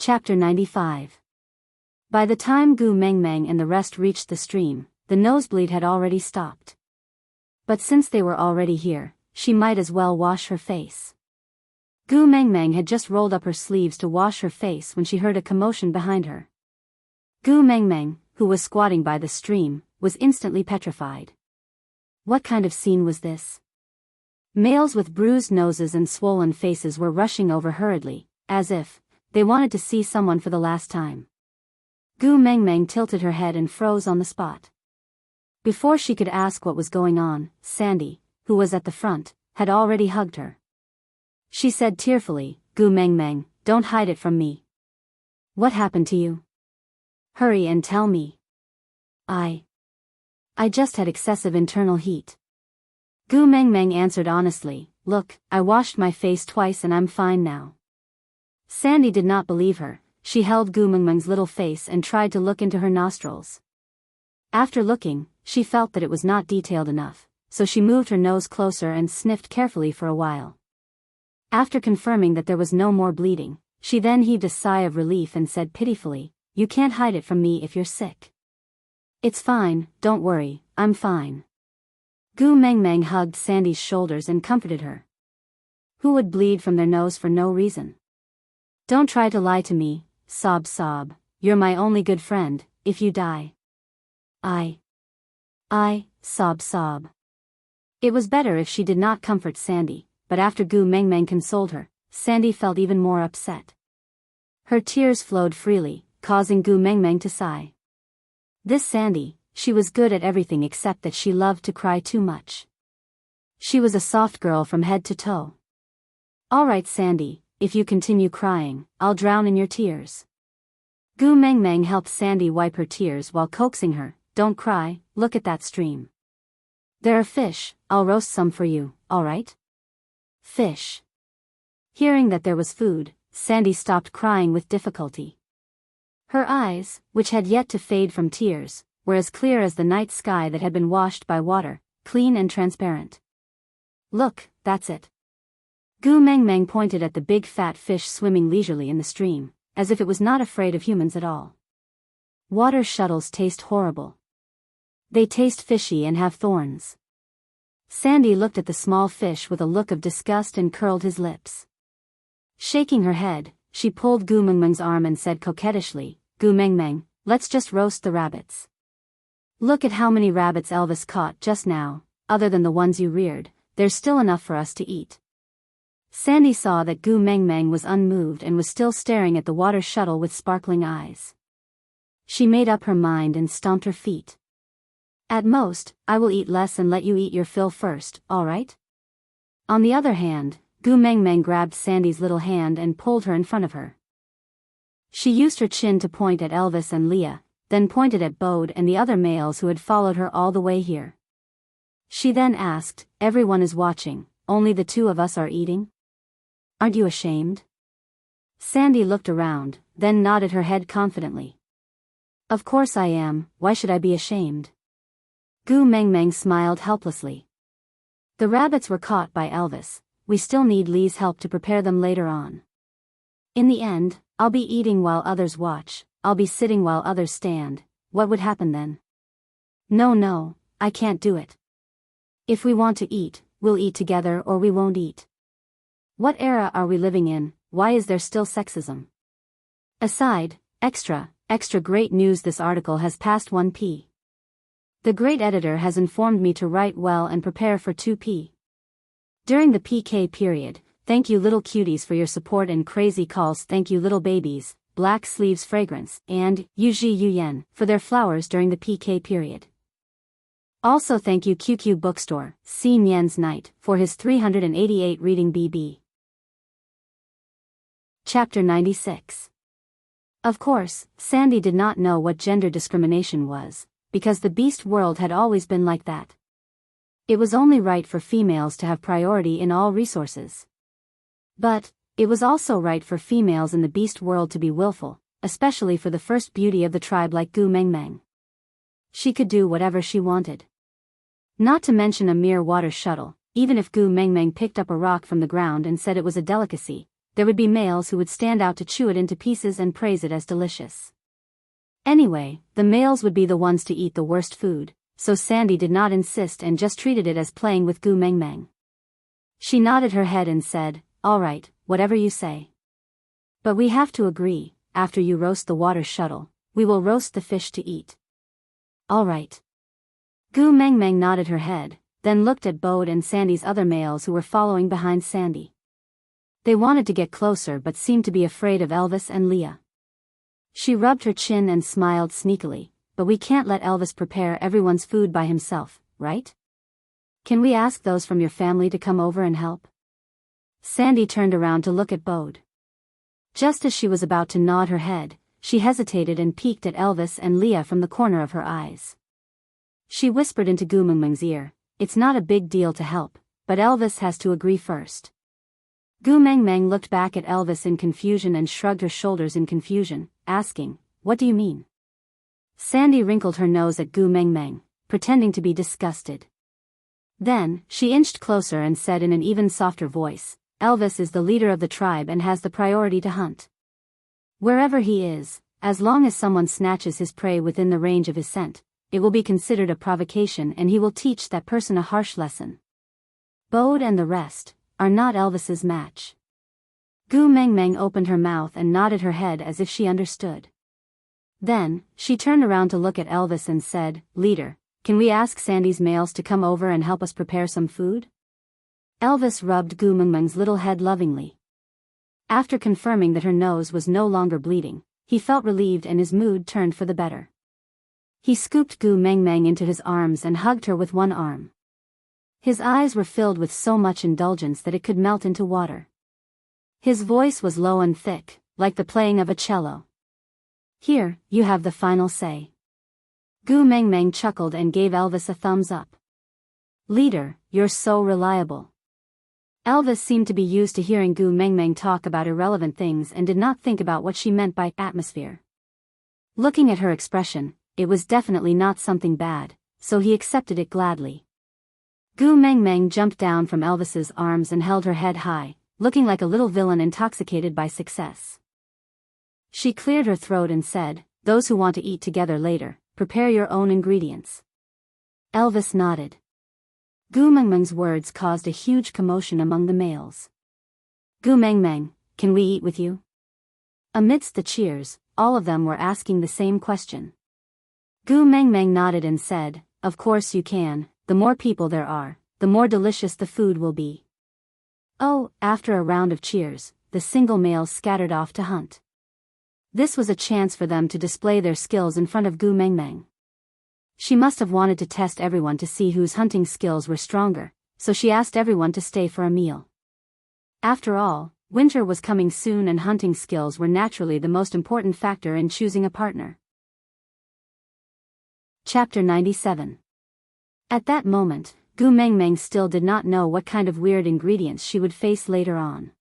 Chapter 95. By the time Gu Mengmeng and the rest reached the stream, the nosebleed had already stopped. But since they were already here, she might as well wash her face. Gu Mengmeng had just rolled up her sleeves to wash her face when she heard a commotion behind her. Gu Mengmeng, who was squatting by the stream, was instantly petrified. What kind of scene was this? Males with bruised noses and swollen faces were rushing over hurriedly, as if they wanted to see someone for the last time. Gu Mengmeng tilted her head and froze on the spot. Before she could ask what was going on, Sandy, who was at the front, had already hugged her. She said tearfully, "Gu Mengmeng, don't hide it from me. What happened to you? Hurry and tell me." I just had excessive internal heat." Gu Mengmeng answered honestly, "Look, I washed my face twice and I'm fine now." Sandy did not believe her. She held Gu Mengmeng's little face and tried to look into her nostrils. After looking, she felt that it was not detailed enough, so she moved her nose closer and sniffed carefully for a while. After confirming that there was no more bleeding, she then heaved a sigh of relief and said pitifully, "You can't hide it from me if you're sick." "It's fine, don't worry, I'm fine." Gu Mengmeng hugged Sandy's shoulders and comforted her. Who would bleed from their nose for no reason? "Don't try to lie to me, sob. You're my only good friend. If you die." I sob. It was better if she did not comfort Sandy, but after Gu Mengmeng consoled her, Sandy felt even more upset. Her tears flowed freely, causing Gu Mengmeng to sigh. This Sandy, she was good at everything except that she loved to cry too much. She was a soft girl from head to toe. "All right, Sandy, if you continue crying, I'll drown in your tears." Gu Mengmeng helped Sandy wipe her tears while coaxing her, "Don't cry, look at that stream. There are fish, I'll roast some for you, all right?" Fish. Hearing that there was food, Sandy stopped crying with difficulty. Her eyes, which had yet to fade from tears, were as clear as the night sky that had been washed by water, clean and transparent. "Look, that's it." Gu Mengmeng pointed at the big fat fish swimming leisurely in the stream, as if it was not afraid of humans at all. "Water shuttles taste horrible. They taste fishy and have thorns." Sandy looked at the small fish with a look of disgust and curled his lips. Shaking her head, she pulled Gu Mengmeng's arm and said coquettishly, "Gu Mengmeng, let's just roast the rabbits. Look at how many rabbits Elvis caught just now. Other than the ones you reared, there's still enough for us to eat." Sandy saw that Gu Mengmeng was unmoved and was still staring at the water shuttle with sparkling eyes. She made up her mind and stomped her feet. "At most, I will eat less and let you eat your fill first, all right?" On the other hand, Gu Mengmeng grabbed Sandy's little hand and pulled her in front of her. She used her chin to point at Elvis and Leah, then pointed at Bode and the other males who had followed her all the way here. She then asked, "Everyone is watching, only the two of us are eating? Aren't you ashamed?" Sandy looked around, then nodded her head confidently. "Of course I am, why should I be ashamed?" Gu Mengmeng smiled helplessly. "The rabbits were caught by Elvis. We still need Lee's help to prepare them later on. In the end, I'll be eating while others watch, I'll be sitting while others stand. What would happen then?" No, I can't do it. If we want to eat, we'll eat together or we won't eat. What era are we living in? Why is there still sexism? Aside, extra great news, this article has passed 1p. The great editor has informed me to write well and prepare for 2p. During the PK period, thank you little cuties for your support and crazy calls. Thank you little babies, Black Sleeves Fragrance, and Yuji Yuyen for their flowers during the PK period. Also thank you QQ Bookstore, C Nyen's Night, for his 388 reading BB. Chapter 96. Of course, Sandy did not know what gender discrimination was, because the beast world had always been like that. It was only right for females to have priority in all resources. But it was also right for females in the beast world to be willful, especially for the first beauty of the tribe like Gu Mengmeng. She could do whatever she wanted. Not to mention a mere water shuttle, even if Gu Mengmeng picked up a rock from the ground and said it was a delicacy, there would be males who would stand out to chew it into pieces and praise it as delicious. Anyway, the males would be the ones to eat the worst food, so Sandy did not insist and just treated it as playing with Gu Mengmeng. She nodded her head and said, "All right, whatever you say. But we have to agree, after you roast the water shuttle, we will roast the fish to eat." "All right." Gu Mengmeng nodded her head, then looked at Bode and Sandy's other males who were following behind Sandy. They wanted to get closer but seemed to be afraid of Elvis and Leah. She rubbed her chin and smiled sneakily, "But we can't let Elvis prepare everyone's food by himself, right? Can we ask those from your family to come over and help?" Sandy turned around to look at Bode. Just as she was about to nod her head, she hesitated and peeked at Elvis and Leah from the corner of her eyes. She whispered into Gu Mengmeng's ear, "It's not a big deal to help, but Elvis has to agree first." Gu Mengmeng looked back at Elvis in confusion and shrugged her shoulders in confusion, asking, "What do you mean?" Sandy wrinkled her nose at Gu Mengmeng, pretending to be disgusted. Then, she inched closer and said in an even softer voice, "Elvis is the leader of the tribe and has the priority to hunt. Wherever he is, as long as someone snatches his prey within the range of his scent, it will be considered a provocation and he will teach that person a harsh lesson. Bode and the rest are not Elvis's match." Gu Mengmeng opened her mouth and nodded her head as if she understood. Then, she turned around to look at Elvis and said, "Leader, can we ask Sandy's males to come over and help us prepare some food?" Elvis rubbed Gu Mengmeng's little head lovingly. After confirming that her nose was no longer bleeding, he felt relieved and his mood turned for the better. He scooped Gu Mengmeng into his arms and hugged her with one arm. His eyes were filled with so much indulgence that it could melt into water. His voice was low and thick, like the playing of a cello. "Here, you have the final say." Gu Mengmeng chuckled and gave Elvis a thumbs up. "Leader, you're so reliable." Elvis seemed to be used to hearing Gu Mengmeng talk about irrelevant things and did not think about what she meant by atmosphere. Looking at her expression, it was definitely not something bad, so he accepted it gladly. Gu Mengmeng jumped down from Elvis's arms and held her head high, looking like a little villain intoxicated by success. She cleared her throat and said, "Those who want to eat together later, prepare your own ingredients." Elvis nodded. Gu Mengmeng's words caused a huge commotion among the males. "Gu Mengmeng, can we eat with you?" Amidst the cheers, all of them were asking the same question. Gu Mengmeng nodded and said, "Of course you can, the more people there are, the more delicious the food will be." Oh, after a round of cheers, the single males scattered off to hunt. This was a chance for them to display their skills in front of Gu Mengmeng. She must have wanted to test everyone to see whose hunting skills were stronger, so she asked everyone to stay for a meal. After all, winter was coming soon and hunting skills were naturally the most important factor in choosing a partner. Chapter 97. At that moment, Gu Mengmeng still did not know what kind of weird ingredients she would face later on.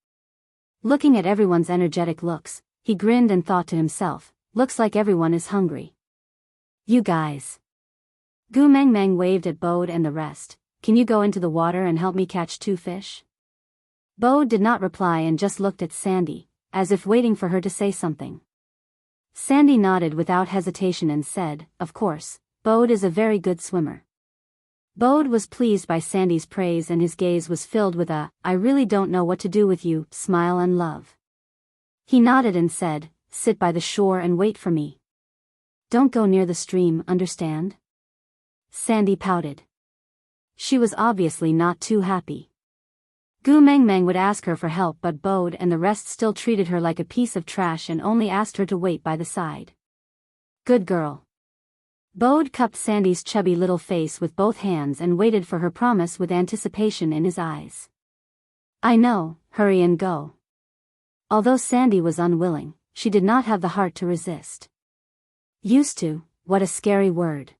Looking at everyone's energetic looks, he grinned and thought to himself, "Looks like everyone is hungry. You guys." Gu Mengmeng waved at Bode and the rest, "Can you go into the water and help me catch 2 fish?" Bode did not reply and just looked at Sandy, as if waiting for her to say something. Sandy nodded without hesitation and said, "Of course, Bode is a very good swimmer." Bode was pleased by Sandy's praise and his gaze was filled with a, "I really don't know what to do with you," smile and love. He nodded and said, "Sit by the shore and wait for me. Don't go near the stream, understand?" Sandy pouted. She was obviously not too happy. Gu Mengmeng would ask her for help but Bode and the rest still treated her like a piece of trash and only asked her to wait by the side. Good girl. Bode cupped Sandy's chubby little face with both hands and waited for her promise with anticipation in his eyes. "I know, hurry and go." Although Sandy was unwilling, she did not have the heart to resist. Used to, what a scary word.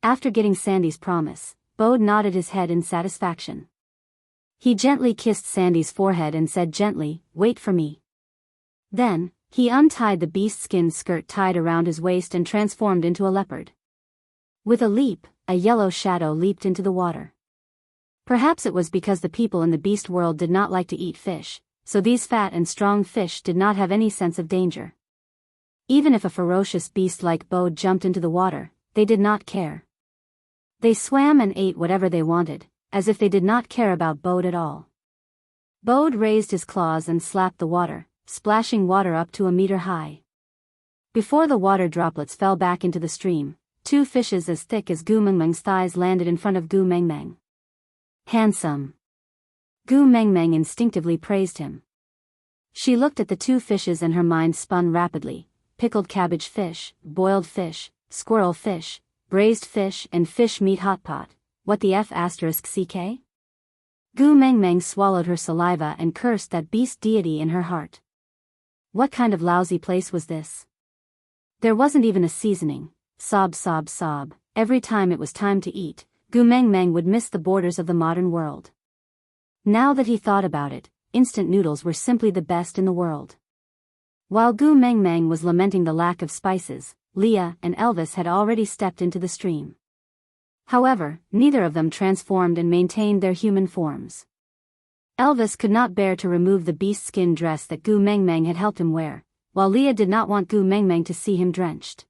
After getting Sandy's promise, Bode nodded his head in satisfaction. He gently kissed Sandy's forehead and said gently, "Wait for me." Then, he untied the beast-skin skirt tied around his waist and transformed into a leopard. With a leap, a yellow shadow leaped into the water. Perhaps it was because the people in the beast world did not like to eat fish, so these fat and strong fish did not have any sense of danger. Even if a ferocious beast like Bode jumped into the water, they did not care. They swam and ate whatever they wanted, as if they did not care about Bode at all. Bode raised his claws and slapped the water, splashing water up to a meter high. Before the water droplets fell back into the stream, 2 fishes as thick as Gu Mengmeng's thighs landed in front of Gu Mengmeng. Handsome. Gu Mengmeng instinctively praised him. She looked at the 2 fishes and her mind spun rapidly: pickled cabbage fish, boiled fish, squirrel fish, braised fish and fish meat hot pot. What the F***ck? Gu Mengmeng swallowed her saliva and cursed that beast deity in her heart. What kind of lousy place was this? There wasn't even a seasoning. Sob sob sob. Every time it was time to eat, Gu Mengmeng would miss the borders of the modern world. Now that he thought about it, instant noodles were simply the best in the world. While Gu Mengmeng was lamenting the lack of spices, Leah and Elvis had already stepped into the stream. However, neither of them transformed and maintained their human forms. Elvis could not bear to remove the beast skin dress that Gu Mengmeng had helped him wear, while Leah did not want Gu Mengmeng to see him drenched.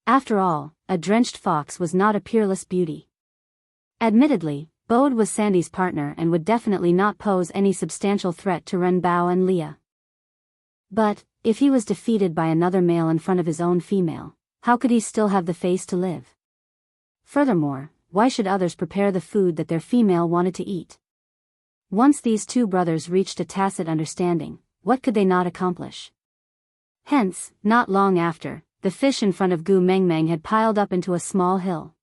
After all, a drenched fox was not a peerless beauty. Admittedly, Bode was Sandy's partner and would definitely not pose any substantial threat to Ren Bao and Leah. But, if he was defeated by another male in front of his own female, how could he still have the face to live? Furthermore, why should others prepare the food that their female wanted to eat? Once these 2 brothers reached a tacit understanding, what could they not accomplish? Hence, not long after, the fish in front of Gu Mengmeng had piled up into a small hill.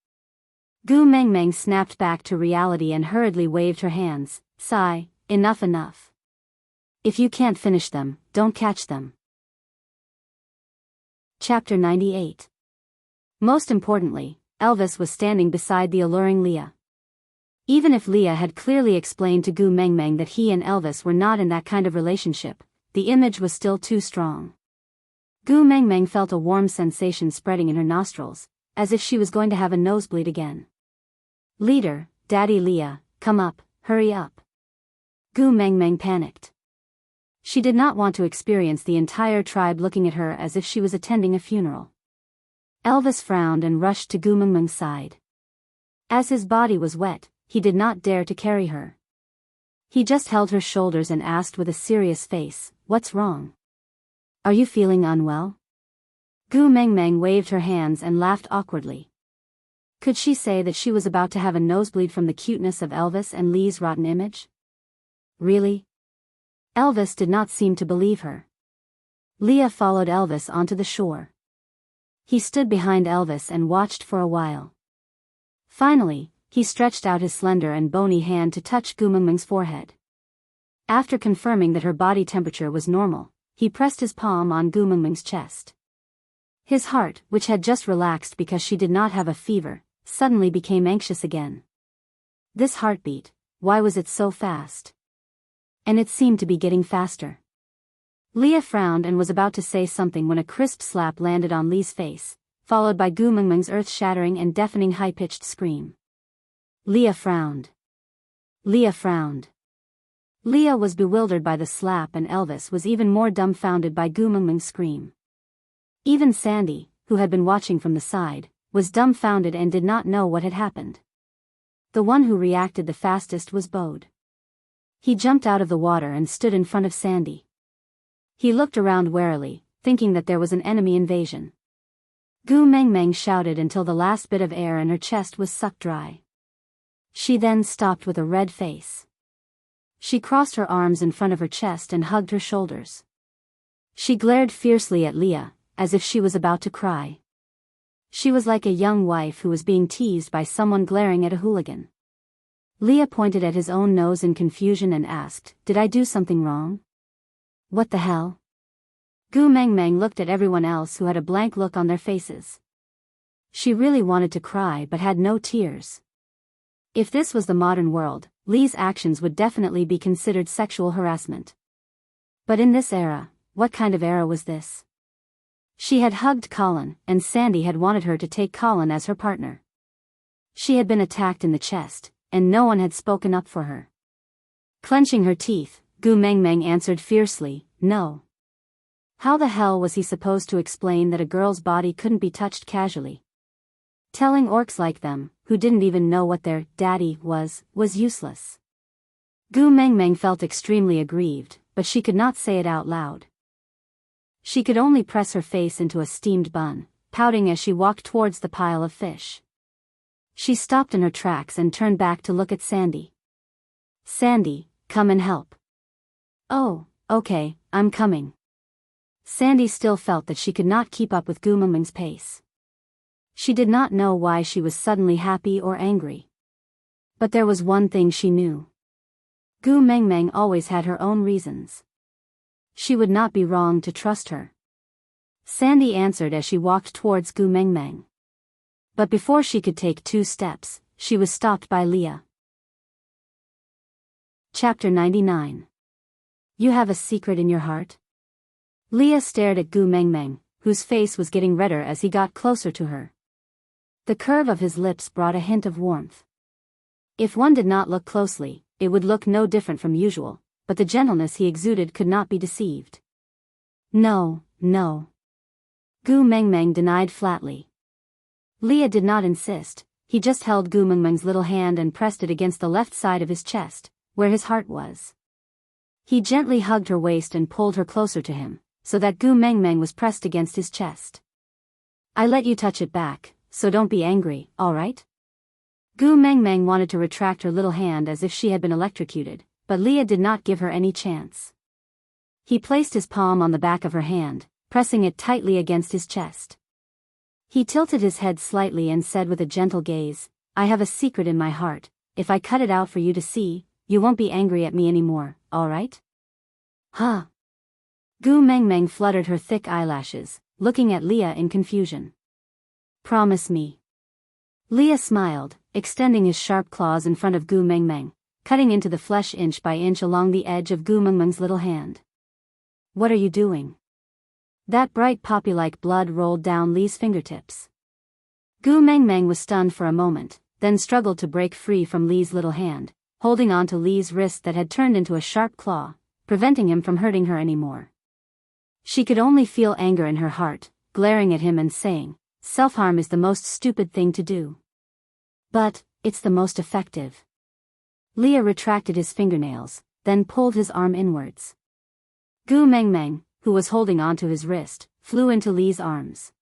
Gu Mengmeng snapped back to reality and hurriedly waved her hands. Sigh, enough enough. If you can't finish them, don't catch them. Chapter 98. Most importantly, Elvis was standing beside the alluring Leah. Even if Leah had clearly explained to Gu Mengmeng that he and Elvis were not in that kind of relationship, the image was still too strong. Gu Mengmeng felt a warm sensation spreading in her nostrils, as if she was going to have a nosebleed again. Leader, Daddy Leah, come up, hurry up. Gu Mengmeng panicked. She did not want to experience the entire tribe looking at her as if she was attending a funeral. Elvis frowned and rushed to Gu Mengmeng's side. As his body was wet, he did not dare to carry her. He just held her shoulders and asked with a serious face, "What's wrong? Are you feeling unwell?" Gu Mengmeng waved her hands and laughed awkwardly. Could she say that she was about to have a nosebleed from the cuteness of Elvis and Lee's rotten image? Really? Elvis did not seem to believe her. Leah followed Elvis onto the shore. He stood behind Elvis and watched for a while. Finally, he stretched out his slender and bony hand to touch Gu Mengmeng's forehead. After confirming that her body temperature was normal, he pressed his palm on Gu Mengmeng's chest. His heart, which had just relaxed because she did not have a fever, suddenly became anxious again. This heartbeat, why was it so fast? And it seemed to be getting faster. Leah frowned and was about to say something when a crisp slap landed on Lee's face, followed by Gu Mengmeng's earth-shattering and deafening high-pitched scream. Leah frowned. Leah frowned. Leah was bewildered by the slap and Elvis was even more dumbfounded by Gu Mengmeng's scream. Even Sandy, who had been watching from the side, was dumbfounded and did not know what had happened. The one who reacted the fastest was Bode. He jumped out of the water and stood in front of Sandy. He looked around warily, thinking that there was an enemy invasion. Gu Mengmeng shouted until the last bit of air in her chest was sucked dry. She then stopped with a red face. She crossed her arms in front of her chest and hugged her shoulders. She glared fiercely at Leah, as if she was about to cry. She was like a young wife who was being teased by someone glaring at a hooligan. Leah pointed at his own nose in confusion and asked, "Did I do something wrong? What the hell?" Gu Mengmeng looked at everyone else who had a blank look on their faces. She really wanted to cry but had no tears. If this was the modern world, Lee's actions would definitely be considered sexual harassment. But in this era, what kind of era was this? She had hugged Colin, and Sandy had wanted her to take Colin as her partner. She had been attacked in the chest, and no one had spoken up for her. Clenching her teeth, Gu Mengmeng answered fiercely, no. How the hell was he supposed to explain that a girl's body couldn't be touched casually? Telling orcs like them, who didn't even know what their daddy was useless. Gu Mengmeng felt extremely aggrieved, but she could not say it out loud. She could only press her face into a steamed bun, pouting as she walked towards the pile of fish. She stopped in her tracks and turned back to look at Sandy. Sandy, come and help. Oh, okay, I'm coming. Sandy still felt that she could not keep up with Gu Mengmeng's pace. She did not know why she was suddenly happy or angry. But there was one thing she knew. Gu Mengmeng always had her own reasons. She would not be wrong to trust her. Sandy answered as she walked towards Gu Mengmeng. But before she could take 2 steps, she was stopped by Leah. Chapter 99. You have a secret in your heart? Leah stared at Gu Mengmeng, whose face was getting redder as he got closer to her. The curve of his lips brought a hint of warmth. If one did not look closely, it would look no different from usual, but the gentleness he exuded could not be deceived. No, no. Gu Mengmeng denied flatly. Leah did not insist, he just held Gu Mengmeng's little hand and pressed it against the left side of his chest, where his heart was. He gently hugged her waist and pulled her closer to him, so that Gu Mengmeng was pressed against his chest. I let you touch it back, so don't be angry, alright? Gu Mengmeng wanted to retract her little hand as if she had been electrocuted, but Leah did not give her any chance. He placed his palm on the back of her hand, pressing it tightly against his chest. He tilted his head slightly and said with a gentle gaze, I have a secret in my heart, if I cut it out for you to see, you won't be angry at me anymore, alright? Huh? Gu Mengmeng fluttered her thick eyelashes, looking at Leah in confusion. Promise me. Leah smiled, extending his sharp claws in front of Gu Mengmeng, cutting into the flesh inch by inch along the edge of Gu Mengmeng's little hand. What are you doing? That bright poppy-like blood rolled down Lee's fingertips. Gu Mengmeng was stunned for a moment, then struggled to break free from Lee's little hand, holding on to Lee's wrist that had turned into a sharp claw, preventing him from hurting her anymore. She could only feel anger in her heart, glaring at him and saying, self-harm is the most stupid thing to do. But, it's the most effective. Leah retracted his fingernails, then pulled his arm inwards. Gu Mengmeng, who was holding onto his wrist, flew into Lee's arms.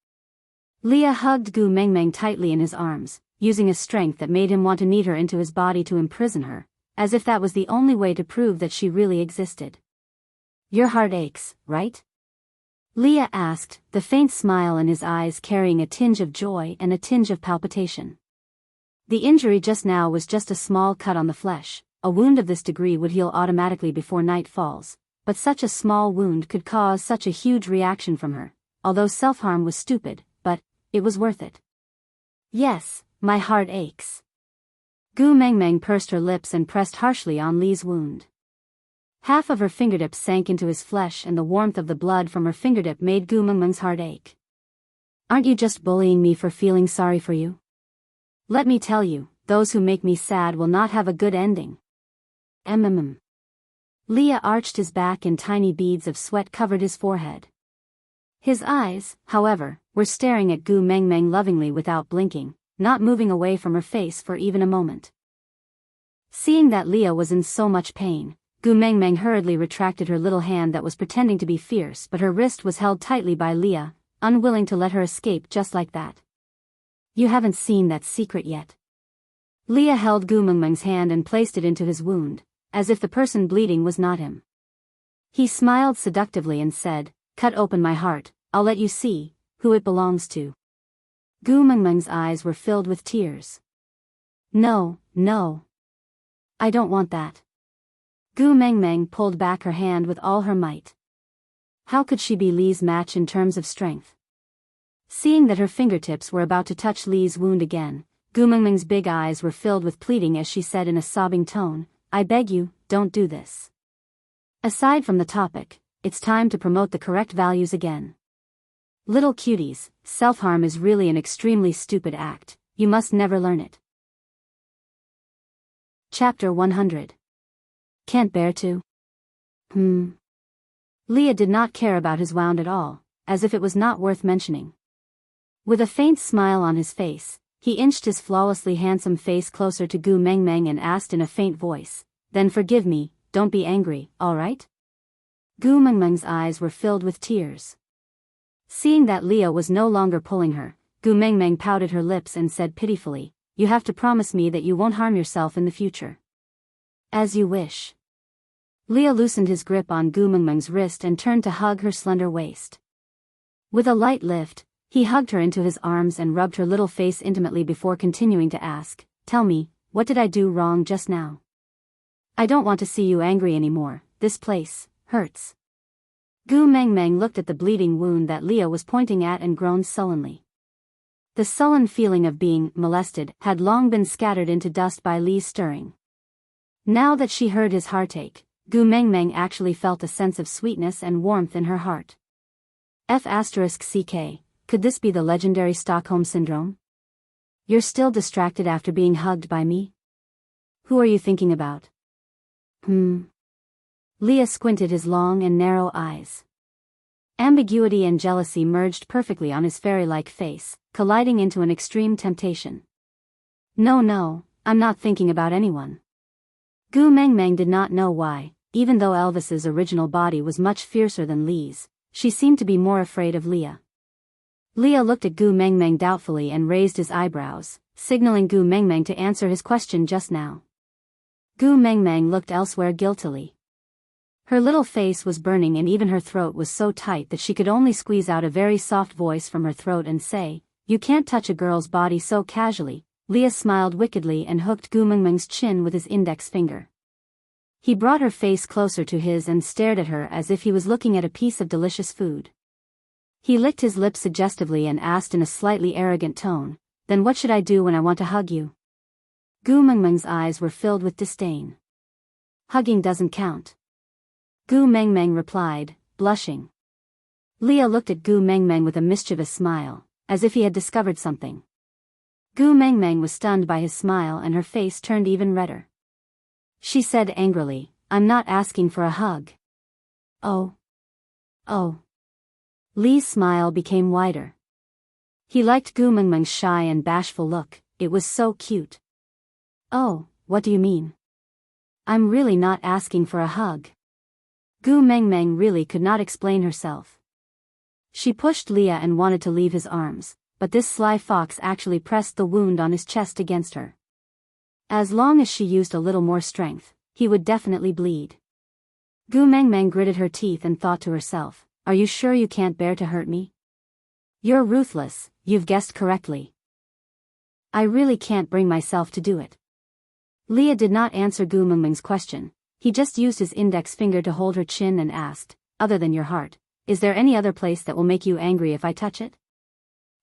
Leah hugged Gu Mengmeng tightly in his arms, using a strength that made him want to knead her into his body to imprison her, as if that was the only way to prove that she really existed. Your heart aches, right? Leah asked, the faint smile in his eyes carrying a tinge of joy and a tinge of palpitation. The injury just now was just a small cut on the flesh. A wound of this degree would heal automatically before night falls, but such a small wound could cause such a huge reaction from her, although self-harm was stupid, but it was worth it. Yes, my heart aches. Gu Mengmeng pursed her lips and pressed harshly on Lee's wound. Half of her fingertips sank into his flesh and the warmth of the blood from her fingertip made Gu Mengmeng's heart ache. Aren't you just bullying me for feeling sorry for you? Let me tell you, those who make me sad will not have a good ending. Mm. Leah arched his back and tiny beads of sweat covered his forehead. His eyes, however, were staring at Gu Mengmeng lovingly without blinking, not moving away from her face for even a moment. Seeing that Leah was in so much pain, Gu Mengmeng hurriedly retracted her little hand that was pretending to be fierce, but her wrist was held tightly by Leah, unwilling to let her escape just like that. You haven't seen that secret yet. Leah held Gu Mengmeng's hand and placed it into his wound, as if the person bleeding was not him. He smiled seductively and said, cut open my heart, I'll let you see who it belongs to. Gu Mengmeng's eyes were filled with tears. No, no. I don't want that. Gu Mengmeng pulled back her hand with all her might. How could she be Lee's match in terms of strength? Seeing that her fingertips were about to touch Lee's wound again, Gu Mengmeng's big eyes were filled with pleading as she said in a sobbing tone, I beg you, don't do this. Aside from the topic, it's time to promote the correct values again. Little cuties, self-harm is really an extremely stupid act, you must never learn it. Chapter 100. Can't bear to. Leah did not care about his wound at all, as if it was not worth mentioning. With a faint smile on his face, he inched his flawlessly handsome face closer to Gu Mengmeng and asked in a faint voice, "Then forgive me, don't be angry, all right?" Gu Mengmeng's eyes were filled with tears. Seeing that Leah was no longer pulling her, Gu Mengmeng pouted her lips and said pitifully, "You have to promise me that you won't harm yourself in the future." "As you wish." Leah loosened his grip on Gu Mengmeng's wrist and turned to hug her slender waist. With a light lift, he hugged her into his arms and rubbed her little face intimately before continuing to ask, "Tell me, what did I do wrong just now? I don't want to see you angry anymore, this place hurts." Gu Mengmeng looked at the bleeding wound that Leah was pointing at and groaned sullenly. The sullen feeling of being molested had long been scattered into dust by Lee's stirring. Now that she heard his heartache, Gu Mengmeng actually felt a sense of sweetness and warmth in her heart. F***ck, could this be the legendary Stockholm Syndrome? You're still distracted after being hugged by me? Who are you thinking about? Leah squinted his long and narrow eyes. Ambiguity and jealousy merged perfectly on his fairy-like face, colliding into an extreme temptation. No, I'm not thinking about anyone. Gu Mengmeng did not know why, even though Elvis's original body was much fiercer than Lee's, she seemed to be more afraid of Leah. Leah looked at Gu Mengmeng doubtfully and raised his eyebrows, signaling Gu Mengmeng to answer his question just now. Gu Mengmeng looked elsewhere guiltily. Her little face was burning and even her throat was so tight that she could only squeeze out a very soft voice from her throat and say, "You can't touch a girl's body so casually." Leah smiled wickedly and hooked Gu Mengmeng's chin with his index finger. He brought her face closer to his and stared at her as if he was looking at a piece of delicious food. He licked his lips suggestively and asked in a slightly arrogant tone, "Then what should I do when I want to hug you?" Gu Mengmeng's eyes were filled with disdain. "Hugging doesn't count," Gu Mengmeng replied, blushing. Leah looked at Gu Mengmeng with a mischievous smile, as if he had discovered something. Gu Mengmeng was stunned by his smile and her face turned even redder. She said angrily, "I'm not asking for a hug." Oh. Lee's smile became wider. He liked Gu Mengmeng's shy and bashful look, it was so cute. "Oh, what do you mean? I'm really not asking for a hug." Gu Mengmeng really could not explain herself. She pushed Leah and wanted to leave his arms, but this sly fox actually pressed the wound on his chest against her. As long as she used a little more strength, he would definitely bleed. Gu Mengmeng gritted her teeth and thought to herself, "Are you sure you can't bear to hurt me? You're ruthless, you've guessed correctly." "I really can't bring myself to do it." Leah did not answer Gu Mengmeng's question, he just used his index finger to hold her chin and asked, "Other than your heart, is there any other place that will make you angry if I touch it?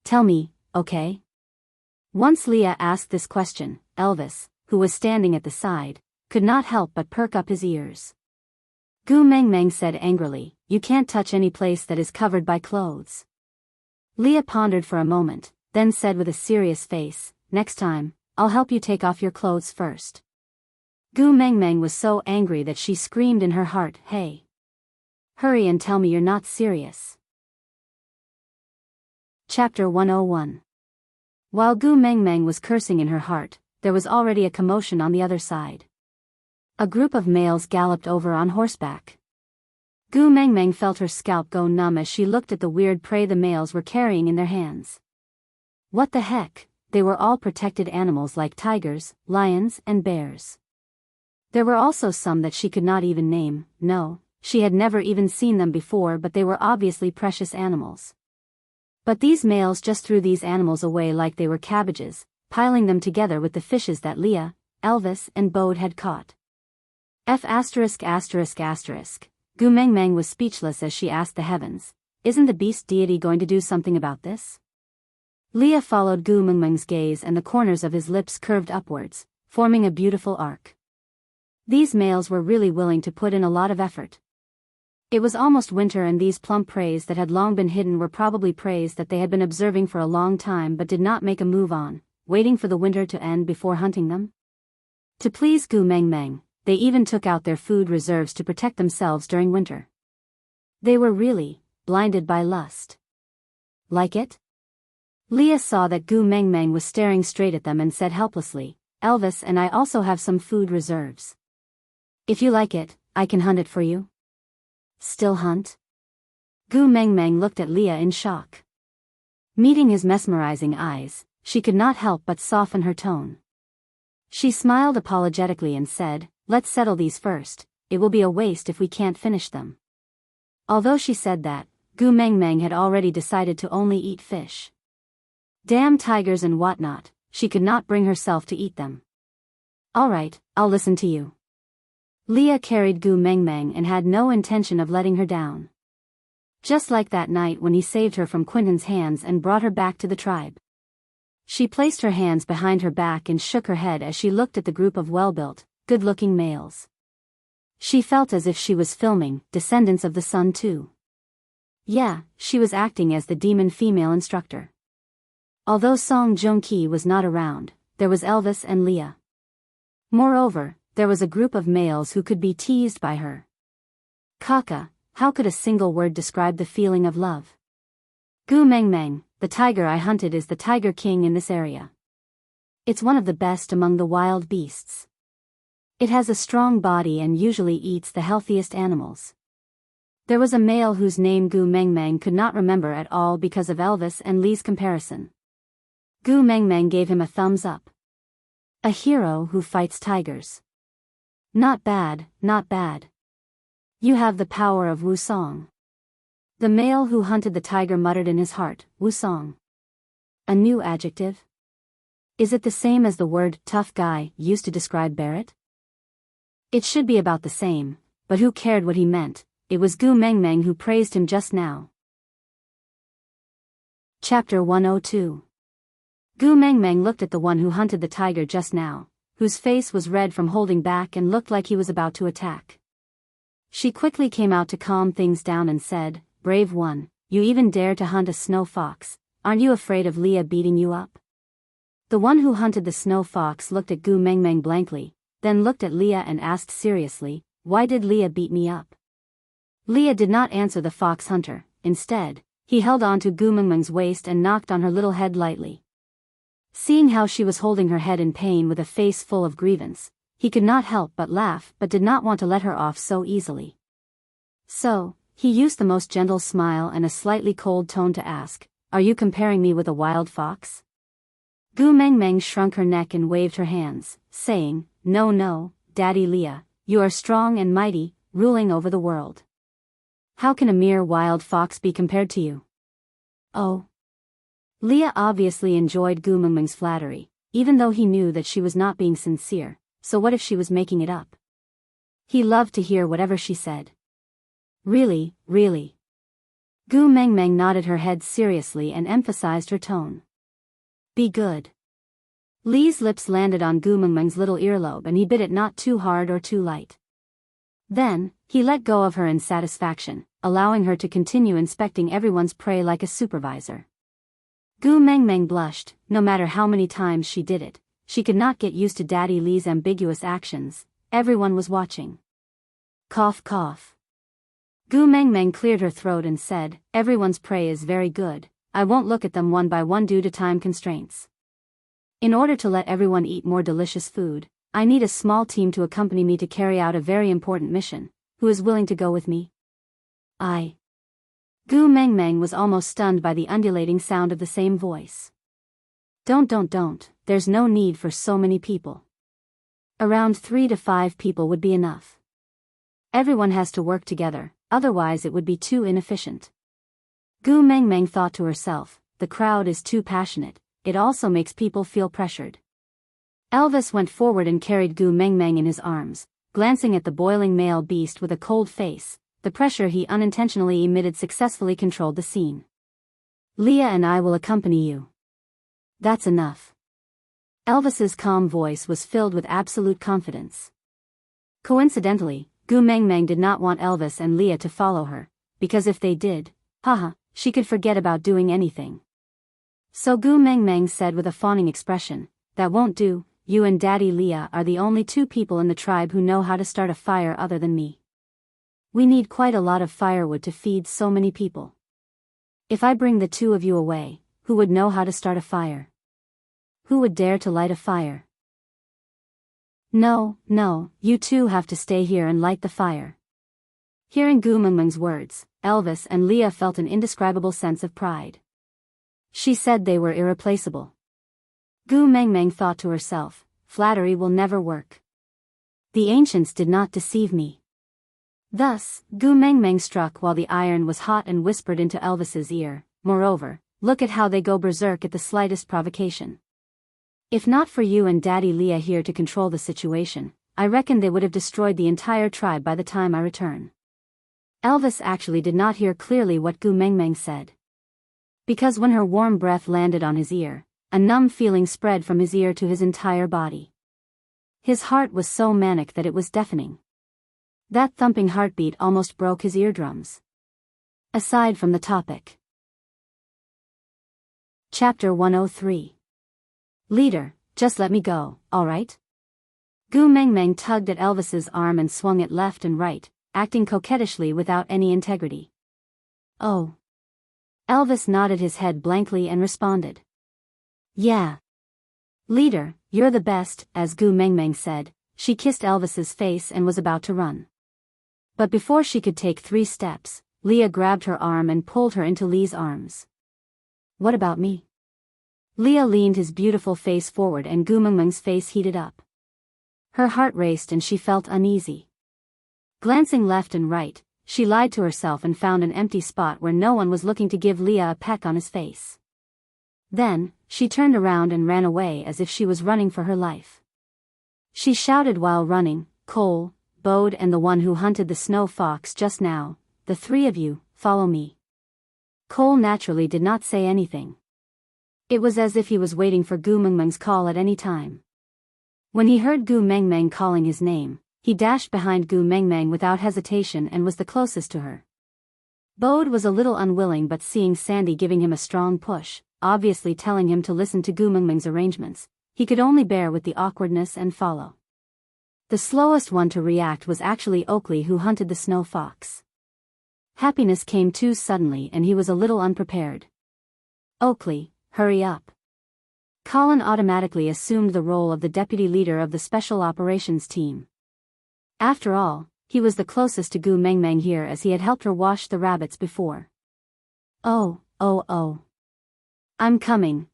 Tell me, okay?" Once Leah asked this question, Elvis, who was standing at the side, could not help but perk up his ears. Gu Mengmeng said angrily, "You can't touch any place that is covered by clothes." Leah pondered for a moment, then said with a serious face, "Next time, I'll help you take off your clothes first." Gu Mengmeng was so angry that she screamed in her heart, "Hey! Hurry and tell me you're not serious." Chapter 101. While Gu Mengmeng was cursing in her heart, there was already a commotion on the other side. A group of males galloped over on horseback. Gu Mengmeng felt her scalp go numb as she looked at the weird prey the males were carrying in their hands. What the heck, they were all protected animals like tigers, lions, and bears. There were also some that she could not even name, no, she had never even seen them before, but they were obviously precious animals. But these males just threw these animals away like they were cabbages, piling them together with the fishes that Leah, Elvis, and Bode had caught. Gu Mengmeng was speechless as she asked the heavens, "Isn't the beast deity going to do something about this?" Leah followed Gu Mengmeng's gaze and the corners of his lips curved upwards, forming a beautiful arc. These males were really willing to put in a lot of effort. It was almost winter and these plump preys that had long been hidden were probably preys that they had been observing for a long time but did not make a move on, waiting for the winter to end before hunting them. To please Gu Mengmeng, they even took out their food reserves to protect themselves during winter. They were really blinded by lust. Like it? Leah saw that Gu Mengmeng was staring straight at them and said helplessly, Elvis and I also have some food reserves. If you like it, I can hunt it for you. Still hunt? Gu Mengmeng looked at Leah in shock. Meeting his mesmerizing eyes, she could not help but soften her tone. She smiled apologetically and said, let's settle these first, it will be a waste if we can't finish them. Although she said that, Gu Mengmeng had already decided to only eat fish. Damn tigers and whatnot, she could not bring herself to eat them. Alright, I'll listen to you. Leah carried Gu Mengmeng and had no intention of letting her down. Just like that night when he saved her from Quentin's hands and brought her back to the tribe. She placed her hands behind her back and shook her head as she looked at the group of well-built, good-looking males. She felt as if she was filming Descendants of the Sun 2. Yeah, she was acting as the demon female instructor. Although Song Joong-ki was not around, there was Elvis and Leah. Moreover, there was a group of males who could be teased by her. Kaka, how could a single word describe the feeling of love? Gu Mengmeng, the tiger I hunted is the tiger king in this area. It's one of the best among the wild beasts. It has a strong body and usually eats the healthiest animals. There was a male whose name Gu Mengmeng could not remember at all because of Elvis and Lee's comparison. Gu Mengmeng gave him a thumbs up. A hero who fights tigers. Not bad, not bad. You have the power of Wusong. The male who hunted the tiger muttered in his heart, Wusong. A new adjective? Is it the same as the word tough guy used to describe Barrett? It should be about the same, but who cared what he meant? It was Gu Mengmeng who praised him just now. Chapter 102. Gu Mengmeng looked at the one who hunted the tiger just now, whose face was red from holding back and looked like he was about to attack. She quickly came out to calm things down and said, Brave one, you even dare to hunt a snow fox, aren't you afraid of Leah beating you up? The one who hunted the snow fox looked at Gu Mengmeng blankly, then looked at Leah and asked seriously, why did Leah beat me up? Leah did not answer the fox hunter, instead, he held on to Gu Mengmeng's waist and knocked on her little head lightly. Seeing how she was holding her head in pain with a face full of grievance, he could not help but laugh but did not want to let her off so easily. So, he used the most gentle smile and a slightly cold tone to ask, are you comparing me with a wild fox? Gu Mengmeng shrunk her neck and waved her hands, saying, No no, Daddy Leah, you are strong and mighty, ruling over the world. How can a mere wild fox be compared to you? Oh. Leah obviously enjoyed Gu Mengmeng's flattery, even though he knew that she was not being sincere, so what if she was making it up? He loved to hear whatever she said. Really, really. Gu Mengmeng nodded her head seriously and emphasized her tone. Be good. Lee's lips landed on Gu Mengmeng's little earlobe and he bit it not too hard or too light. Then, he let go of her in satisfaction, allowing her to continue inspecting everyone's prey like a supervisor. Gu Mengmeng blushed. No matter how many times she did it, she could not get used to Daddy Lee's ambiguous actions. Everyone was watching. Cough cough. Gu Mengmeng cleared her throat and said, Everyone's prey is very good, I won't look at them one by one due to time constraints. In order to let everyone eat more delicious food, I need a small team to accompany me to carry out a very important mission. Who is willing to go with me? I. Gu Mengmeng was almost stunned by the undulating sound of the same voice. Don't, there's no need for so many people. Around 3 to 5 people would be enough. Everyone has to work together, otherwise it would be too inefficient. Gu Mengmeng thought to herself, the crowd is too passionate, it also makes people feel pressured. Elvis went forward and carried Gu Mengmeng in his arms, glancing at the boiling male beast with a cold face. The pressure he unintentionally emitted successfully controlled the scene. Leah and I will accompany you. That's enough. Elvis's calm voice was filled with absolute confidence. Coincidentally, Gu Mengmeng did not want Elvis and Leah to follow her, because if they did, she could forget about doing anything. So Gu Mengmeng said with a fawning expression, That won't do, you and Daddy Leah are the only two people in the tribe who know how to start a fire other than me. We need quite a lot of firewood to feed so many people. If I bring the two of you away, who would know how to start a fire? Who would dare to light a fire? No, you two have to stay here and light the fire. Hearing Gu Mengmeng's words, Elvis and Leah felt an indescribable sense of pride. She said they were irreplaceable. Gu Mengmeng thought to herself, flattery will never work. The ancients did not deceive me. Thus, Gu Mengmeng struck while the iron was hot and whispered into Elvis's ear, moreover, look at how they go berserk at the slightest provocation. If not for you and Daddy Leah here to control the situation, I reckon they would have destroyed the entire tribe by the time I return. Elvis actually did not hear clearly what Gu Mengmeng said. Because when her warm breath landed on his ear, a numb feeling spread from his ear to his entire body. His heart was so manic that it was deafening. That thumping heartbeat almost broke his eardrums. Aside from the topic. Chapter 103. Leader, just let me go, alright? Gu Mengmeng tugged at Elvis's arm and swung it left and right, acting coquettishly without any integrity. Oh. Elvis nodded his head blankly and responded. Yeah. Leader, you're the best, as Gu Mengmeng said. She kissed Elvis's face and was about to run. But before she could take 3 steps, Leah grabbed her arm and pulled her into Lee's arms. What about me? Leah leaned his beautiful face forward and Gu Mengmeng's face heated up. Her heart raced and she felt uneasy. Glancing left and right, she lied to herself and found an empty spot where no one was looking to give Leah a peck on his face. Then, she turned around and ran away as if she was running for her life. She shouted while running, Cole, Bode and the one who hunted the snow fox just now, the 3 of you, follow me. Cole naturally did not say anything. It was as if he was waiting for Gu Mengmeng's call at any time. When he heard Gu Mengmeng calling his name, he dashed behind Gu Mengmeng without hesitation and was the closest to her. Bode was a little unwilling, but seeing Sandy giving him a strong push, obviously telling him to listen to Gu Mengmeng's arrangements, he could only bear with the awkwardness and follow. The slowest one to react was actually Oakley, who hunted the snow fox. Happiness came too suddenly and he was a little unprepared. Oakley, hurry up. Colin automatically assumed the role of the deputy leader of the special operations team. After all, he was the closest to Gu Mengmeng here as he had helped her wash the rabbits before. Oh. I'm coming.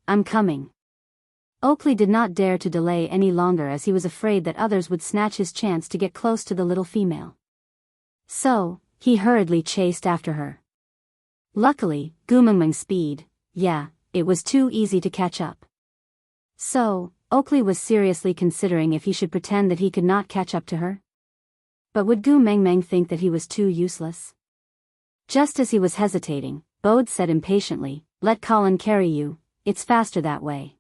Oakley did not dare to delay any longer as he was afraid that others would snatch his chance to get close to the little female. So, he hurriedly chased after her. Luckily, Gu Mengmeng's speed, it was too easy to catch up. So, Oakley was seriously considering if he should pretend that he could not catch up to her. But would Gu Mengmeng think that he was too useless? Just as he was hesitating, Bode said impatiently, let Colin carry you, it's faster that way.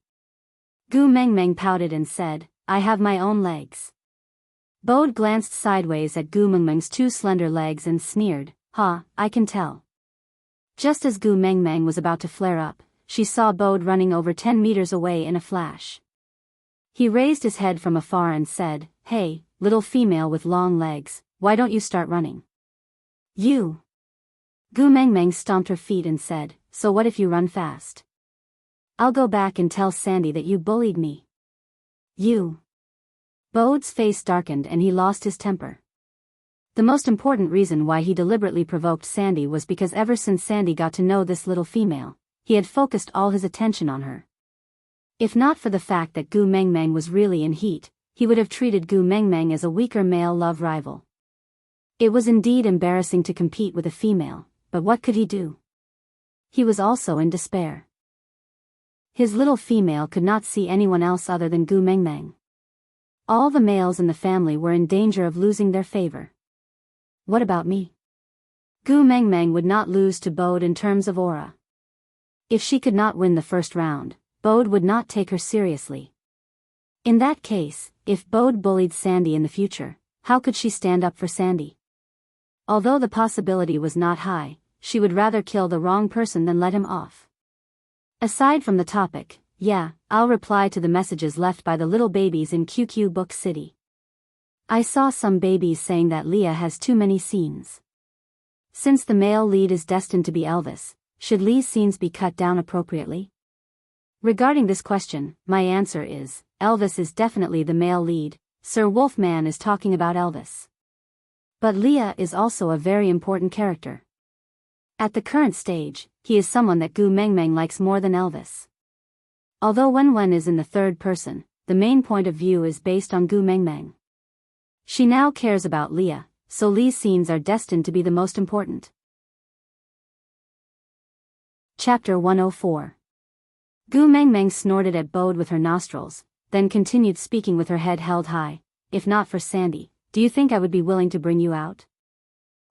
Gu Mengmeng pouted and said, I have my own legs. Bode glanced sideways at Gu Mengmeng's 2 slender legs and sneered, I can tell. Just as Gu Mengmeng was about to flare up, she saw Bode running over 10 meters away in a flash. He raised his head from afar and said, Hey, little female with long legs, why don't you start running? You. Gu Mengmeng stomped her feet and said, so what if you run fast? I'll go back and tell Sandy that you bullied me. You. Bode's face darkened and he lost his temper. The most important reason why he deliberately provoked Sandy was because ever since Sandy got to know this little female, he had focused all his attention on her. If not for the fact that Gu Mengmeng was really in heat, he would have treated Gu Mengmeng as a weaker male love rival. It was indeed embarrassing to compete with a female, but what could he do? He was also in despair. His little female could not see anyone else other than Gu Mengmeng. All the males in the family were in danger of losing their favor. What about me? Gu Mengmeng would not lose to Bode in terms of aura. If she could not win the first round, Bode would not take her seriously. In that case, if Bode bullied Sandy in the future, how could she stand up for Sandy? Although the possibility was not high, she would rather kill the wrong person than let him off. Aside from the topic, Yeah, I'll reply to the messages left by the little babies in QQ Book City. I saw some babies saying that Leah has too many scenes. Since the male lead is destined to be Elvis, should Lee's scenes be cut down appropriately? Regarding this question, my answer is, Elvis is definitely the male lead. Sir Wolfman is talking about Elvis. But Leah is also a very important character. At the current stage, he is someone that Gu Mengmeng likes more than Elvis. Although Wen is in the third person, the main point of view is based on Gu Mengmeng. She now cares about Leah, so Lee's scenes are destined to be the most important. Chapter 104. Gu Mengmeng snorted at Bode with her nostrils, then continued speaking with her head held high. If not for Sandy, do you think I would be willing to bring you out?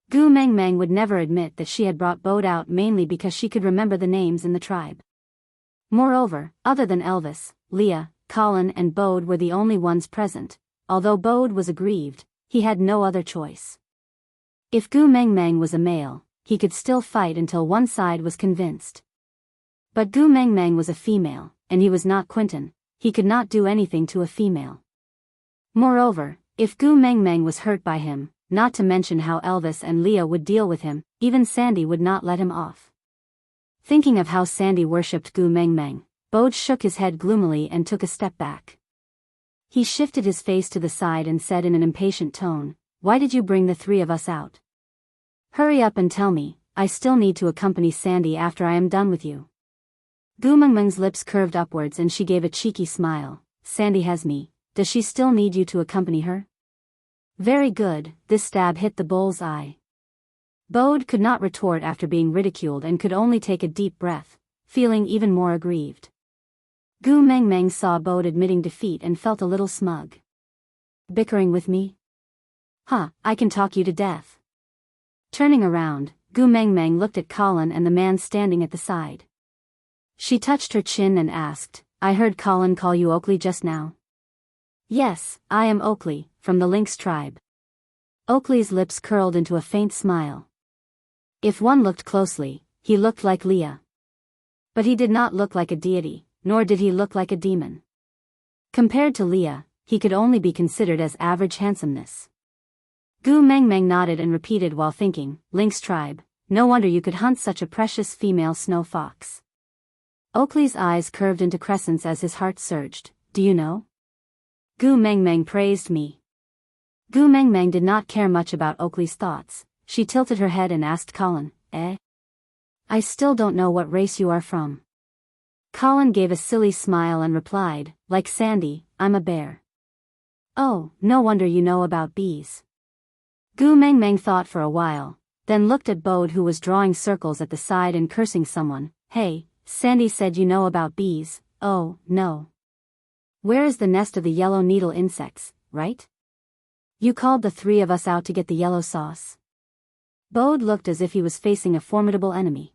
Gu Mengmeng would never admit that she had brought Bode out mainly because she could remember the names in the tribe. Moreover, other than Elvis, Leah, Colin and Bode were the only ones present. Although Bode was aggrieved, he had no other choice. If Gu Mengmeng was a male, he could still fight until one side was convinced. But Gu Mengmeng was a female, and he was not Quentin. He could not do anything to a female. Moreover, if Gu Mengmeng was hurt by him, not to mention how Elvis and Leah would deal with him, even Sandy would not let him off. Thinking of how Sandy worshipped Gu Mengmeng, Bode shook his head gloomily and took a step back. He shifted his face to the side and said in an impatient tone, "Why did you bring the three of us out? Hurry up and tell me, I still need to accompany Sandy after I am done with you." Gu Mengmeng's lips curved upwards and she gave a cheeky smile. "Sandy has me, does she still need you to accompany her?" Very good, this stab hit the bull's eye. Bode could not retort after being ridiculed and could only take a deep breath, feeling even more aggrieved. Gu Mengmeng saw Bode admitting defeat and felt a little smug. "Bickering with me? Huh, I can talk you to death." Turning around, Gu Mengmeng looked at Colin and the man standing at the side. She touched her chin and asked, "I heard Colin call you Oakley just now." "Yes, I am Oakley, from the Lynx tribe." Oakley's lips curled into a faint smile. If one looked closely, he looked like Leah. But he did not look like a deity, nor did he look like a demon. Compared to Leah, he could only be considered as average handsomeness. Gu Mengmeng nodded and repeated while thinking, "Lynx tribe, no wonder you could hunt such a precious female snow fox." Oakley's eyes curved into crescents as his heart surged. "Do you know? Gu Mengmeng praised me." Gu Mengmeng did not care much about Oakley's thoughts. She tilted her head and asked Colin, "Eh? I still don't know what race you are from." Colin gave a silly smile and replied, "Like Sandy, I'm a bear." "Oh, no wonder you know about bees." Gu Mengmeng thought for a while, then looked at Bode who was drawing circles at the side and cursing someone. "Hey, Sandy said you know about bees." "Oh, no. Where is the nest of the yellow needle insects, right? You called the three of us out to get the yellow sauce." Bode looked as if he was facing a formidable enemy.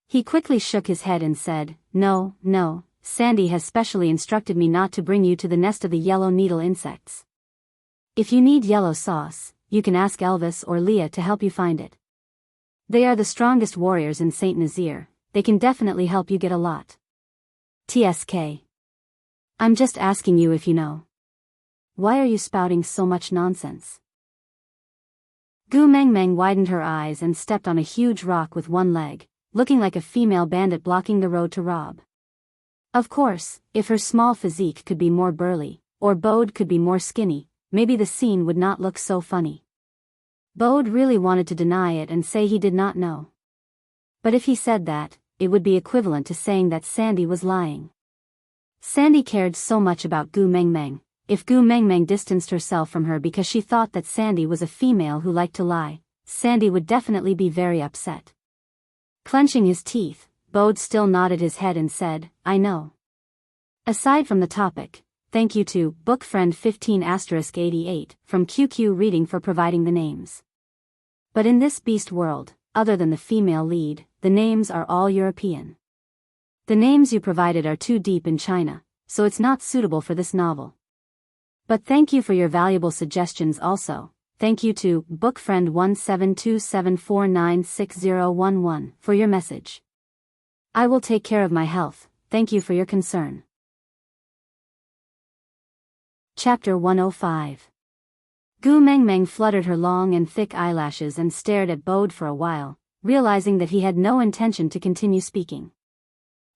He quickly shook his head and said, No, Sandy has specially instructed me not to bring you to the nest of the yellow needle insects. If you need yellow sauce, you can ask Elvis or Leah to help you find it. They are the strongest warriors in St. Nazaire, they can definitely help you get a lot. TSK. I'm just asking you if you know. Why are you spouting so much nonsense? Gu Mengmeng widened her eyes and stepped on a huge rock with one leg, looking like a female bandit blocking the road to rob. Of course, if her small physique could be more burly, or Bode could be more skinny, maybe the scene would not look so funny. Bode really wanted to deny it and say he did not know. But if he said that, it would be equivalent to saying that Sandy was lying. Sandy cared so much about Gu Mengmeng. If Gu Mengmeng distanced herself from her because she thought that Sandy was a female who liked to lie, Sandy would definitely be very upset. Clenching his teeth, Bode still nodded his head and said, "I know." Aside from the topic, thank you to Bookfriend 15*88 from QQ Reading for providing the names. But in this beast world, other than the female lead, the names are all European. The names you provided are too deep in China, so it's not suitable for this novel. But thank you for your valuable suggestions also. Thank you to Bookfriend 1727496011 for your message. I will take care of my health, thank you for your concern. Chapter 105. Gu Mengmeng fluttered her long and thick eyelashes and stared at Bode for a while, realizing that he had no intention to continue speaking.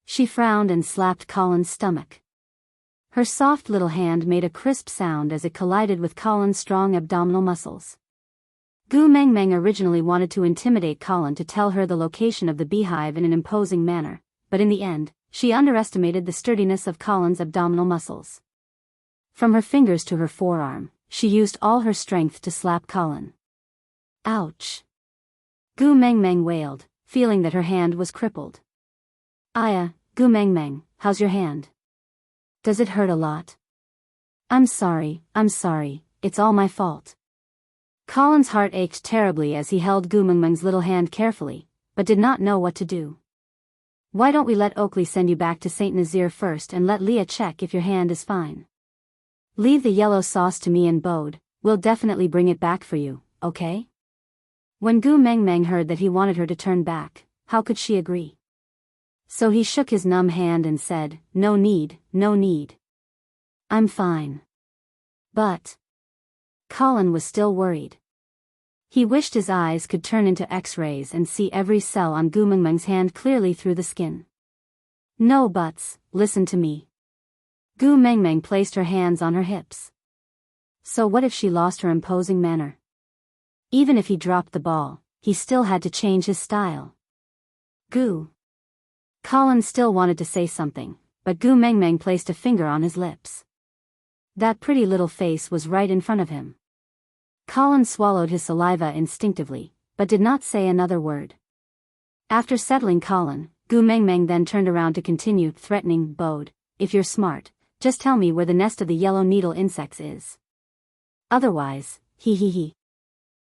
She frowned and slapped Colin's stomach. Her soft little hand made a crisp sound as it collided with Colin's strong abdominal muscles. Gu Mengmeng originally wanted to intimidate Colin to tell her the location of the beehive in an imposing manner, but in the end, she underestimated the sturdiness of Colin's abdominal muscles. From her fingers to her forearm, she used all her strength to slap Colin. Ouch! Gu Mengmeng wailed, feeling that her hand was crippled. Aya, Gu Mengmeng, how's your hand? Does it hurt a lot? I'm sorry, it's all my fault. Colin's heart ached terribly as he held Gu Mengmeng's little hand carefully, but did not know what to do. Why don't we let Oakley send you back to St. Nazaire first and let Leah check if your hand is fine? Leave the yellow sauce to me and Bode, we'll definitely bring it back for you, okay? When Gu Mengmeng heard that he wanted her to turn back, how could she agree? So he shook his numb hand and said, no need. I'm fine. But Colin was still worried. He wished his eyes could turn into X-rays and see every cell on Gu Mengmeng's hand clearly through the skin. No buts, listen to me. Gu Mengmeng placed her hands on her hips. So what if she lost her imposing manner? Even if he dropped the ball, he still had to change his style. Gu. Colin still wanted to say something, but Gu Mengmeng placed a finger on his lips. That pretty little face was right in front of him. Colin swallowed his saliva instinctively, but did not say another word. After settling Colin, Gu Mengmeng then turned around to continue, threatening Bode, if you're smart, just tell me where the nest of the yellow needle insects is. Otherwise, he.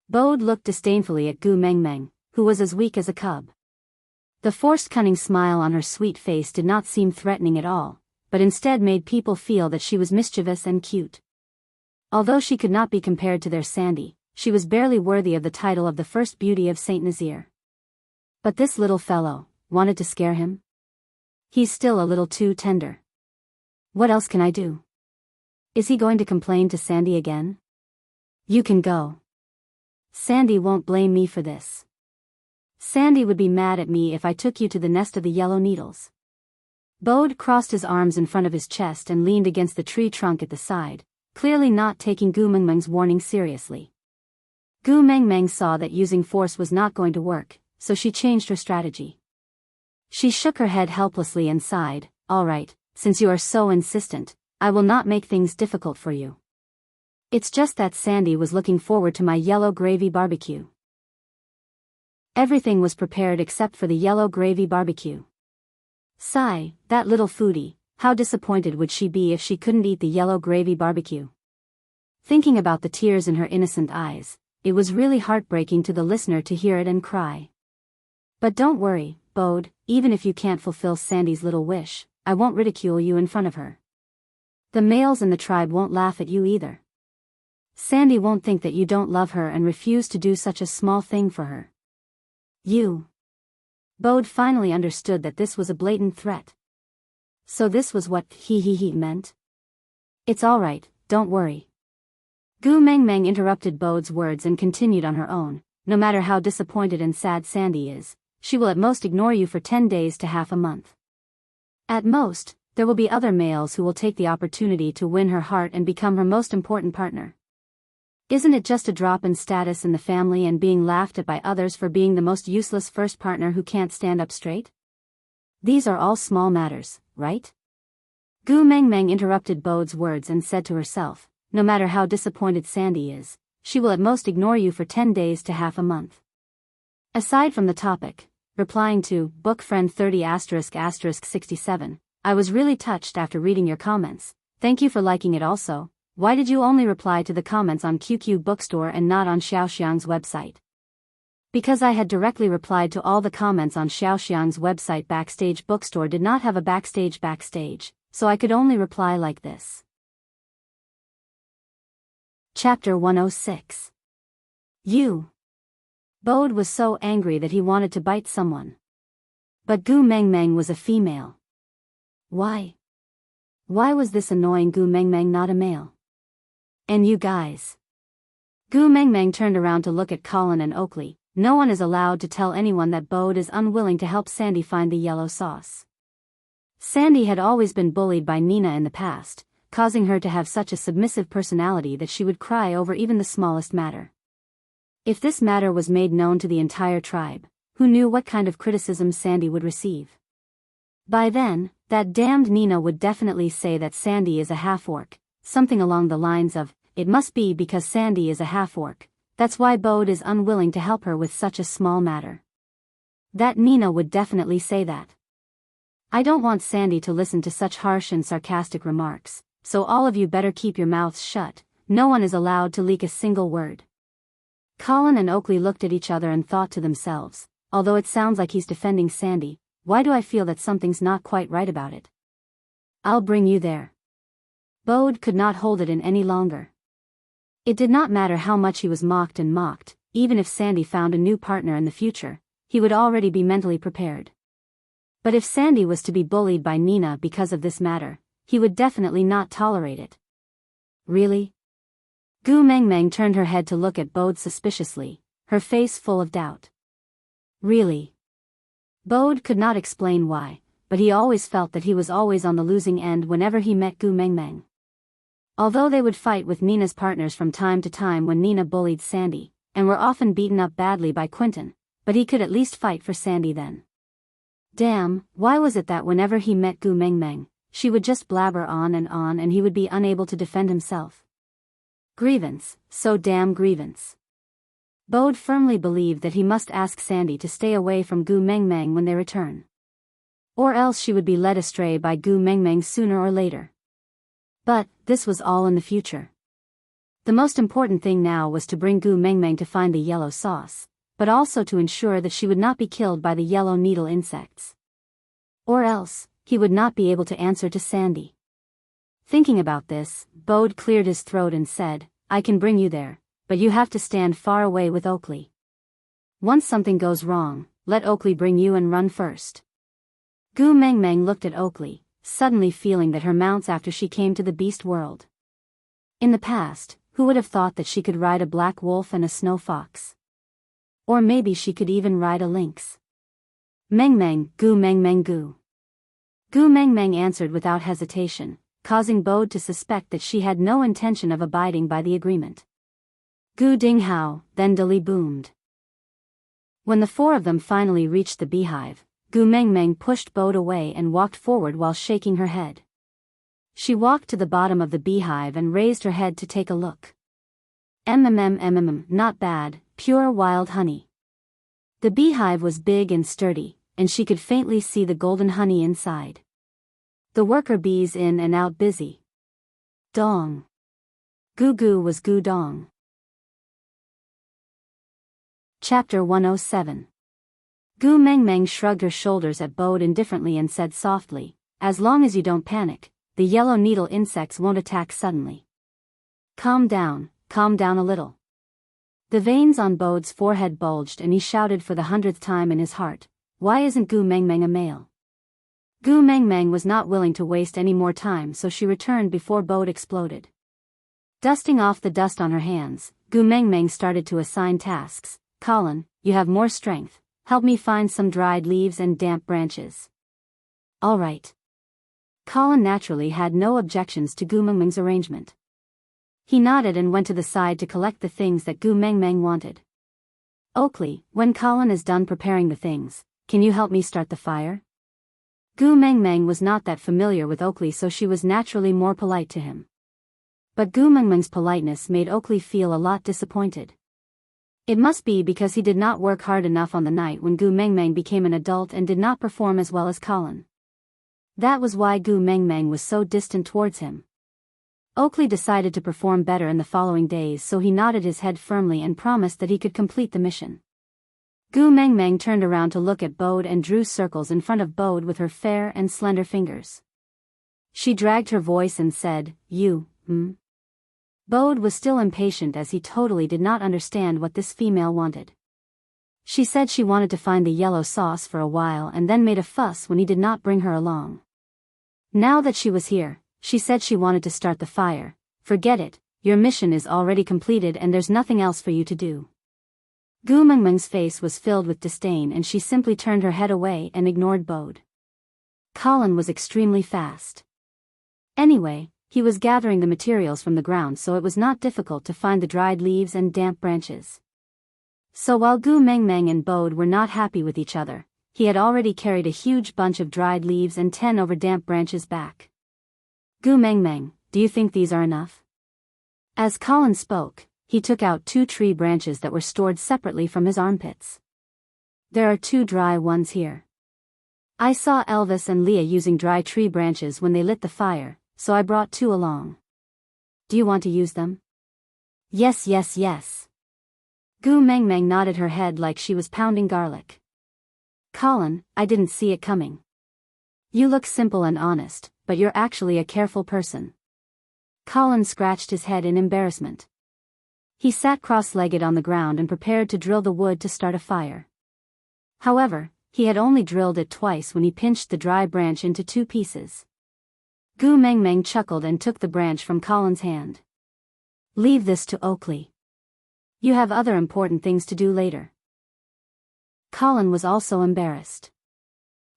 Bode looked disdainfully at Gu Mengmeng, who was as weak as a cub. The forced cunning smile on her sweet face did not seem threatening at all, but instead made people feel that she was mischievous and cute. Although she could not be compared to their Sandy, she was barely worthy of the title of the first beauty of St. Nazaire. But this little fellow wanted to scare him? He's still a little too tender. What else can I do? Is he going to complain to Sandy again? You can go. Sandy won't blame me for this. Sandy would be mad at me if I took you to the nest of the yellow needles. Bode crossed his arms in front of his chest and leaned against the tree trunk at the side, clearly not taking Gu Mengmeng's warning seriously. Gu Mengmeng saw that using force was not going to work, so she changed her strategy. She shook her head helplessly and sighed, all right, since you are so insistent, I will not make things difficult for you. It's just that Sandy was looking forward to my yellow gravy barbecue. Everything was prepared except for the yellow gravy barbecue. Sigh, that little foodie, how disappointed would she be if she couldn't eat the yellow gravy barbecue? Thinking about the tears in her innocent eyes, it was really heartbreaking to the listener to hear it and cry. But don't worry, Bode, even if you can't fulfill Sandy's little wish, I won't ridicule you in front of her. The males in the tribe won't laugh at you either. Sandy won't think that you don't love her and refuse to do such a small thing for her. You. Bode finally understood that this was a blatant threat. So this was what he meant? It's all right, don't worry. Gu Mengmeng interrupted Bode's words and continued on her own, no matter how disappointed and sad Sandy is, she will at most ignore you for 10 days to half a month. At most, there will be other males who will take the opportunity to win her heart and become her most important partner. Isn't it just a drop in status in the family and being laughed at by others for being the most useless first partner who can't stand up straight? These are all small matters, right? Gu Mengmeng interrupted Bode's words and said to herself, no matter how disappointed Sandy is, she will at most ignore you for 10 days to half a month. Aside from the topic, replying to Book Friend 30**67, I was really touched after reading your comments, thank you for liking it also. Why did you only reply to the comments on QQ Bookstore and not on Xiaoxiang's website? Because I had directly replied to all the comments on Xiaoxiang's website. Backstage Bookstore did not have a backstage, so I could only reply like this. Chapter 106. You. Bode was so angry that he wanted to bite someone. But Gu Mengmeng was a female. Why? Why was this annoying Gu Mengmeng not a male? And you guys? Gu Mengmeng turned around to look at Colin and Oakley. No one is allowed to tell anyone that Bode is unwilling to help Sandy find the yellow sauce. Sandy had always been bullied by Nina in the past, causing her to have such a submissive personality that she would cry over even the smallest matter. If this matter was made known to the entire tribe, who knew what kind of criticism Sandy would receive? By then, that damned Nina would definitely say that Sandy is a half-orc, something along the lines of, "It must be because Sandy is a half-orc, that's why Bode is unwilling to help her with such a small matter." That Nina would definitely say that. I don't want Sandy to listen to such harsh and sarcastic remarks, so all of you better keep your mouths shut. No one is allowed to leak a single word. Colin and Oakley looked at each other and thought to themselves, although it sounds like he's defending Sandy, why do I feel that something's not quite right about it? I'll bring you there. Bode could not hold it in any longer. It did not matter how much he was mocked and mocked, even if Sandy found a new partner in the future, he would already be mentally prepared. But if Sandy was to be bullied by Nina because of this matter, he would definitely not tolerate it. Really? Gu Mengmeng turned her head to look at Bode suspiciously, her face full of doubt. Really? Bode could not explain why, but he always felt that he was always on the losing end whenever he met Gu Mengmeng. Although they would fight with Nina's partners from time to time when Nina bullied Sandy, and were often beaten up badly by Quentin, but he could at least fight for Sandy then. Damn, why was it that whenever he met Gu Mengmeng, she would just blabber on and he would be unable to defend himself? Grievance, so damn grievance. Bode firmly believed that he must ask Sandy to stay away from Gu Mengmeng when they return. Or else she would be led astray by Gu Mengmeng sooner or later. But, this was all in the future. The most important thing now was to bring Gu Mengmeng to find the yellow sauce, but also to ensure that she would not be killed by the yellow needle insects. Or else, he would not be able to answer to Sandy. Thinking about this, Bode cleared his throat and said, I can bring you there, but you have to stand far away with Oakley. Once something goes wrong, let Oakley bring you and run first. Gu Mengmeng looked at Oakley, suddenly feeling that her mounts after she came to the beast world. In the past, who would have thought that she could ride a black wolf and a snow fox? Or maybe she could even ride a lynx. Mengmeng, Gu Mengmeng Gu. Gu Mengmeng answered without hesitation, causing Bode to suspect that she had no intention of abiding by the agreement. Gu Ding Hao, then Dali boomed. When the four of them finally reached the beehive, Gu Mengmeng pushed Bode away and walked forward while shaking her head. She walked to the bottom of the beehive and raised her head to take a look. Not bad, pure wild honey. The beehive was big and sturdy, and she could faintly see the golden honey inside. The worker bees in and out busy. Dong. Gu Gu was Gu Dong. Chapter 107. Gu Mengmeng shrugged her shoulders at Bode indifferently and said softly, as long as you don't panic, the yellow needle insects won't attack suddenly. Calm down a little. The veins on Bode's forehead bulged and he shouted for the 100th time in his heart, why isn't Gu Mengmeng a male? Gu Mengmeng was not willing to waste any more time, so she returned before Bode exploded. Dusting off the dust on her hands, Gu Mengmeng started to assign tasks. Colin, you have more strength, help me find some dried leaves and damp branches. All right. Colin naturally had no objections to Gu Mengmeng's arrangement. He nodded and went to the side to collect the things that Gu Mengmeng wanted. Oakley, when Colin is done preparing the things, can you help me start the fire? Gu Mengmeng was not that familiar with Oakley, so she was naturally more polite to him. But Gu Mengmeng's politeness made Oakley feel a lot disappointed. It must be because he did not work hard enough on the night when Gu Mengmeng became an adult and did not perform as well as Colin. That was why Gu Mengmeng was so distant towards him. Oakley decided to perform better in the following days, so he nodded his head firmly and promised that he could complete the mission. Gu Mengmeng turned around to look at Bode and drew circles in front of Bode with her fair and slender fingers. She dragged her voice and said, Bode was still impatient as he totally did not understand what this female wanted. She said she wanted to find the yellow sauce for a while and then made a fuss when he did not bring her along. Now that she was here, she said she wanted to start the fire. Forget it, your mission is already completed and there's nothing else for you to do. Gu Mengmeng's face was filled with disdain and she simply turned her head away and ignored Bode. Colin was extremely fast. Anyway, he was gathering the materials from the ground, so it was not difficult to find the dried leaves and damp branches. So while Gu Mengmeng and Bode were not happy with each other, he had already carried a huge bunch of dried leaves and 10 over damp branches back. Gu Mengmeng, do you think these are enough? As Colin spoke, he took out 2 tree branches that were stored separately from his armpits. There are 2 dry ones here. I saw Elvis and Leah using dry tree branches when they lit the fire, so I brought 2 along. Do you want to use them? Yes, yes, yes. Gu Mengmeng nodded her head like she was pounding garlic. Colin, I didn't see it coming. You look simple and honest, but you're actually a careful person. Colin scratched his head in embarrassment. He sat cross-legged on the ground and prepared to drill the wood to start a fire. However, he had only drilled it twice when he pinched the dry branch into 2 pieces. Gu Mengmeng chuckled and took the branch from Colin's hand. Leave this to Oakley. You have other important things to do later. Colin was also embarrassed.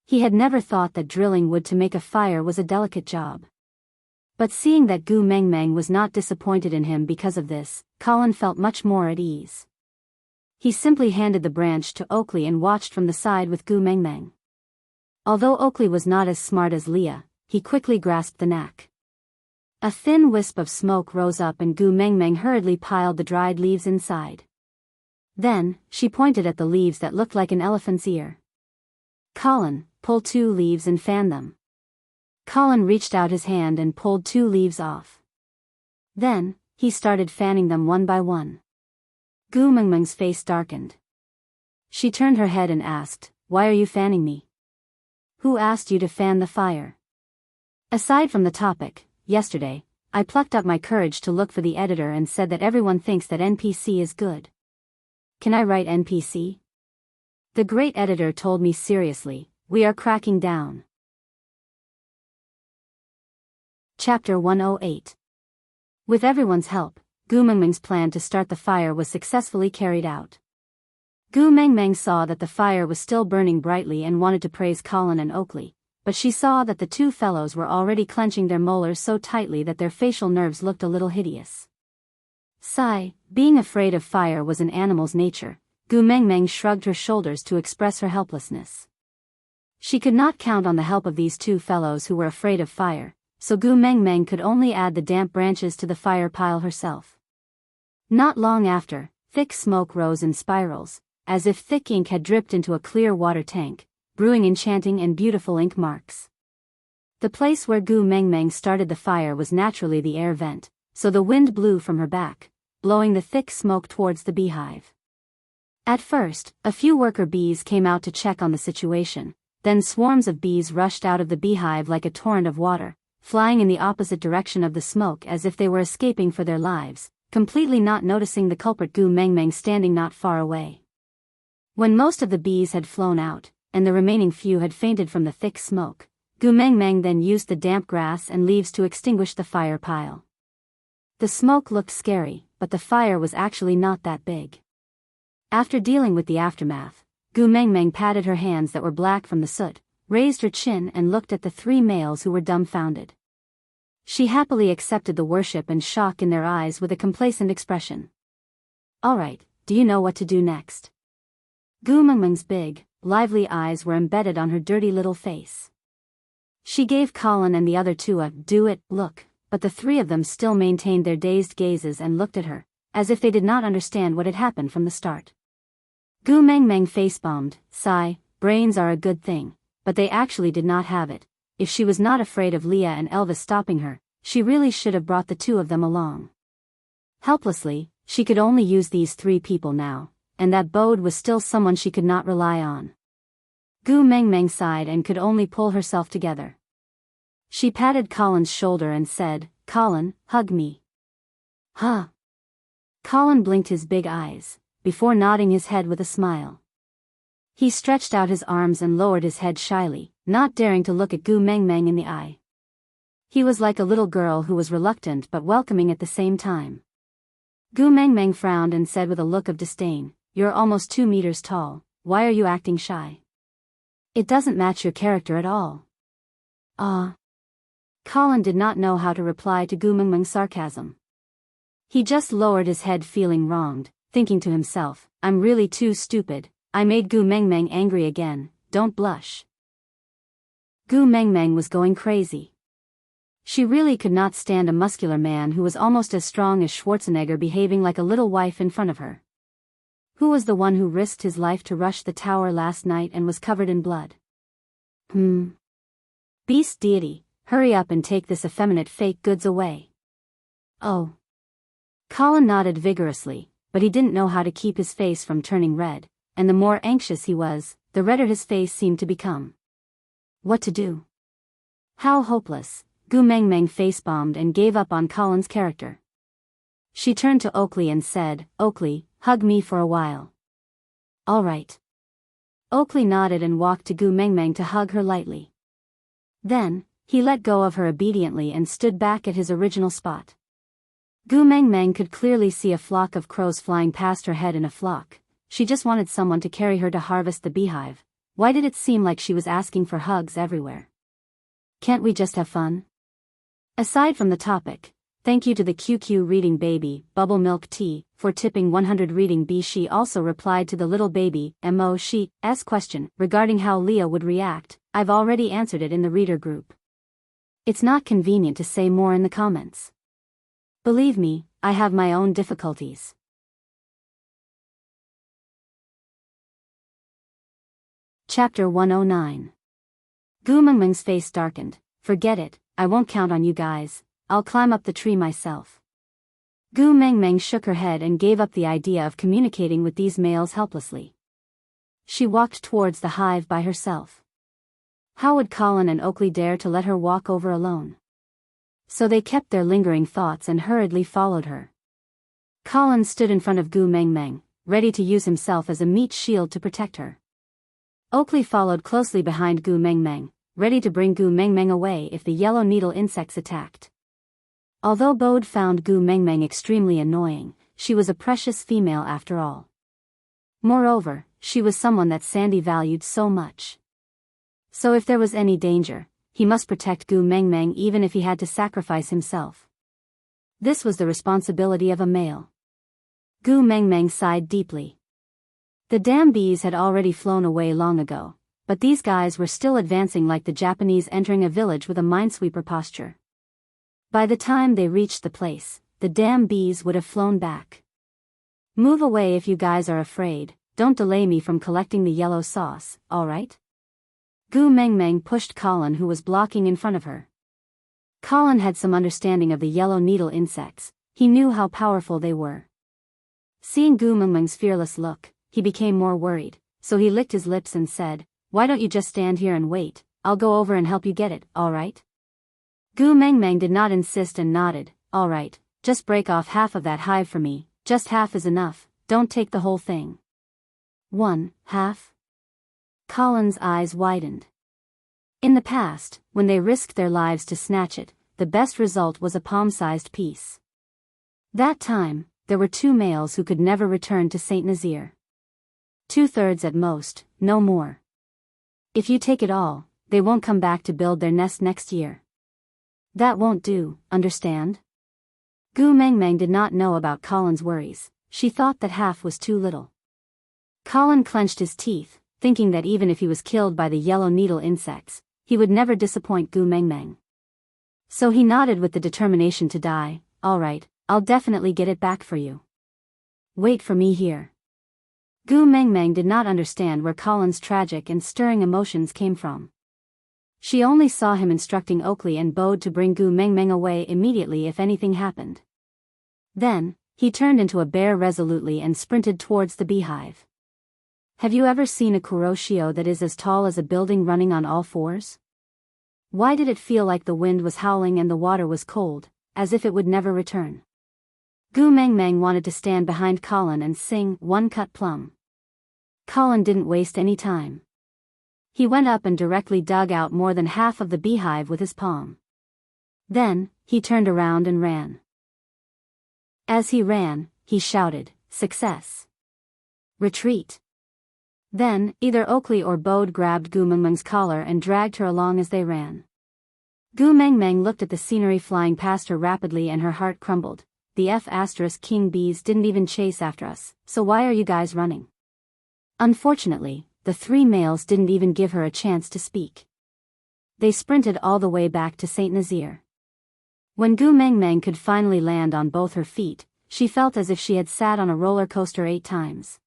He had never thought that drilling wood to make a fire was a delicate job. But seeing that Gu Mengmeng was not disappointed in him because of this, Colin felt much more at ease. He simply handed the branch to Oakley and watched from the side with Gu Mengmeng. Although Oakley was not as smart as Leah, he quickly grasped the knack. A thin wisp of smoke rose up and Gu Mengmeng hurriedly piled the dried leaves inside. Then, she pointed at the leaves that looked like an elephant's ear. Colin, pull 2 leaves and fan them. Colin reached out his hand and pulled 2 leaves off. Then, he started fanning them one by one. Gu Mengmeng's face darkened. She turned her head and asked, "Why are you fanning me? Who asked you to fan the fire?" Aside from the topic, yesterday, I plucked up my courage to look for the editor and said that everyone thinks that NPC is good. Can I write NPC? The great editor told me seriously, we are cracking down. Chapter 108. With everyone's help, Gu Mengmeng's plan to start the fire was successfully carried out. Gu Mengmeng saw that the fire was still burning brightly and wanted to praise Colin and Oakley, but she saw that the 2 fellows were already clenching their molars so tightly that their facial nerves looked a little hideous. Sigh, being afraid of fire was an animal's nature, Gu Mengmeng shrugged her shoulders to express her helplessness. She could not count on the help of these 2 fellows who were afraid of fire, so Gu Mengmeng could only add the damp branches to the fire pile herself. Not long after, thick smoke rose in spirals, as if thick ink had dripped into a clear water tank, brewing enchanting and beautiful ink marks. The place where Gu Mengmeng started the fire was naturally the air vent, so the wind blew from her back, blowing the thick smoke towards the beehive. At first, a few worker bees came out to check on the situation, then swarms of bees rushed out of the beehive like a torrent of water, flying in the opposite direction of the smoke as if they were escaping for their lives, completely not noticing the culprit Gu Mengmeng standing not far away. When most of the bees had flown out, and the remaining few had fainted from the thick smoke, Gu Mengmeng then used the damp grass and leaves to extinguish the fire pile. The smoke looked scary, but the fire was actually not that big. After dealing with the aftermath, Gu Mengmeng patted her hands that were black from the soot, raised her chin and looked at the 3 males who were dumbfounded. She happily accepted the worship and shock in their eyes with a complacent expression. Alright, do you know what to do next? Gu Mengmeng's big, lively eyes were embedded on her dirty little face. She gave Colin and the other 2 a "do it" look, but the 3 of them still maintained their dazed gazes and looked at her, as if they did not understand what had happened from the start. Gu Mengmeng face-bombed, sigh, brains are a good thing, but they actually did not have it. If she was not afraid of Leah and Elvis stopping her, she really should have brought the 2 of them along. Helplessly, she could only use these 3 people now, and that Bode was still someone she could not rely on. Gu Mengmeng sighed and could only pull herself together. She patted Colin's shoulder and said, "Colin, hug me." Huh. Colin blinked his big eyes, before nodding his head with a smile. He stretched out his arms and lowered his head shyly, not daring to look at Gu Mengmeng in the eye. He was like a little girl who was reluctant but welcoming at the same time. Gu Mengmeng frowned and said with a look of disdain, "You're almost 2 meters tall, why are you acting shy? It doesn't match your character at all." Colin did not know how to reply to Gu Mengmeng's sarcasm. He just lowered his head feeling wronged, thinking to himself, "I'm really too stupid, I made Gu Mengmeng angry again, don't blush." Gu Mengmeng was going crazy. She really could not stand a muscular man who was almost as strong as Schwarzenegger behaving like a little wife in front of her. Who was the one who risked his life to rush the tower last night and was covered in blood? Beast deity, hurry up and take this effeminate fake goods away. Oh. Colin nodded vigorously, but he didn't know how to keep his face from turning red, and the more anxious he was, the redder his face seemed to become. What to do? How hopeless. Gu Mengmeng face-bombed and gave up on Colin's character. She turned to Oakley and said, "Oakley, hug me for a while." "All right." Oakley nodded and walked to Gu Mengmeng to hug her lightly. Then, he let go of her obediently and stood back at his original spot. Gu Mengmeng could clearly see a flock of crows flying past her head in a flock. She just wanted someone to carry her to harvest the beehive. Why did it seem like she was asking for hugs everywhere? Can't we just have fun? Aside from the topic, thank you to the QQ reading baby, Bubble Milk Tea, for tipping 100 reading B. She also replied to the little baby, Mo.'s question regarding how Leah would react. I've already answered it in the reader group. It's not convenient to say more in the comments. Believe me, I have my own difficulties. Chapter 109. Gu Mengmeng's face darkened. Forget it, I won't count on you guys, I'll climb up the tree myself. Gu Mengmeng shook her head and gave up the idea of communicating with these males helplessly. She walked towards the hive by herself. How would Colin and Oakley dare to let her walk over alone? So they kept their lingering thoughts and hurriedly followed her. Colin stood in front of Gu Mengmeng, ready to use himself as a meat shield to protect her. Oakley followed closely behind Gu Mengmeng, ready to bring Gu Mengmeng away if the yellow needle insects attacked. Although Bode found Gu Mengmeng extremely annoying, she was a precious female after all. Moreover, she was someone that Sandy valued so much. So if there was any danger, he must protect Gu Mengmeng even if he had to sacrifice himself. This was the responsibility of a male. Gu Mengmeng sighed deeply. The damn bees had already flown away long ago, but these guys were still advancing like the Japanese entering a village with a minesweeper posture. By the time they reached the place, the damn bees would have flown back. Move away if you guys are afraid, don't delay me from collecting the yellow sauce, alright? Gu Mengmeng pushed Colin who was blocking in front of her. Colin had some understanding of the yellow needle insects, he knew how powerful they were. Seeing Gu Mengmeng's fearless look, he became more worried, so he licked his lips and said, "Why don't you just stand here and wait, I'll go over and help you get it, alright?" Gu Mengmeng did not insist and nodded, "Alright, just break off half of that hive for me, just half is enough, don't take the whole thing." Half? Colin's eyes widened. In the past, when they risked their lives to snatch it, the best result was a palm-sized piece. That time, there were 2 males who could never return to Saint Nazaire. 2/3 at most, no more. If you take it all, they won't come back to build their nest next year. That won't do, understand? Gu Mengmeng did not know about Colin's worries, she thought that half was too little. Colin clenched his teeth, thinking that even if he was killed by the yellow needle insects, he would never disappoint Gu Mengmeng. So he nodded with the determination to die. "Alright, I'll definitely get it back for you. Wait for me here." Gu Mengmeng did not understand where Colin's tragic and stirring emotions came from. She only saw him instructing Oakley and Bode to bring Gu Mengmeng away immediately if anything happened. Then, he turned into a bear resolutely and sprinted towards the beehive. Have you ever seen a Kuroshio that is as tall as a building running on all fours? Why did it feel like the wind was howling and the water was cold, as if it would never return? Gu Mengmeng wanted to stand behind Colin and sing "One Cut Plum." Colin didn't waste any time. He went up and directly dug out more than half of the beehive with his palm. Then, he turned around and ran. As he ran, he shouted, "Success! Retreat!" Then, either Oakley or Bode grabbed Gu Mengmeng's collar and dragged her along as they ran. Gu Mengmeng looked at the scenery flying past her rapidly and her heart crumbled. The King bees didn't even chase after us, so why are you guys running? Unfortunately, the three males didn't even give her a chance to speak. They sprinted all the way back to Saint Nazaire. When Gu Mengmeng could finally land on both her feet, she felt as if she had sat on a roller coaster 8 times.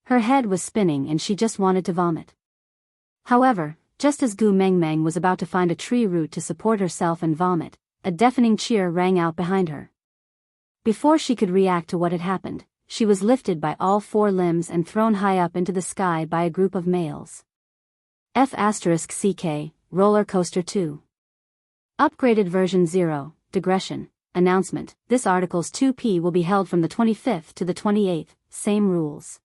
Her head was spinning and she just wanted to vomit. However, just as Gu Mengmeng was about to find a tree root to support herself and vomit, a deafening cheer rang out behind her. Before she could react to what had happened, she was lifted by all 4 limbs and thrown high up into the sky by a group of males. F***CK, Roller Coaster 2. Upgraded version 0, Digression, Announcement, this article's 2P will be held from the 25th to the 28th, same rules.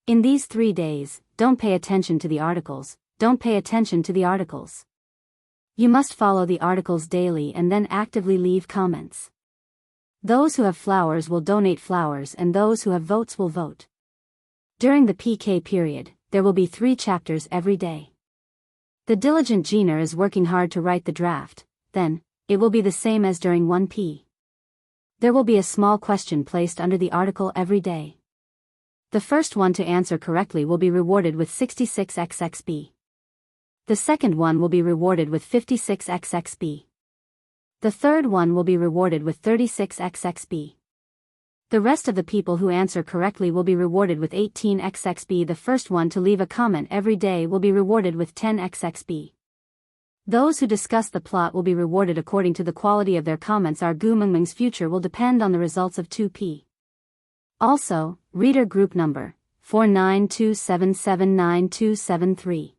In these 3 days, don't pay attention to the articles, don't pay attention to the articles. You must follow the articles daily and then actively leave comments. Those who have flowers will donate flowers and those who have votes will vote. During the PK period, there will be 3 chapters every day. The diligent Jeaner is working hard to write the draft, then, it will be the same as during 1P. There will be a small question placed under the article every day. The first one to answer correctly will be rewarded with 66xxb. The second one will be rewarded with 56xxb. The third one will be rewarded with 36xxb. The rest of the people who answer correctly will be rewarded with 18xxb. The first one to leave a comment every day will be rewarded with 10xxb. Those who discuss the plot will be rewarded according to the quality of their comments. Our Gu Mengmeng's future will depend on the results of 2P. Also, reader group number 4927799273.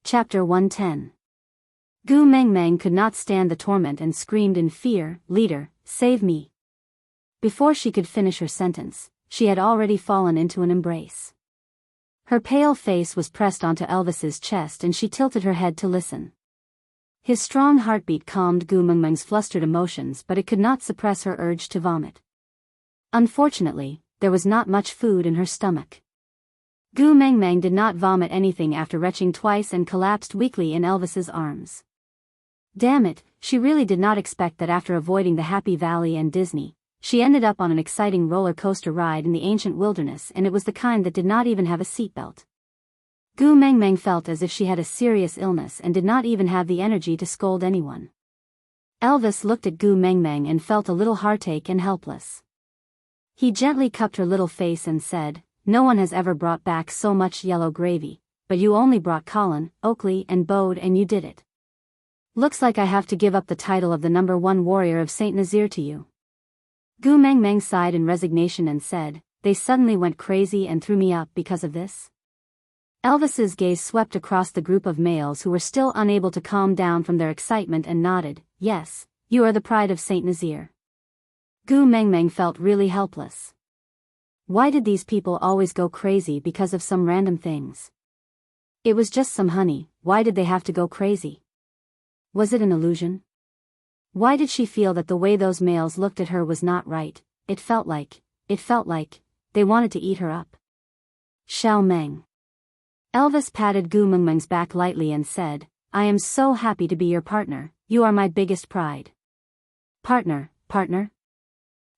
Chapter 110. Gu Mengmeng could not stand the torment and screamed in fear, "Leader, save me!" Before she could finish her sentence, she had already fallen into an embrace. Her pale face was pressed onto Elvis's chest and she tilted her head to listen. His strong heartbeat calmed Gu Mengmeng's flustered emotions, but it could not suppress her urge to vomit. Unfortunately, there was not much food in her stomach. Gu Mengmeng did not vomit anything after retching twice and collapsed weakly in Elvis's arms. Damn it, she really did not expect that after avoiding the Happy Valley and Disney, she ended up on an exciting roller coaster ride in the ancient wilderness, and it was the kind that did not even have a seatbelt. Gu Mengmeng felt as if she had a serious illness and did not even have the energy to scold anyone. Elvis looked at Gu Mengmeng and felt a little heartache and helpless. He gently cupped her little face and said, "No one has ever brought back so much yellow gravy, but you only brought Colin, Oakley and Bode and you did it. Looks like I have to give up the title of the #1 warrior of Saint Nazaire to you." Gu Mengmeng sighed in resignation and said, "They suddenly went crazy and threw me up because of this?" Elvis's gaze swept across the group of males who were still unable to calm down from their excitement and nodded, "Yes, you are the pride of Saint Nazaire." Gu Mengmeng felt really helpless. Why did these people always go crazy because of some random things? It was just some honey, why did they have to go crazy? Was it an illusion? Why did she feel that the way those males looked at her was not right? It felt like they wanted to eat her up. Xiao Meng. Elvis patted Gu Mengmeng's back lightly and said, "I am so happy to be your partner, you are my biggest pride." Partner?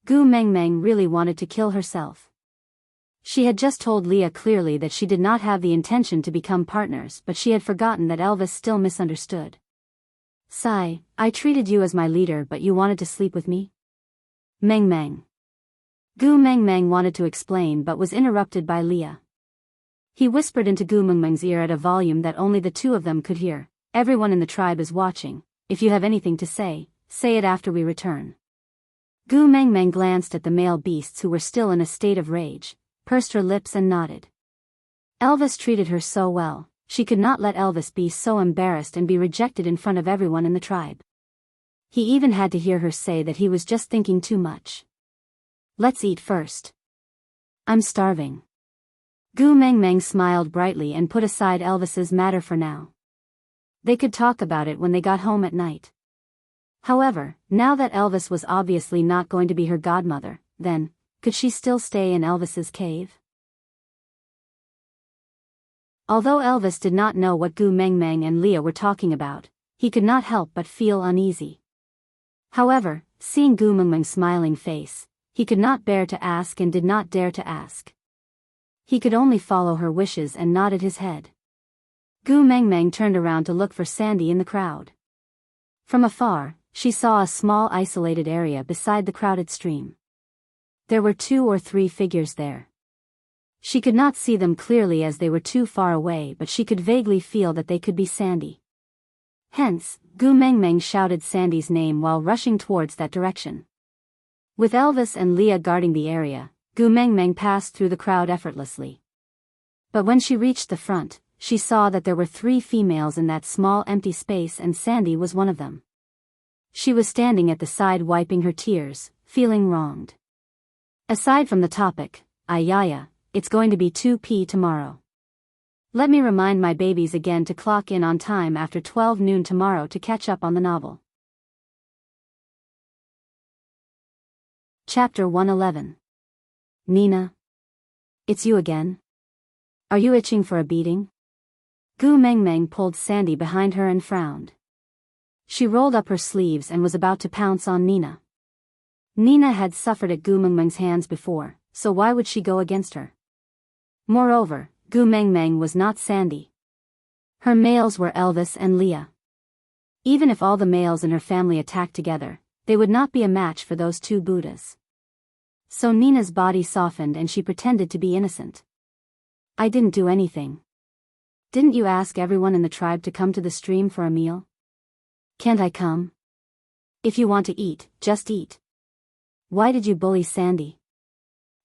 Gu Mengmeng really wanted to kill herself. She had just told Leah clearly that she did not have the intention to become partners, but she had forgotten that Elvis still misunderstood. "Sigh, I treated you as my leader but you wanted to sleep with me?" Mengmeng. Gu Mengmeng wanted to explain but was interrupted by Leah. He whispered into Gu Mengmeng's ear at a volume that only the 2 of them could hear, "Everyone in the tribe is watching, if you have anything to say it after we return." Gu Mengmeng glanced at the male beasts who were still in a state of rage, pursed her lips and nodded. Elvis treated her so well, she could not let Elvis be so embarrassed and be rejected in front of everyone in the tribe. He even had to hear her say that he was just thinking too much. "Let's eat first. I'm starving." Gu Mengmeng smiled brightly and put aside Elvis's matter for now. They could talk about it when they got home at night. However, now that Elvis was obviously not going to be her godmother, then, could she still stay in Elvis's cave? Although Elvis did not know what Gu Mengmeng and Leah were talking about, he could not help but feel uneasy. However, seeing Gu Mengmeng's smiling face, he could not bear to ask and did not dare to ask. He could only follow her wishes and nodded his head. Gu Mengmeng turned around to look for Sandy in the crowd. From afar, she saw a small isolated area beside the crowded stream. There were 2 or 3 figures there. She could not see them clearly as they were too far away, but she could vaguely feel that they could be Sandy. Hence, Gu Mengmeng shouted Sandy's name while rushing towards that direction. With Elvis and Leah guarding the area, Gu Mengmeng passed through the crowd effortlessly. But when she reached the front, she saw that there were 3 females in that small empty space and Sandy was one of them. She was standing at the side wiping her tears, feeling wronged. Aside from the topic, Ayaya, it's going to be 2 p.m. tomorrow. Let me remind my babies again to clock in on time after 12 noon tomorrow to catch up on the novel. Chapter 111. Nina. It's you again? Are you itching for a beating? Gu Mengmeng pulled Sandy behind her and frowned. She rolled up her sleeves and was about to pounce on Nina. Nina had suffered at Gu Mengmeng's hands before, so why would she go against her? Moreover, Gu Mengmeng was not Sandy. Her males were Elvis and Leah. Even if all the males in her family attacked together, they would not be a match for those 2 Buddhas. So Nina's body softened and she pretended to be innocent. I didn't do anything. Didn't you ask everyone in the tribe to come to the stream for a meal? Can't I come? If you want to eat, just eat. Why did you bully Sandy?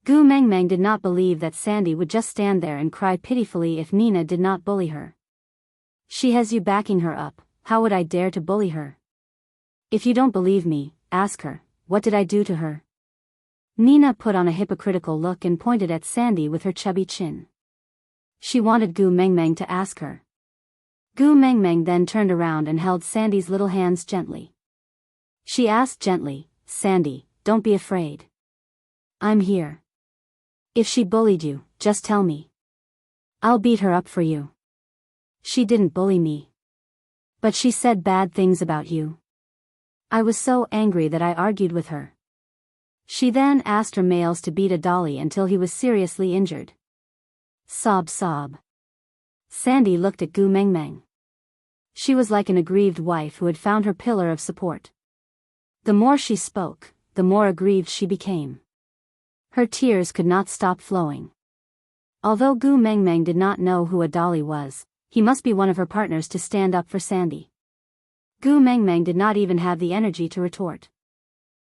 Gu Mengmeng did not believe that Sandy would just stand there and cry pitifully if Nina did not bully her. She has you backing her up, how would I dare to bully her? If you don't believe me, ask her, what did I do to her? Nina put on a hypocritical look and pointed at Sandy with her chubby chin. She wanted Gu Mengmeng to ask her. Gu Mengmeng then turned around and held Sandy's little hands gently. She asked gently, Sandy, don't be afraid. I'm here. If she bullied you, just tell me. I'll beat her up for you. She didn't bully me. But she said bad things about you. I was so angry that I argued with her. She then asked her males to beat a dolly until he was seriously injured. Sob sob. Sandy looked at Gu Mengmeng. She was like an aggrieved wife who had found her pillar of support. The more she spoke, the more aggrieved she became. Her tears could not stop flowing. Although Gu Mengmeng did not know who a dolly was, he must be one of her partners to stand up for Sandy. Gu Mengmeng did not even have the energy to retort.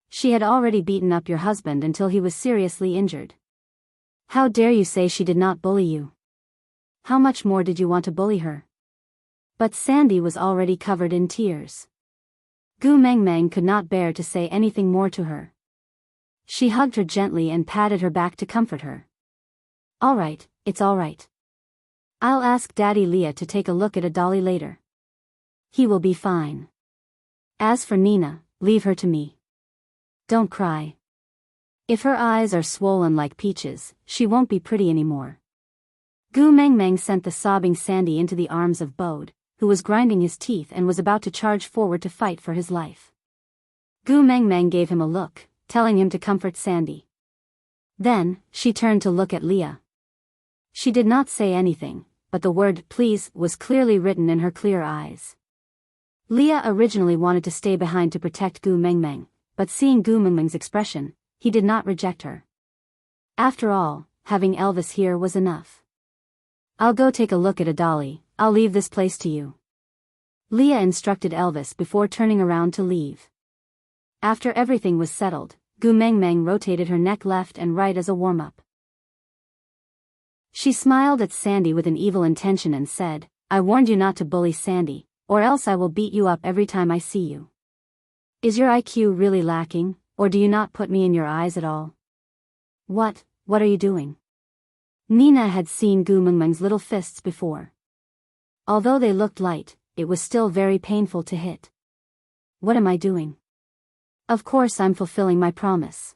She had already beaten up your husband until he was seriously injured. How dare you say she did not bully you? How much more did you want to bully her? But Sandy was already covered in tears. Gu Mengmeng could not bear to say anything more to her. She hugged her gently and patted her back to comfort her. All right, it's all right. I'll ask Daddy Leah to take a look at a dolly later. He will be fine. As for Nina, leave her to me. Don't cry. If her eyes are swollen like peaches, she won't be pretty anymore. Gu Mengmeng sent the sobbing Sandy into the arms of Bode, who was grinding his teeth and was about to charge forward to fight for his life. Gu Mengmeng gave him a look, telling him to comfort Sandy. Then, she turned to look at Leah. She did not say anything, but the word please was clearly written in her clear eyes. Leah originally wanted to stay behind to protect Gu Mengmeng, but seeing Gu Mengmeng's expression, he did not reject her. After all, having Elvis here was enough. I'll go take a look at a dolly, I'll leave this place to you. Leah instructed Elvis before turning around to leave. After everything was settled, Gu Mengmeng rotated her neck left and right as a warm-up. She smiled at Sandy with an evil intention and said, I warned you not to bully Sandy, or else I will beat you up every time I see you. Is your IQ really lacking, or do you not put me in your eyes at all? What are you doing? Nina had seen Gu Mengmeng's little fists before. Although they looked light, it was still very painful to hit. What am I doing? Of course I'm fulfilling my promise.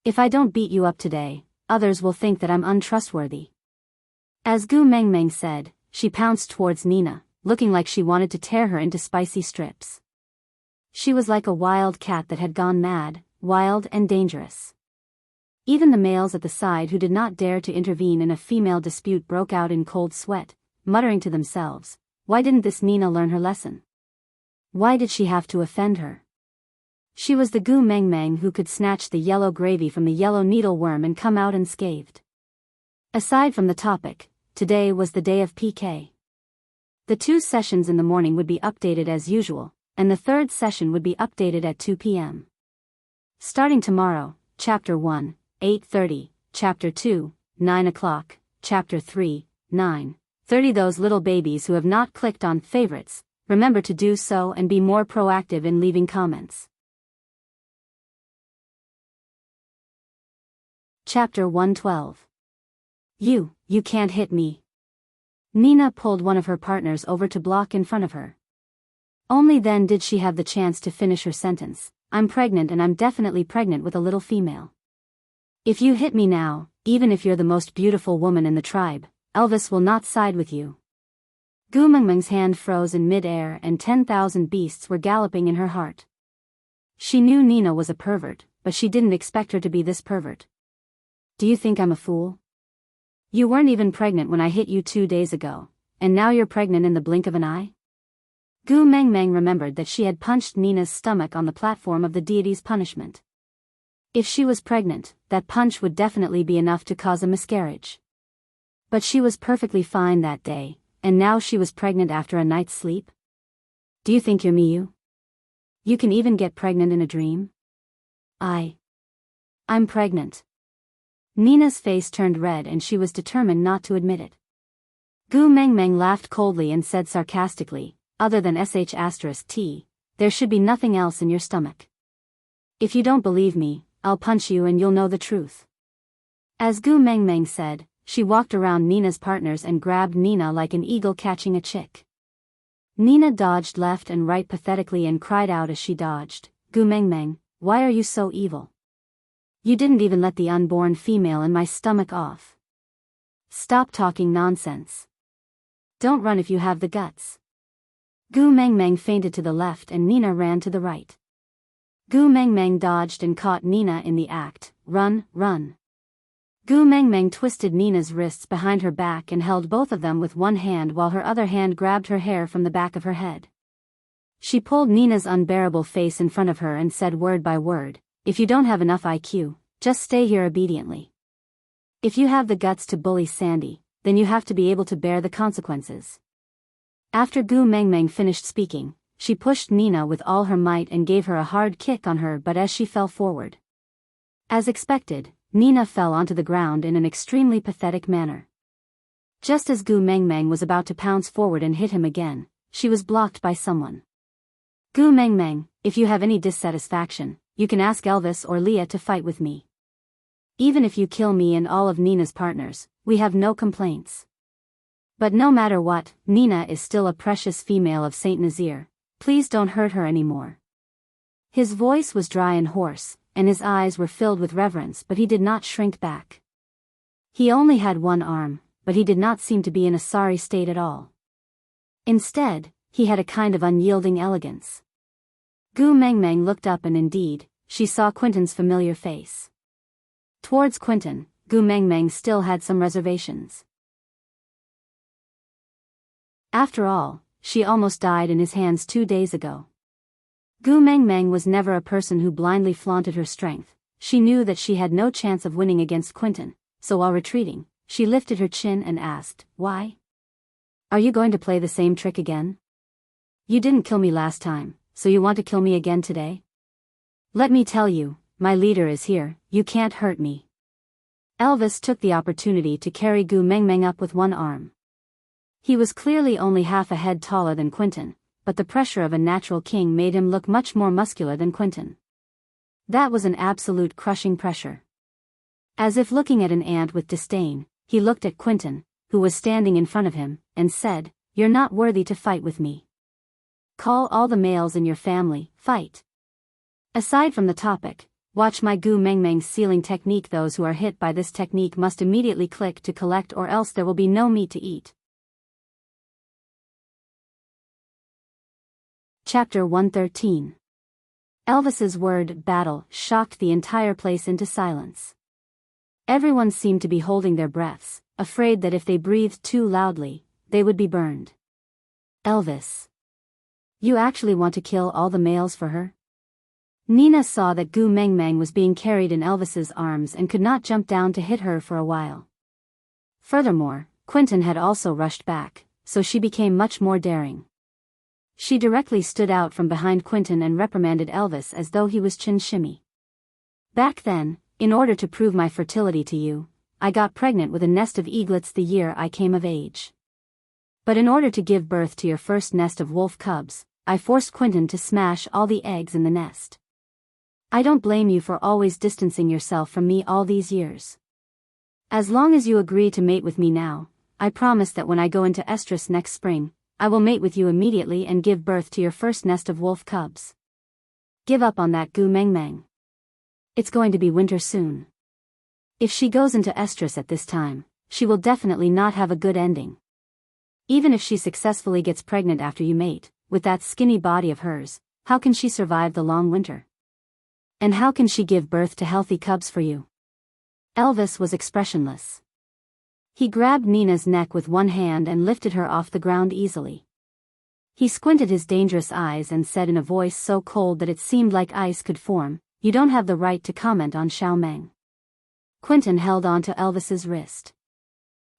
If I don't beat you up today, others will think that I'm untrustworthy. As Gu Mengmeng said, she pounced towards Nina, looking like she wanted to tear her into spicy strips. She was like a wild cat that had gone mad, wild and dangerous. Even the males at the side who did not dare to intervene in a female dispute broke out in cold sweat, muttering to themselves, why didn't this Nina learn her lesson? Why did she have to offend her? She was the Gu Mengmeng who could snatch the yellow gravy from the yellow needleworm and come out unscathed. Aside from the topic, today was the day of PK. The 2 sessions in the morning would be updated as usual, and the 3rd session would be updated at 2 p.m. Starting tomorrow, Chapter 1, 8:30, Chapter 2, 9 o'clock, Chapter 3, 9:30. Those little babies who have not clicked on favorites, remember to do so and be more proactive in leaving comments. Chapter 112. You can't hit me. Nina pulled one of her partners over to block in front of her. Only then did she have the chance to finish her sentence. I'm pregnant and I'm definitely pregnant with a little female. If you hit me now, even if you're the most beautiful woman in the tribe, Elvis will not side with you. Gu Mengmeng's hand froze in mid-air and 10,000 beasts were galloping in her heart. She knew Nina was a pervert, but she didn't expect her to be this pervert. Do you think I'm a fool? You weren't even pregnant when I hit you 2 days ago, and now you're pregnant in the blink of an eye? Gu Mengmeng remembered that she had punched Nina's stomach on the platform of the deity's punishment. If she was pregnant, that punch would definitely be enough to cause a miscarriage. But she was perfectly fine that day, and now she was pregnant after a night's sleep? Do you think you're Miyu? You can even get pregnant in a dream? I'm pregnant. Nina's face turned red and she was determined not to admit it. Gu Mengmeng laughed coldly and said sarcastically, other than sh*t, there should be nothing else in your stomach. If you don't believe me, I'll punch you and you'll know the truth. As Gu Mengmeng said, she walked around Nina's partners and grabbed Nina like an eagle catching a chick. Nina dodged left and right pathetically and cried out as she dodged, Gu Mengmeng, why are you so evil? You didn't even let the unborn female in my stomach off. Stop talking nonsense. Don't run if you have the guts. Gu Mengmeng feinted to the left and Nina ran to the right. Gu Mengmeng dodged and caught Nina in the act. Run, run. Gu Mengmeng twisted Nina's wrists behind her back and held both of them with one hand while her other hand grabbed her hair from the back of her head. She pulled Nina's unbearable face in front of her and said word by word, if you don't have enough IQ, just stay here obediently. If you have the guts to bully Sandy, then you have to be able to bear the consequences. After Gu Mengmeng finished speaking, she pushed Nina with all her might and gave her a hard kick on her but as she fell forward. As expected, Nina fell onto the ground in an extremely pathetic manner. Just as Gu Mengmeng was about to pounce forward and hit him again, she was blocked by someone. Gu Mengmeng, if you have any dissatisfaction, you can ask Elvis or Leah to fight with me. Even if you kill me and all of Nina's partners, we have no complaints. But no matter what, Nina is still a precious female of Saint Nazir, please don't hurt her anymore. His voice was dry and hoarse, and his eyes were filled with reverence but he did not shrink back. He only had one arm, but he did not seem to be in a sorry state at all. Instead, he had a kind of unyielding elegance. Gu Mengmeng looked up and indeed, she saw Quentin's familiar face. Towards Quentin, Gu Mengmeng still had some reservations. After all, she almost died in his hands 2 days ago. Gu Mengmeng was never a person who blindly flaunted her strength. She knew that she had no chance of winning against Quentin, so while retreating, she lifted her chin and asked, why? Are you going to play the same trick again? You didn't kill me last time, so you want to kill me again today? Let me tell you, my leader is here, you can't hurt me. Elvis took the opportunity to carry Gu Mengmeng up with one arm. He was clearly only half a head taller than Quentin, but the pressure of a natural king made him look much more muscular than Quentin. That was an absolute crushing pressure. As if looking at an ant with disdain, he looked at Quentin, who was standing in front of him, and said, "You're not worthy to fight with me. Call all the males in your family, fight." Aside from the topic, watch my Gu Mengmeng's sealing technique. Those who are hit by this technique must immediately click to collect, or else there will be no meat to eat. Chapter 113. Elvis's word, battle, shocked the entire place into silence. Everyone seemed to be holding their breaths, afraid that if they breathed too loudly, they would be burned. "Elvis. You actually want to kill all the males for her?" Nina saw that Gu Mengmeng was being carried in Elvis's arms and could not jump down to hit her for a while. Furthermore, Quentin had also rushed back, so she became much more daring. She directly stood out from behind Quentin and reprimanded Elvis as though he was Chin Shimmy. "Back then, in order to prove my fertility to you, I got pregnant with a nest of eaglets the year I came of age. But in order to give birth to your first nest of wolf cubs, I forced Quentin to smash all the eggs in the nest. I don't blame you for always distancing yourself from me all these years. As long as you agree to mate with me now, I promise that when I go into estrus next spring, I will mate with you immediately and give birth to your first nest of wolf cubs. Give up on that, Gu Mengmeng. It's going to be winter soon. If she goes into estrus at this time, she will definitely not have a good ending. Even if she successfully gets pregnant after you mate, with that skinny body of hers, how can she survive the long winter? And how can she give birth to healthy cubs for you?" Elvis was expressionless. He grabbed Nina's neck with one hand and lifted her off the ground easily. He squinted his dangerous eyes and said in a voice so cold that it seemed like ice could form, "You don't have the right to comment on Xiao Meng." Quentin held on to Elvis's wrist.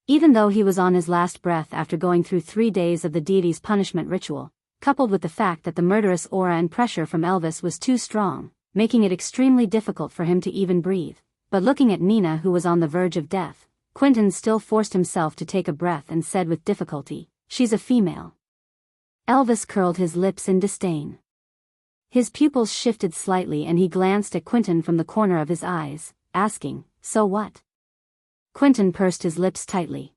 Even though he was on his last breath after going through 3 days of the deity's punishment ritual, coupled with the fact that the murderous aura and pressure from Elvis was too strong, making it extremely difficult for him to even breathe, but looking at Nina, who was on the verge of death, Quentin still forced himself to take a breath and said with difficulty, "She's a female." Elvis curled his lips in disdain. His pupils shifted slightly and he glanced at Quentin from the corner of his eyes, asking, "So what?" Quentin pursed his lips tightly.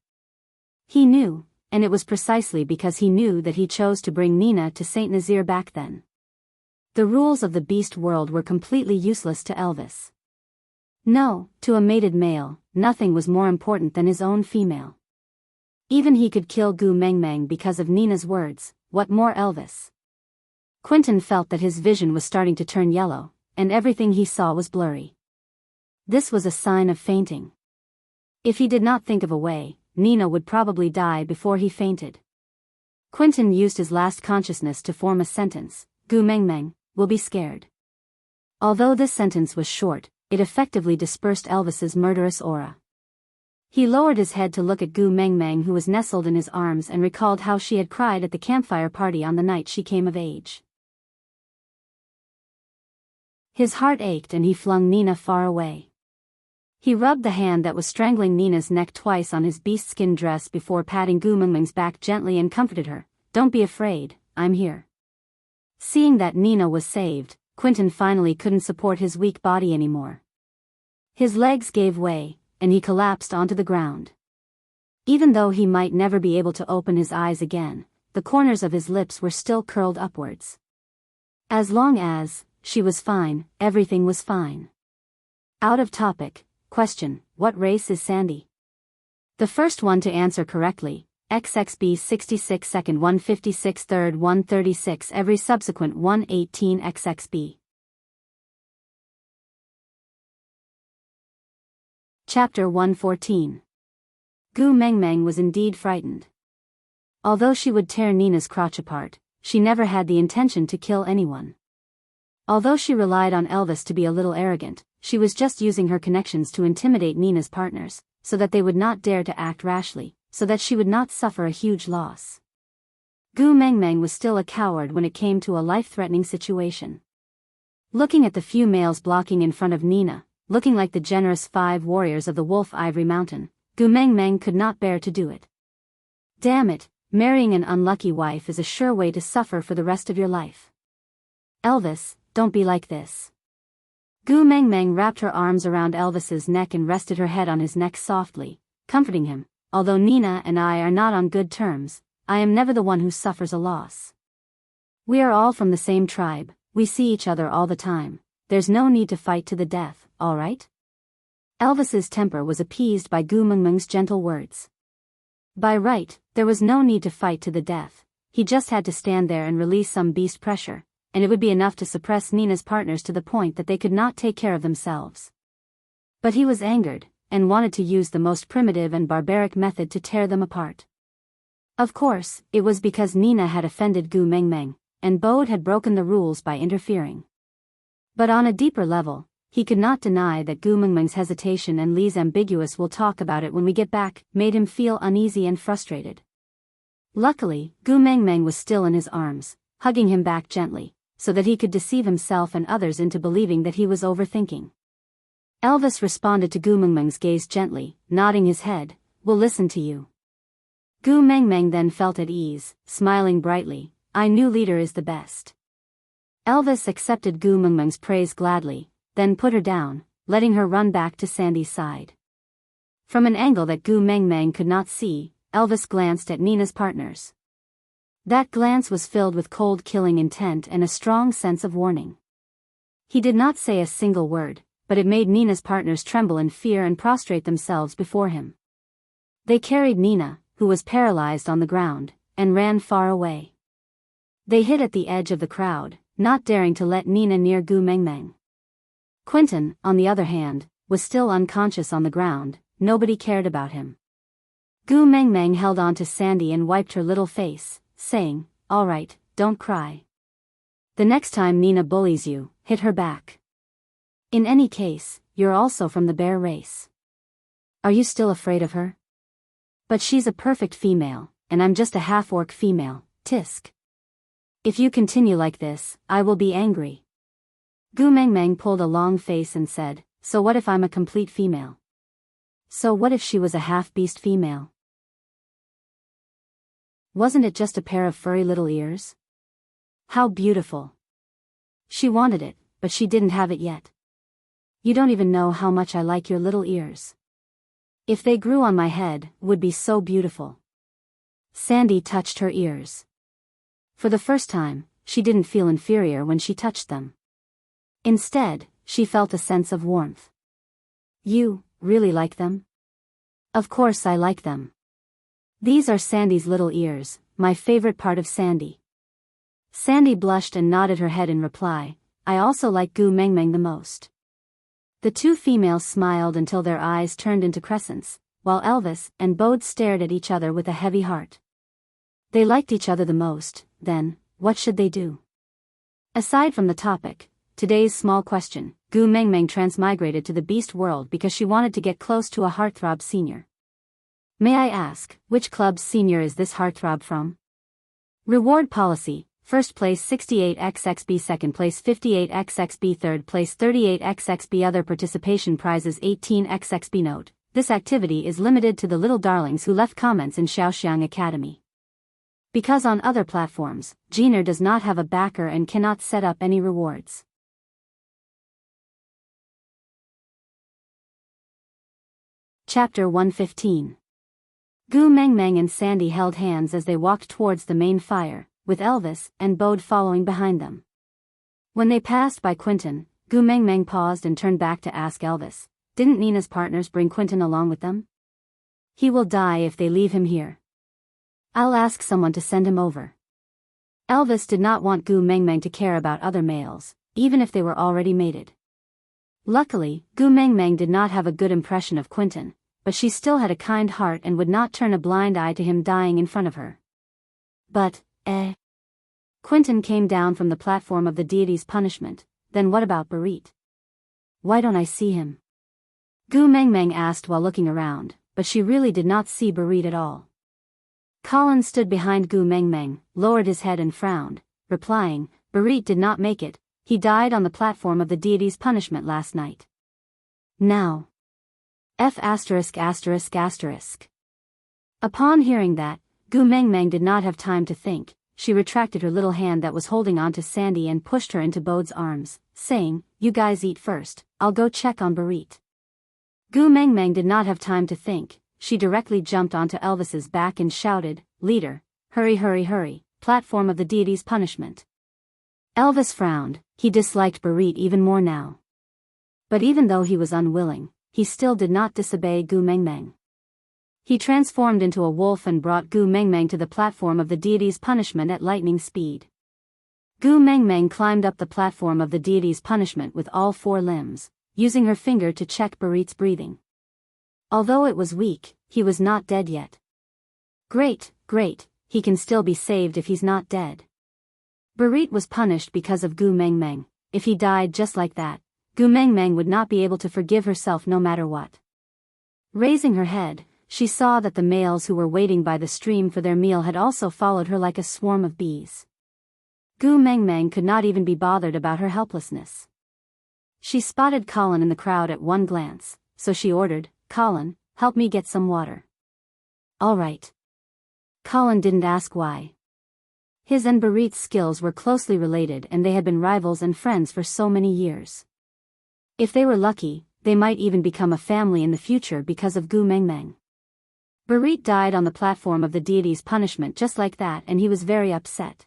He knew, and it was precisely because he knew that he chose to bring Nina to Saint Nazaire back then. The rules of the beast world were completely useless to Elvis. No, to a mated male, nothing was more important than his own female. Even he could kill Gu Mengmeng because of Nina's words, what more Elvis? Quentin felt that his vision was starting to turn yellow, and everything he saw was blurry. This was a sign of fainting. If he did not think of a way, Nina would probably die before he fainted. Quentin used his last consciousness to form a sentence, "Gu Mengmeng will be scared." Although this sentence was short, it effectively dispersed Elvis's murderous aura. He lowered his head to look at Gu Mengmeng, who was nestled in his arms, and recalled how she had cried at the campfire party on the night she came of age. His heart ached and he flung Nina far away. He rubbed the hand that was strangling Nina's neck twice on his beast-skin dress before patting Gu Mengmeng's back gently and comforted her, "Don't be afraid, I'm here." Seeing that Nina was saved, Quentin finally couldn't support his weak body anymore. His legs gave way, and he collapsed onto the ground. Even though he might never be able to open his eyes again, the corners of his lips were still curled upwards. As long as she was fine, everything was fine. Out of topic. Question: what race is Sandy? The first one to answer correctly, XXB 66 second 156 third 136 every subsequent 118 XXB. Chapter 114. Gu Mengmeng was indeed frightened. Although she would tear Nina's crotch apart, she never had the intention to kill anyone. Although she relied on Elvis to be a little arrogant, she was just using her connections to intimidate Nina's partners, so that they would not dare to act rashly, so that she would not suffer a huge loss. Gu Mengmeng was still a coward when it came to a life-threatening situation. Looking at the few males blocking in front of Nina, looking like the generous 5 warriors of the Wolf Ivory Mountain, Gu Mengmeng could not bear to do it. Damn it, marrying an unlucky wife is a sure way to suffer for the rest of your life. Elvis, don't be like this. Gu Mengmeng wrapped her arms around Elvis's neck and rested her head on his neck softly, comforting him. Although Nina and I are not on good terms, I am never the one who suffers a loss. We are all from the same tribe, we see each other all the time. There's no need to fight to the death, all right? Elvis's temper was appeased by Gu Mengmeng's gentle words. By right, there was no need to fight to the death. He just had to stand there and release some beast pressure, and it would be enough to suppress Nina's partners to the point that they could not take care of themselves. But he was angered, and wanted to use the most primitive and barbaric method to tear them apart. Of course, it was because Nina had offended Gu Mengmeng, and Bode had broken the rules by interfering. But on a deeper level, he could not deny that Gu Mengmeng's hesitation and Li's ambiguous "we'll talk about it when we get back" made him feel uneasy and frustrated. Luckily, Gu Mengmeng was still in his arms, hugging him back gently, so that he could deceive himself and others into believing that he was overthinking. Elvis responded to Gu Mengmeng's gaze gently, nodding his head, "We'll listen to you." Gu Mengmeng then felt at ease, smiling brightly, "Our new leader is the best." Elvis accepted Gu Mengmeng's praise gladly, then put her down, letting her run back to Sandy's side. From an angle that Gu Mengmeng could not see, Elvis glanced at Nina's partners. That glance was filled with cold killing intent and a strong sense of warning. He did not say a single word, but it made Nina's partners tremble in fear and prostrate themselves before him. They carried Nina, who was paralyzed on the ground, and ran far away. They hid at the edge of the crowd, not daring to let Nina near Gu Mengmeng. Quentin, on the other hand, was still unconscious on the ground. Nobody cared about him. Gu Mengmeng held on to Sandy and wiped her little face, saying, "All right, don't cry. The next time Nina bullies you, hit her back. In any case, you're also from the bear race. Are you still afraid of her? But she's a perfect female, and I'm just a half-orc female, tisk. If you continue like this, I will be angry." Gu Mengmeng pulled a long face and said, "So what if I'm a complete female? So what if she was a half-beast female? Wasn't it just a pair of furry little ears? How beautiful. She wanted it, but she didn't have it yet. You don't even know how much I like your little ears. If they grew on my head, would be so beautiful." Sandy touched her ears. For the first time, she didn't feel inferior when she touched them. Instead, she felt a sense of warmth. "You really like them?" "Of course I like them. These are Sandy's little ears, my favorite part of Sandy." Sandy blushed and nodded her head in reply, "I also like Gu Mengmeng the most." The two females smiled until their eyes turned into crescents, while Elvis and Bode stared at each other with a heavy heart. They liked each other the most, then, what should they do? Aside from the topic, today's small question, Gu Mengmeng transmigrated to the beast world because she wanted to get close to a heartthrob senior. May I ask, which club's senior is this heartthrob from? Reward policy: first place 68xxb, second place 58xxb, third place 38xxb. Other participation prizes 18xxb. Note: this activity is limited to the little darlings who left comments in Xiaoxiang Academy. Because on other platforms, Giner does not have a backer and cannot set up any rewards. Chapter 115. Gu Mengmeng and Sandy held hands as they walked towards the main fire, with Elvis and Bode following behind them. When they passed by Quentin, Gu Mengmeng paused and turned back to ask Elvis, "Didn't Nina's partners bring Quentin along with them?" "He will die if they leave him here. I'll ask someone to send him over." Elvis did not want Gu Mengmeng to care about other males, even if they were already mated. Luckily, Gu Mengmeng did not have a good impression of Quentin, but she still had a kind heart and would not turn a blind eye to him dying in front of her. But, Quentin came down from the platform of the deity's punishment. Then what about Barit? Why don't I see him? Gu Mengmeng asked while looking around, but she really did not see Barit at all. Colin stood behind Gu Mengmeng, lowered his head and frowned, replying, "Barit did not make it. He died on the platform of the deity's punishment last night." Now. F*******. Upon hearing that, Gu Mengmeng did not have time to think. She retracted her little hand that was holding on to Sandy and pushed her into Bode's arms, saying, "You guys eat first, I'll go check on Barit." Gu Mengmeng did not have time to think. she directly jumped onto Elvis's back and shouted, "Leader, hurry hurry hurry, platform of the deity's punishment." Elvis frowned, he disliked Barit even more now. But even though he was unwilling, he still did not disobey Gu Mengmeng. He transformed into a wolf and brought Gu Mengmeng to the platform of the deity's punishment at lightning speed. Gu Mengmeng climbed up the platform of the deity's punishment with all 4 limbs, using her finger to check Barit's breathing. Although it was weak, he was not dead yet. Great, great, he can still be saved if he's not dead. Barit was punished because of Gu Mengmeng. If he died just like that, Gu Mengmeng would not be able to forgive herself no matter what. Raising her head, she saw that the males who were waiting by the stream for their meal had also followed her like a swarm of bees. Gu Mengmeng could not even be bothered about her helplessness. She spotted Colin in the crowd at one glance, so she ordered, "Colin, help me get some water." "All right." Colin didn't ask why. His and Barit's skills were closely related and they had been rivals and friends for so many years. If they were lucky, they might even become a family in the future because of Gu Mengmeng. Barit died on the platform of the deity's punishment just like that, and he was very upset.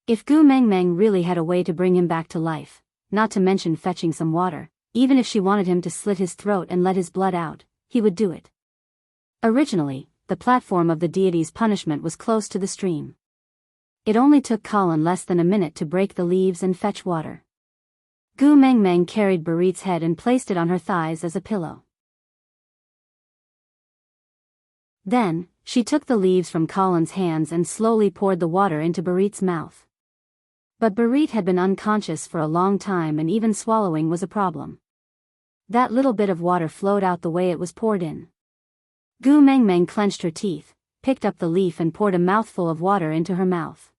If Gu Mengmeng really had a way to bring him back to life, not to mention fetching some water, even if she wanted him to slit his throat and let his blood out, he would do it. Originally, the platform of the deity's punishment was close to the stream. It only took Colin less than a minute to break the leaves and fetch water. Gu Mengmeng carried Barit's head and placed it on her thighs as a pillow. Then, she took the leaves from Colin's hands and slowly poured the water into Barit's mouth. But Barit had been unconscious for a long time and even swallowing was a problem. That little bit of water flowed out the way it was poured in. Gu Mengmeng clenched her teeth, picked up the leaf and poured a mouthful of water into her mouth.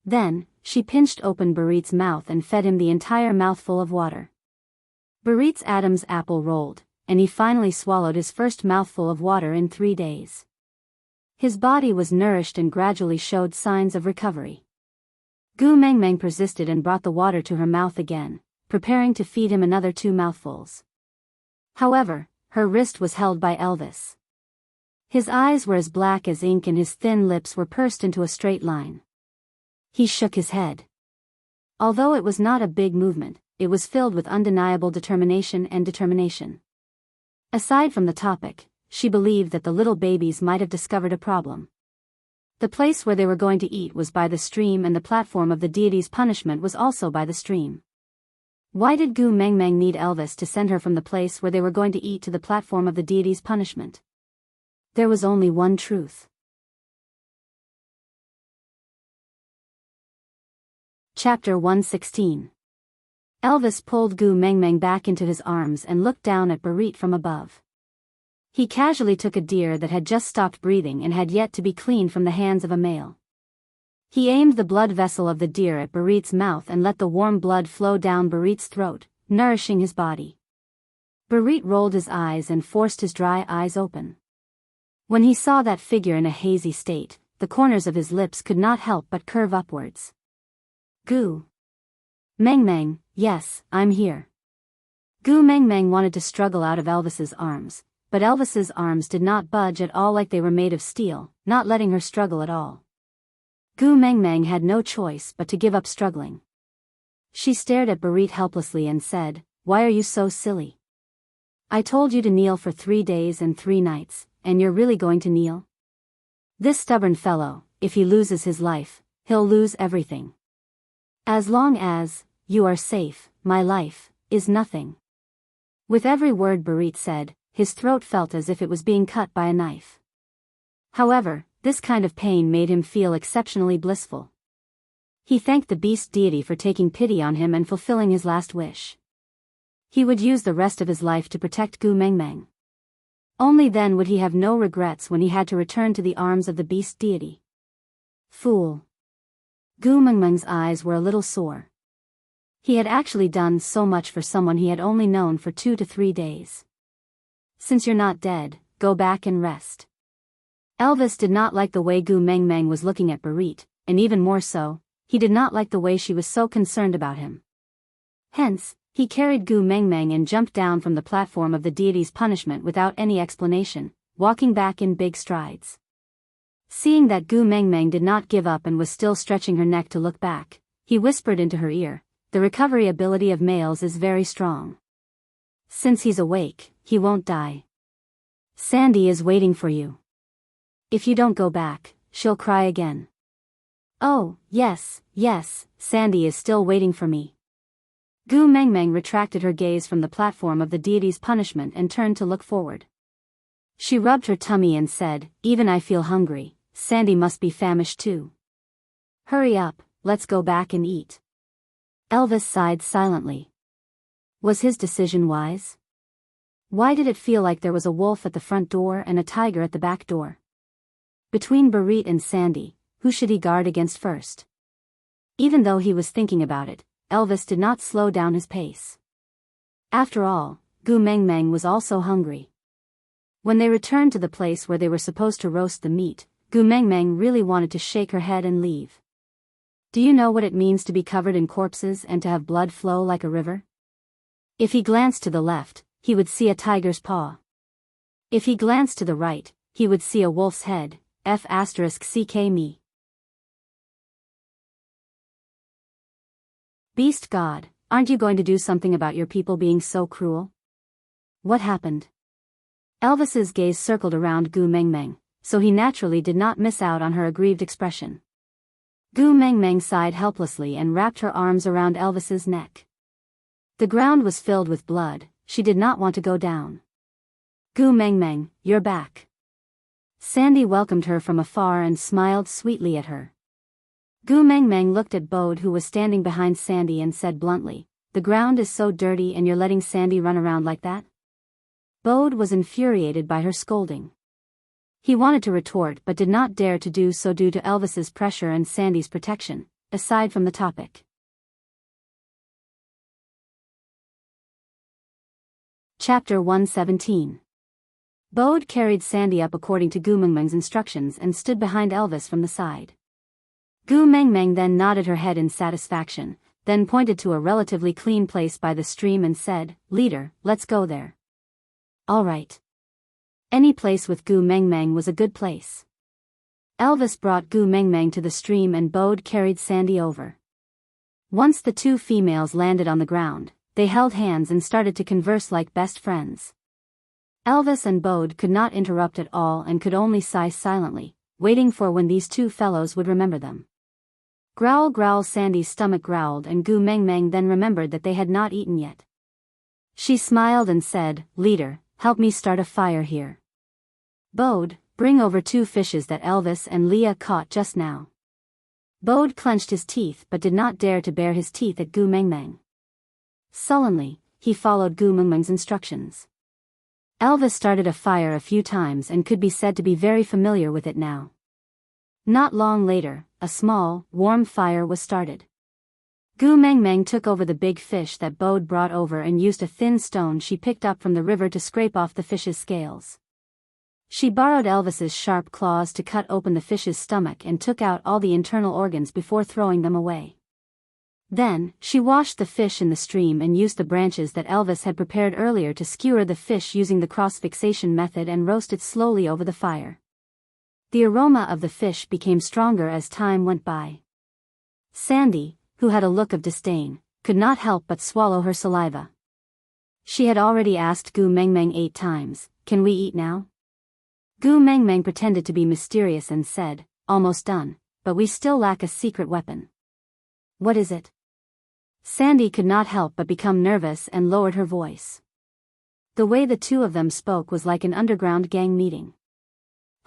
Then, she pinched open Barit's mouth and fed him the entire mouthful of water. Barit's Adam's apple rolled, and he finally swallowed his first mouthful of water in 3 days. His body was nourished and gradually showed signs of recovery. Gu Mengmeng persisted and brought the water to her mouth again, preparing to feed him another 2 mouthfuls. However, her wrist was held by Elvis. His eyes were as black as ink and his thin lips were pursed into a straight line. He shook his head. Although it was not a big movement, it was filled with undeniable determination and determination. Aside from the topic, she believed that the little babies might have discovered a problem. The place where they were going to eat was by the stream and the platform of the deity's punishment was also by the stream. Why did Gu Mengmeng need Elvis to send her from the place where they were going to eat to the platform of the deity's punishment? There was only one truth. Chapter 116. Elvis pulled Gu Mengmeng back into his arms and looked down at Barit from above. He casually took a deer that had just stopped breathing and had yet to be cleaned from the hands of a male. He aimed the blood vessel of the deer at Barit's mouth and let the warm blood flow down Barit's throat, nourishing his body. Barit rolled his eyes and forced his dry eyes open. When he saw that figure in a hazy state, the corners of his lips could not help but curve upwards. Gu Mengmeng, yes, I'm here. Gu Mengmeng wanted to struggle out of Elvis's arms, but Elvis's arms did not budge at all like they were made of steel, not letting her struggle at all. Gu Mengmeng had no choice but to give up struggling. She stared at Barit helplessly and said, "Why are you so silly? I told you to kneel for 3 days and 3 nights, and you're really going to kneel? This stubborn fellow, if he loses his life, he'll lose everything. As long as you are safe, my life is nothing." With every word Barit said, his throat felt as if it was being cut by a knife. However, this kind of pain made him feel exceptionally blissful. He thanked the beast deity for taking pity on him and fulfilling his last wish. He would use the rest of his life to protect Gu Mengmeng. Only then would he have no regrets when he had to return to the arms of the beast deity. Fool. Gu Mengmeng's eyes were a little sore. He had actually done so much for someone he had only known for 2 to 3 days. Since you're not dead, go back and rest. Elvis did not like the way Gu Mengmeng was looking at Barit, and even more so, he did not like the way she was so concerned about him. Hence, he carried Gu Mengmeng and jumped down from the platform of the deity's punishment without any explanation, walking back in big strides. Seeing that Gu Mengmeng did not give up and was still stretching her neck to look back, he whispered into her ear, "The recovery ability of males is very strong. Since he's awake, he won't die. Sandy is waiting for you. If you don't go back, she'll cry again." "Oh, yes, yes, Sandy is still waiting for me." Gu Mengmeng retracted her gaze from the platform of the deity's punishment and turned to look forward. She rubbed her tummy and said, "Even I feel hungry, Sandy must be famished too. Hurry up, let's go back and eat." Elvis sighed silently. Was his decision wise? Why did it feel like there was a wolf at the front door and a tiger at the back door? Between Barit and Sandy, who should he guard against first? Even though he was thinking about it, Elvis did not slow down his pace. After all, Gu Mengmeng was also hungry. When they returned to the place where they were supposed to roast the meat, Gu Mengmeng really wanted to shake her head and leave. Do you know what it means to be covered in corpses and to have blood flow like a river? If he glanced to the left, he would see a tiger's paw. If he glanced to the right, he would see a wolf's head. F***ck me. Beast God, aren't you going to do something about your people being so cruel? What happened? Elvis's gaze circled around Gu Mengmeng, so he naturally did not miss out on her aggrieved expression. Gu Mengmeng sighed helplessly and wrapped her arms around Elvis's neck. The ground was filled with blood, she did not want to go down. "Gu Mengmeng, you're back." Sandy welcomed her from afar and smiled sweetly at her. Gu Mengmeng looked at Bode, who was standing behind Sandy, and said bluntly, "The ground is so dirty and you're letting Sandy run around like that?" Bode was infuriated by her scolding. He wanted to retort but did not dare to do so due to Elvis's pressure and Sandy's protection, aside from the topic. Chapter 117. Bode carried Sandy up according to Gu Mengmeng's instructions and stood behind Elvis from the side. Gu Mengmeng then nodded her head in satisfaction, then pointed to a relatively clean place by the stream and said, "Leader, let's go there." "All right." Any place with Gu Mengmeng was a good place. Elvis brought Gu Mengmeng to the stream and Bode carried Sandy over. Once the two females landed on the ground, they held hands and started to converse like best friends. Elvis and Bode could not interrupt at all and could only sigh silently, waiting for when these two fellows would remember them. Growl growl. Sandy's stomach growled and Gu Mengmeng then remembered that they had not eaten yet. She smiled and said, "Leader, help me start a fire here. Bode, bring over 2 fishes that Elvis and Leah caught just now." Bode clenched his teeth but did not dare to bare his teeth at Gu Mengmeng. Sullenly, he followed Gu Mengmeng's instructions. Elvis started a fire a few times and could be said to be very familiar with it now. Not long later, a small, warm fire was started. Gu Mengmeng took over the big fish that Bode brought over and used a thin stone she picked up from the river to scrape off the fish's scales. She borrowed Elvis's sharp claws to cut open the fish's stomach and took out all the internal organs before throwing them away. Then, she washed the fish in the stream and used the branches that Elvis had prepared earlier to skewer the fish using the cross-fixation method and roast it slowly over the fire. The aroma of the fish became stronger as time went by. Sandy, who had a look of disdain, could not help but swallow her saliva. She had already asked Gu Mengmeng 8 times, "Can we eat now?" Gu Mengmeng pretended to be mysterious and said, "Almost done, but we still lack a secret weapon." "What is it?" Sandy could not help but become nervous and lowered her voice. The way the two of them spoke was like an underground gang meeting.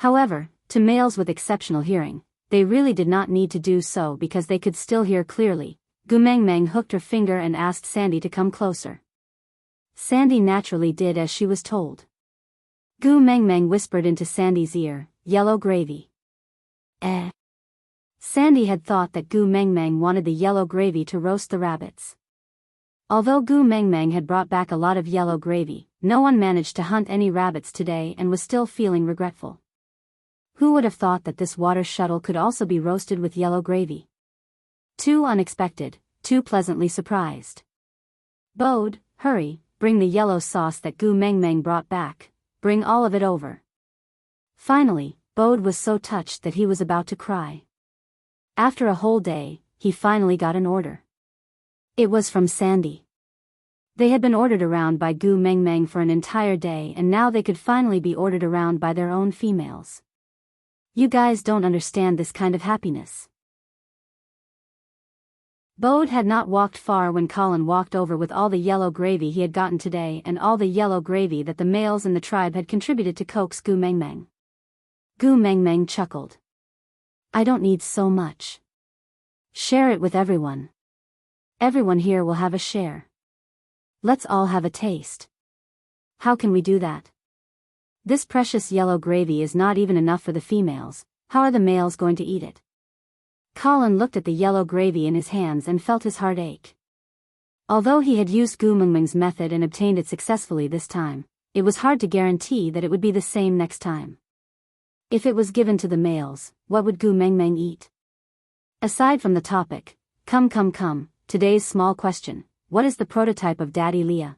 However, to males with exceptional hearing, they really did not need to do so because they could still hear clearly. Gu Mengmeng hooked her finger and asked Sandy to come closer. Sandy naturally did as she was told. Gu Mengmeng whispered into Sandy's ear, "Yellow gravy." Eh. Sandy had thought that Gu Mengmeng wanted the yellow gravy to roast the rabbits. Although Gu Mengmeng had brought back a lot of yellow gravy, no one managed to hunt any rabbits today and was still feeling regretful. Who would have thought that this water shuttle could also be roasted with yellow gravy? Too unexpected, too pleasantly surprised. Bode, hurry, bring the yellow sauce that Gu Mengmeng brought back, bring all of it over. Finally, Bode was so touched that he was about to cry. After a whole day, he finally got an order. It was from Sandy. They had been ordered around by Gu Mengmeng for an entire day, and now they could finally be ordered around by their own females. You guys don't understand this kind of happiness. Bode had not walked far when Colin walked over with all the yellow gravy he had gotten today and all the yellow gravy that the males in the tribe had contributed to coax Gu Mengmeng. Gu Mengmeng chuckled. I don't need so much. Share it with everyone. Everyone here will have a share. Let's all have a taste. How can we do that? This precious yellow gravy is not even enough for the females. How are the males going to eat it? Colin looked at the yellow gravy in his hands and felt his heart ache. Although he had used Gu Mengmeng's method and obtained it successfully this time, it was hard to guarantee that it would be the same next time. If it was given to the males, what would Gu Mengmeng eat? Aside from the topic, come, today's small question. What is the prototype of Daddy Leah?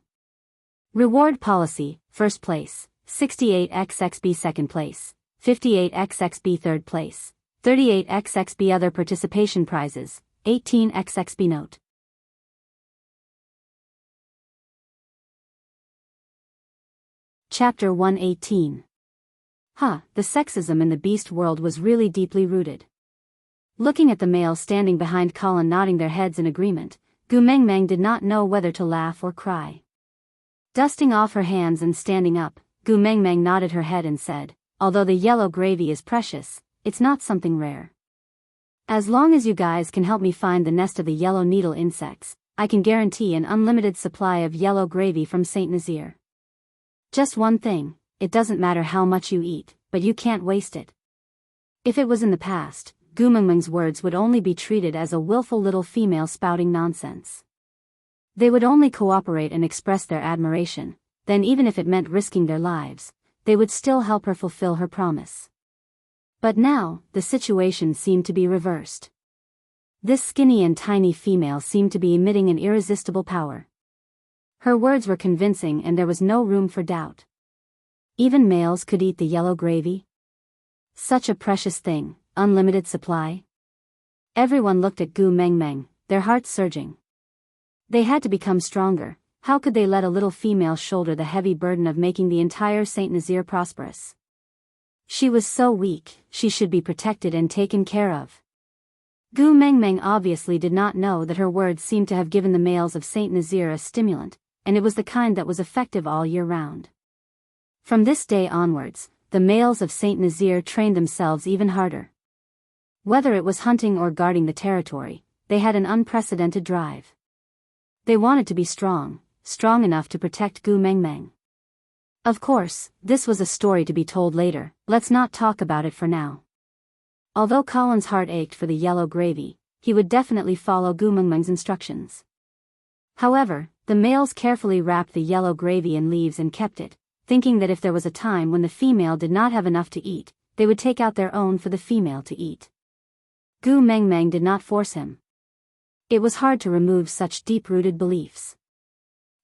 Reward policy, first place, 68xxb second place, 58xxb third place, 38xxb other participation prizes, 18xxb note. Chapter 118. The sexism in the beast world was really deeply rooted. Looking at the males standing behind Colin nodding their heads in agreement, Gu Mengmeng did not know whether to laugh or cry. Dusting off her hands and standing up, Gu Mengmeng nodded her head and said, although the yellow gravy is precious, it's not something rare. As long as you guys can help me find the nest of the yellow needle insects, I can guarantee an unlimited supply of yellow gravy from Saint Nazir. Just one thing, it doesn't matter how much you eat, but you can't waste it. If it was in the past, Gu Mengmeng's words would only be treated as a willful little female spouting nonsense. They would only cooperate and express their admiration, then even if it meant risking their lives, they would still help her fulfill her promise. But now, the situation seemed to be reversed. This skinny and tiny female seemed to be emitting an irresistible power. Her words were convincing and there was no room for doubt. Even males could eat the yellow gravy? Such a precious thing. Unlimited supply? Everyone looked at Gu Mengmeng, their hearts surging. They had to become stronger. How could they let a little female shoulder the heavy burden of making the entire Saint Nazir prosperous? She was so weak, she should be protected and taken care of. Gu Mengmeng obviously did not know that her words seemed to have given the males of Saint Nazir a stimulant, and it was the kind that was effective all year round. From this day onwards, the males of Saint Nazir trained themselves even harder. Whether it was hunting or guarding the territory, they had an unprecedented drive. They wanted to be strong enough to protect Gu Mengmeng. Of course, this was a story to be told later, let's not talk about it for now. Although Colin's heart ached for the yellow gravy, he would definitely follow Gu Mengmeng's instructions. However, the males carefully wrapped the yellow gravy in leaves and kept it, thinking that if there was a time when the female did not have enough to eat, they would take out their own for the female to eat. Gu Mengmeng did not force him. It was hard to remove such deep-rooted beliefs.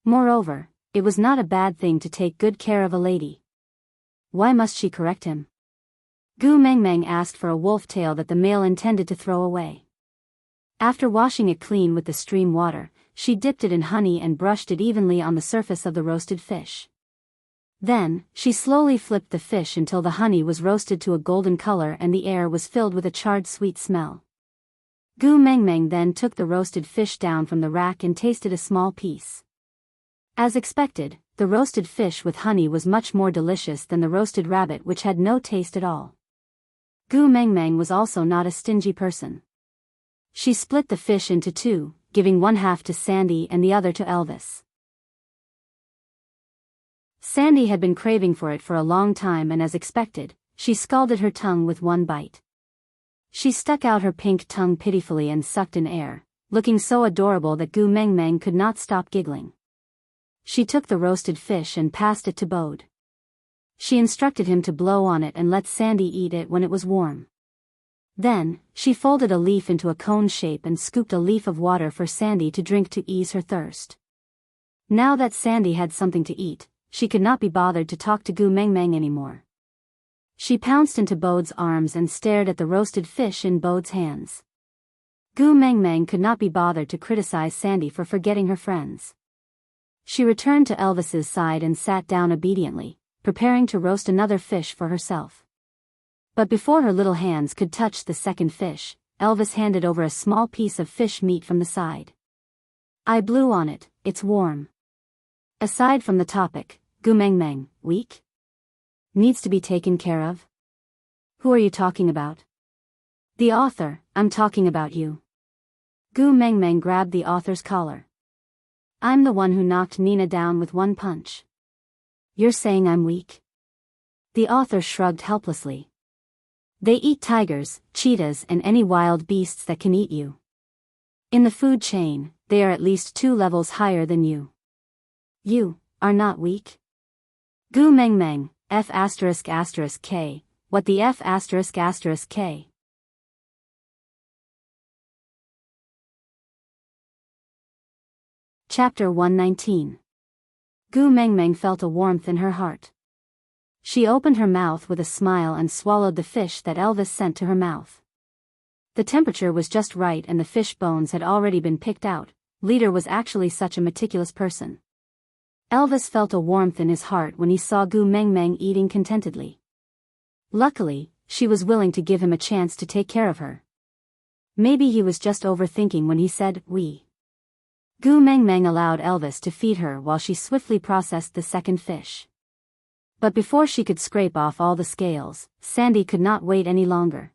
Moreover, it was not a bad thing to take good care of a lady. Why must she correct him? Gu Mengmeng asked for a wolf tail that the male intended to throw away. After washing it clean with the stream water, she dipped it in honey and brushed it evenly on the surface of the roasted fish. Then, she slowly flipped the fish until the honey was roasted to a golden color and the air was filled with a charred sweet smell. Gu Mengmeng then took the roasted fish down from the rack and tasted a small piece. As expected, the roasted fish with honey was much more delicious than the roasted rabbit which had no taste at all. Gu Mengmeng was also not a stingy person. She split the fish into two, giving one half to Sandy and the other to Elvis. Sandy had been craving for it for a long time and as expected, she scalded her tongue with one bite. She stuck out her pink tongue pitifully and sucked in air, looking so adorable that Gu Mengmeng could not stop giggling. She took the roasted fish and passed it to Bode. She instructed him to blow on it and let Sandy eat it when it was warm. Then, she folded a leaf into a cone shape and scooped a leaf of water for Sandy to drink to ease her thirst. Now that Sandy had something to eat, she could not be bothered to talk to Gu Mengmeng anymore. She pounced into Bode's arms and stared at the roasted fish in Bode's hands. Gu Mengmeng could not be bothered to criticize Sandy for forgetting her friends. She returned to Elvis's side and sat down obediently, preparing to roast another fish for herself. But before her little hands could touch the second fish, Elvis handed over a small piece of fish meat from the side. I blew on it, it's warm. Aside from the topic, Gu Mengmeng, weak? Needs to be taken care of? Who are you talking about? The author, I'm talking about you. Gu Mengmeng grabbed the author's collar. I'm the one who knocked Nina down with one punch. You're saying I'm weak? The author shrugged helplessly. They eat tigers, cheetahs and any wild beasts that can eat you. In the food chain, they are at least 2 levels higher than you. You are not weak? Gu Mengmeng, F****k, what the F***k? Chapter 119. Gu Mengmeng felt a warmth in her heart. She opened her mouth with a smile and swallowed the fish that Elvis sent to her mouth. The temperature was just right and the fish bones had already been picked out. Leader was actually such a meticulous person. Elvis felt a warmth in his heart when he saw Gu Mengmeng eating contentedly. Luckily, she was willing to give him a chance to take care of her. Maybe he was just overthinking when he said, we. Gu Mengmeng allowed Elvis to feed her while she swiftly processed the second fish. But before she could scrape off all the scales, Sandy could not wait any longer.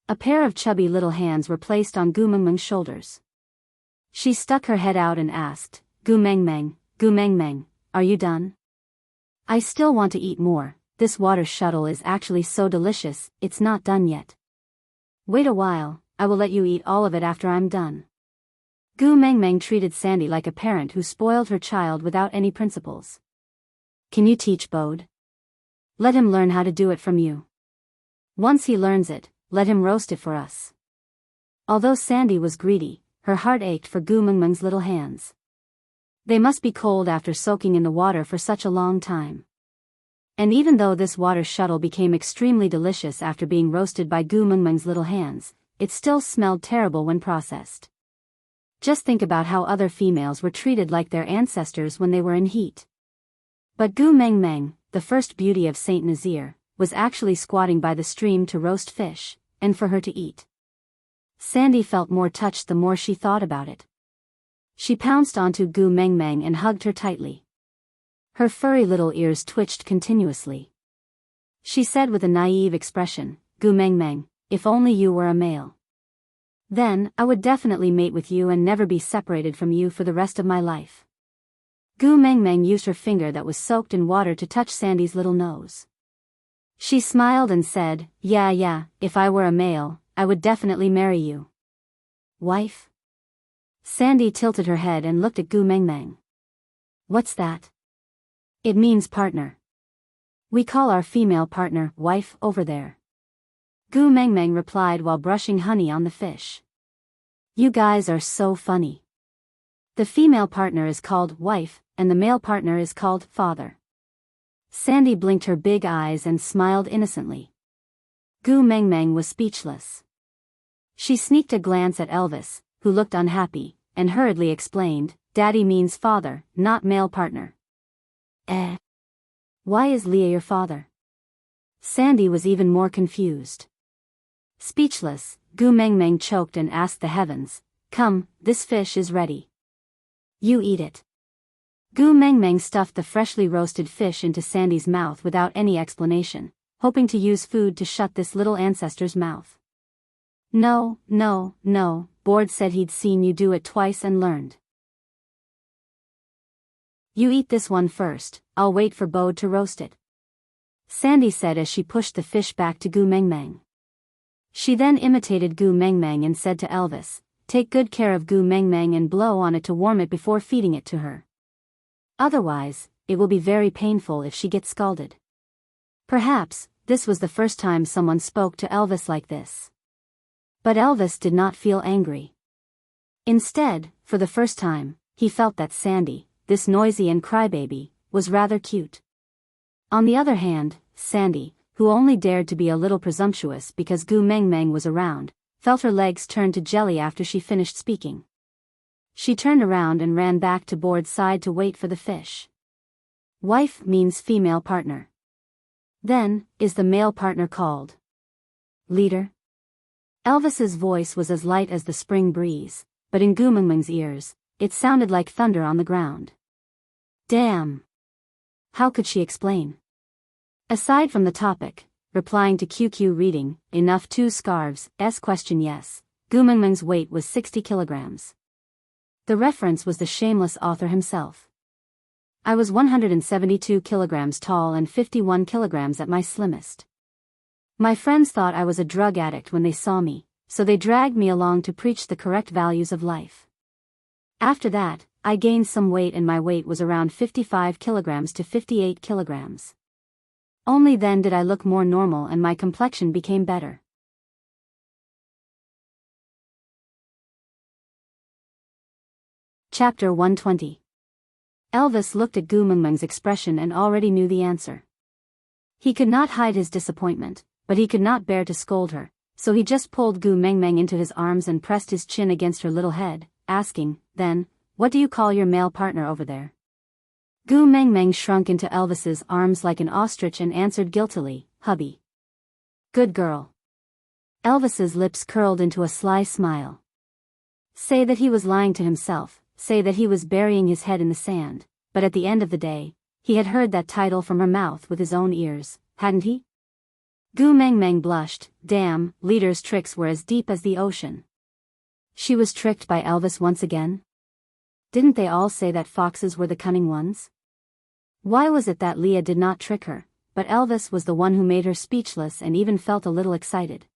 A pair of chubby little hands were placed on Gu Mengmeng's shoulders. She stuck her head out and asked, Gu Mengmeng, are you done? I still want to eat more. This water shuttle is actually so delicious, it's not done yet. Wait a while, I will let you eat all of it after I'm done. Gu Mengmeng treated Sandy like a parent who spoiled her child without any principles. Can you teach Bode? Let him learn how to do it from you. Once he learns it, let him roast it for us. Although Sandy was greedy, her heart ached for Gu Mengmeng's little hands. They must be cold after soaking in the water for such a long time. And even though this water shuttle became extremely delicious after being roasted by Gu Mengmeng's little hands, it still smelled terrible when processed. Just think about how other females were treated like their ancestors when they were in heat. But Gu Mengmeng, the first beauty of Saint Nazaire, was actually squatting by the stream to roast fish, and for her to eat. Sandy felt more touched the more she thought about it. She pounced onto Gu Mengmeng and hugged her tightly. Her furry little ears twitched continuously. She said with a naive expression, Gu Mengmeng, if only you were a male. Then, I would definitely mate with you and never be separated from you for the rest of my life. Gu Mengmeng used her finger that was soaked in water to touch Sandy's little nose. She smiled and said, yeah, if I were a male, I would definitely marry you. Wife? Sandy tilted her head and looked at Gu Mengmeng. What's that? It means partner. We call our female partner, wife, over there. Gu Mengmeng replied while brushing honey on the fish. You guys are so funny. The female partner is called wife, and the male partner is called father. Sandy blinked her big eyes and smiled innocently. Gu Mengmeng was speechless. She sneaked a glance at Elvis, who looked unhappy, and hurriedly explained, Daddy means father, not male partner. Why is Leah your father? Sandy was even more confused. Speechless, Gu Mengmeng choked and asked the heavens, Come, this fish is ready. You eat it. Gu Mengmeng stuffed the freshly roasted fish into Sandy's mouth without any explanation, hoping to use food to shut this little ancestor's mouth. No, Board said he'd seen you do it twice and learned. You eat this one first, I'll wait for Bode to roast it. Sandy said as she pushed the fish back to Gu Mengmeng. She then imitated Gu Mengmeng and said to Elvis, Take good care of Gu Mengmeng and blow on it to warm it before feeding it to her. Otherwise, it will be very painful if she gets scalded. Perhaps, this was the first time someone spoke to Elvis like this. But Elvis did not feel angry. Instead, for the first time, he felt that Sandy, this noisy and crybaby, was rather cute. On the other hand, Sandy, who only dared to be a little presumptuous because Gu Mengmeng was around, felt her legs turn to jelly after she finished speaking. She turned around and ran back to Board's side to wait for the fish. Wife means female partner. Then, is the male partner called leader? Elvis's voice was as light as the spring breeze, but in Gu Mengmeng's ears, it sounded like thunder on the ground. Damn! How could she explain? Aside from the topic, replying to QQ reading, enough 2 scarves, question yes, Gu Mengmeng's weight was 60 kilograms. The reference was the shameless author himself. I was 172 kilograms tall and 51 kilograms at my slimmest. My friends thought I was a drug addict when they saw me, so they dragged me along to preach the correct values of life. After that, I gained some weight and my weight was around 55 kilograms to 58 kilograms. Only then did I look more normal and my complexion became better. Chapter 120. Elvis looked at Gu Mengmeng's expression and already knew the answer. He could not hide his disappointment, but he could not bear to scold her, so he just pulled Gu Mengmeng into his arms and pressed his chin against her little head, asking, then, what do you call your male partner over there? Gu Mengmeng shrunk into Elvis's arms like an ostrich and answered guiltily, hubby. Good girl. Elvis's lips curled into a sly smile. Say that he was lying to himself, say that he was burying his head in the sand, but at the end of the day, he had heard that title from her mouth with his own ears, hadn't he? Gu Mengmeng blushed. Damn, leader's tricks were as deep as the ocean. She was tricked by Elvis once again? Didn't they all say that foxes were the cunning ones? Why was it that Leah did not trick her, but Elvis was the one who made her speechless and even felt a little excited?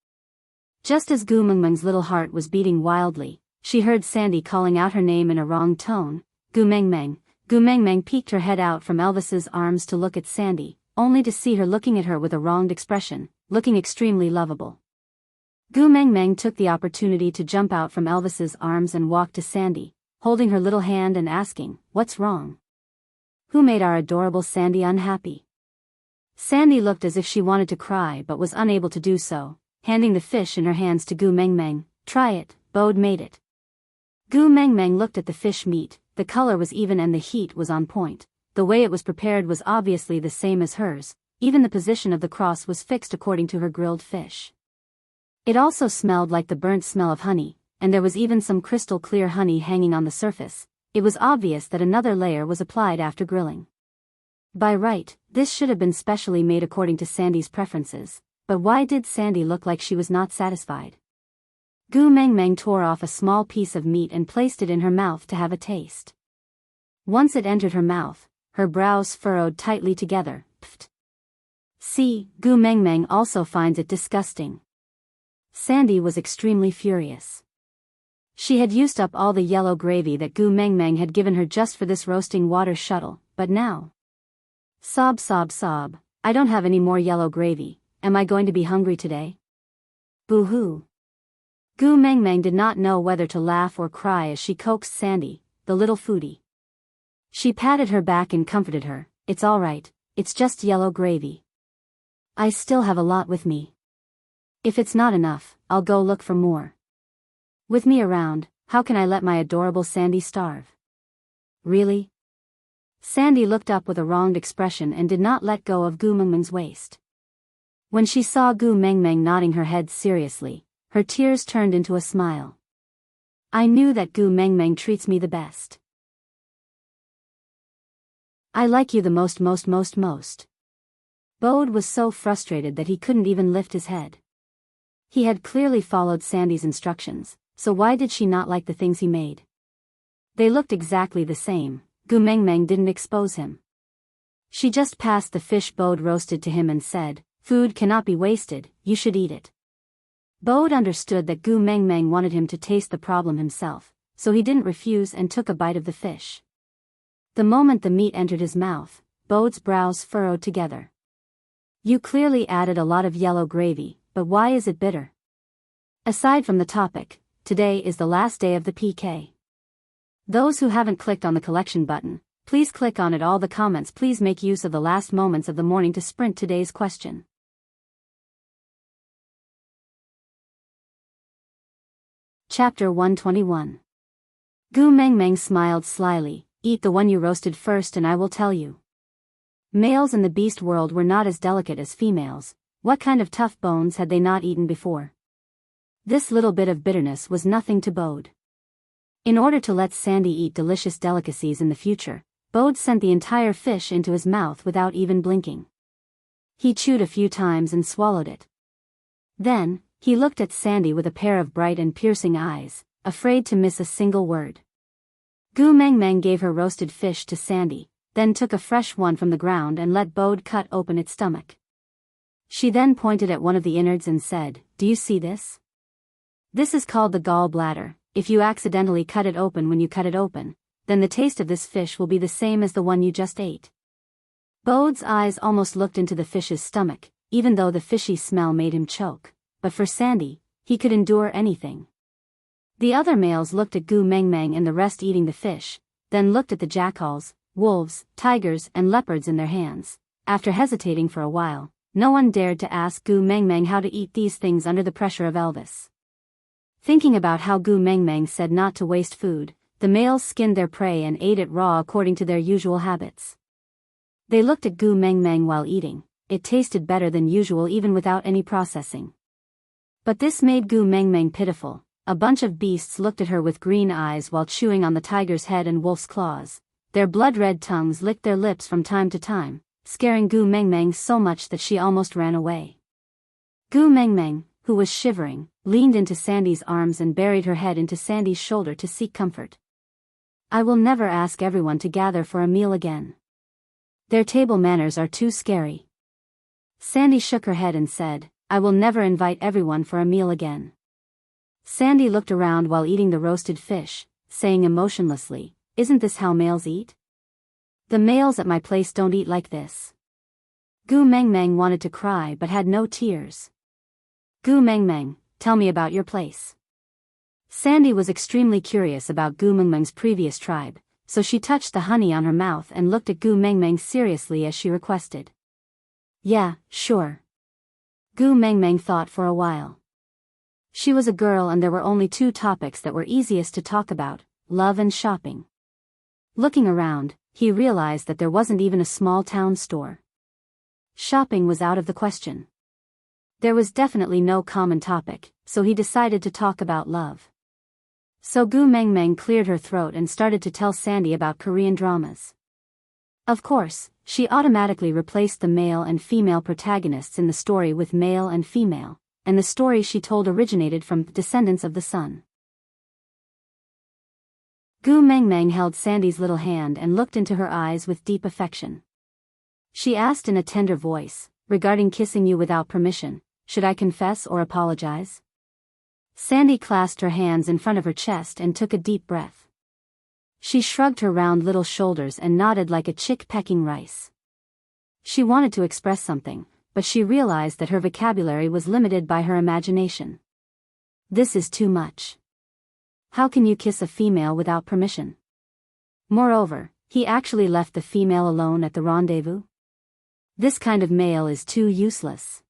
Just as Gu Mengmeng's little heart was beating wildly, she heard Sandy calling out her name in a wrong tone, Gu Mengmeng. Gu Mengmeng peeked her head out from Elvis's arms to look at Sandy, only to see her looking at her with a wronged expression, looking extremely lovable. Gu Mengmeng took the opportunity to jump out from Elvis's arms and walk to Sandy, holding her little hand and asking, what's wrong? Who made our adorable Sandy unhappy? Sandy looked as if she wanted to cry but was unable to do so, handing the fish in her hands to Gu Mengmeng. Try it, Bode made it. Gu Mengmeng looked at the fish meat, the color was even and the heat was on point, the way it was prepared was obviously the same as hers, even the position of the cross was fixed according to her grilled fish. It also smelled like the burnt smell of honey, and there was even some crystal clear honey hanging on the surface. It was obvious that another layer was applied after grilling. By right, this should have been specially made according to Sandy's preferences, but why did Sandy look like she was not satisfied? Gu Mengmeng tore off a small piece of meat and placed it in her mouth to have a taste. Once it entered her mouth, her brows furrowed tightly together. Pfft. See, Gu Mengmeng also finds it disgusting. Sandy was extremely furious. She had used up all the yellow gravy that Gu Mengmeng had given her just for this roasting water shuttle, but now. Sob sob sob, I don't have any more yellow gravy, am I going to be hungry today? Boo-hoo. Gu Mengmeng did not know whether to laugh or cry as she coaxed Sandy, the little foodie. She patted her back and comforted her, it's all right, it's just yellow gravy. I still have a lot with me. If it's not enough, I'll go look for more. With me around, how can I let my adorable Sandy starve? Really? Sandy looked up with a wronged expression and did not let go of Gu Mengmeng's waist. When she saw Gu Mengmeng nodding her head seriously, her tears turned into a smile. I knew that Gu Mengmeng treats me the best. I like you the most. Bode was so frustrated that he couldn't even lift his head. He had clearly followed Sandy's instructions, so why did she not like the things he made? They looked exactly the same. Gu Mengmeng didn't expose him. She just passed the fish Bode roasted to him and said, food cannot be wasted, you should eat it. Bode understood that Gu Mengmeng wanted him to taste the problem himself, so he didn't refuse and took a bite of the fish. The moment the meat entered his mouth, Bode's brows furrowed together. You clearly added a lot of yellow gravy, but why is it bitter? Aside from the topic, today is the last day of the PK. Those who haven't clicked on the collection button, please click on it. All the comments, please make use of the last moments of the morning to sprint today's question. Chapter 121. Gu Mengmeng smiled slyly. Eat the one you roasted first and I will tell you. Males in the beast world were not as delicate as females. What kind of tough bones had they not eaten before? This little bit of bitterness was nothing to Bode. In order to let Sandy eat delicious delicacies in the future, Bode sent the entire fish into his mouth without even blinking. He chewed a few times and swallowed it. Then, he looked at Sandy with a pair of bright and piercing eyes, afraid to miss a single word. Gu Mengmeng gave her roasted fish to Sandy, then took a fresh one from the ground and let Bode cut open its stomach. She then pointed at one of the innards and said, "Do you see this? This is called the gall bladder. If you accidentally cut it open when you cut it open, then the taste of this fish will be the same as the one you just ate." Bode's eyes almost looked into the fish's stomach, even though the fishy smell made him choke. But for Sandy, he could endure anything. The other males looked at Gu Mengmeng and the rest eating the fish, then looked at the jackals, wolves, tigers and leopards in their hands. After hesitating for a while, no one dared to ask Gu Mengmeng how to eat these things under the pressure of Elvis. Thinking about how Gu Mengmeng said not to waste food, the males skinned their prey and ate it raw according to their usual habits. They looked at Gu Mengmeng while eating. It tasted better than usual even without any processing. But this made Gu Mengmeng pitiful. A bunch of beasts looked at her with green eyes while chewing on the tiger's head and wolf's claws. Their blood-red tongues licked their lips from time to time, scaring Gu Mengmeng so much that she almost ran away. Gu Mengmeng, who was shivering, leaned into Sandy's arms and buried her head into Sandy's shoulder to seek comfort. "I will never ask everyone to gather for a meal again. Their table manners are too scary." Sandy shook her head and said, "I will never invite everyone for a meal again." Sandy looked around while eating the roasted fish, saying emotionlessly, "Isn't this how males eat? The males at my place don't eat like this." Gu Mengmeng wanted to cry but had no tears. "Gu Mengmeng, tell me about your place." Sandy was extremely curious about Gu Mengmeng's previous tribe, so she touched the honey on her mouth and looked at Gu Mengmeng seriously as she requested. "Yeah, sure." Gu Mengmeng thought for a while. She was a girl and there were only two topics that were easiest to talk about, love and shopping. Looking around, he realized that there wasn't even a small town store. Shopping was out of the question. There was definitely no common topic, so he decided to talk about love. So Gu Mengmeng cleared her throat and started to tell Sandy about Korean dramas. Of course, she automatically replaced the male and female protagonists in the story with male and female, and the story she told originated from Descendants of the Sun. Gu Mengmeng held Sandy's little hand and looked into her eyes with deep affection. She asked in a tender voice, "Regarding kissing you without permission, should I confess or apologize?" Sandy clasped her hands in front of her chest and took a deep breath. She shrugged her round little shoulders and nodded like a chick pecking rice. She wanted to express something, but she realized that her vocabulary was limited by her imagination. This is too much. How can you kiss a female without permission? Moreover, he actually left the female alone at the rendezvous? This kind of male is too useless.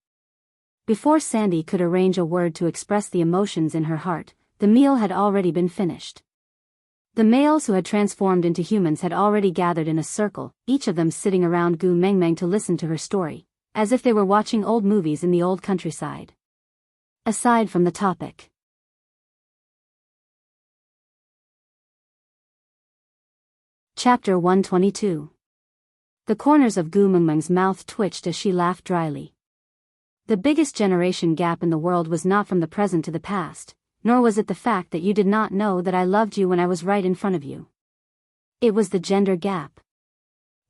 Before Sandy could arrange a word to express the emotions in her heart, the meal had already been finished. The males who had transformed into humans had already gathered in a circle, each of them sitting around Gu Mengmeng to listen to her story, as if they were watching old movies in the old countryside. Aside from the topic. Chapter 122. The corners of Gu Mengmeng's mouth twitched as she laughed dryly. The biggest generation gap in the world was not from the present to the past, nor was it the fact that you did not know that I loved you when I was right in front of you. It was the gender gap.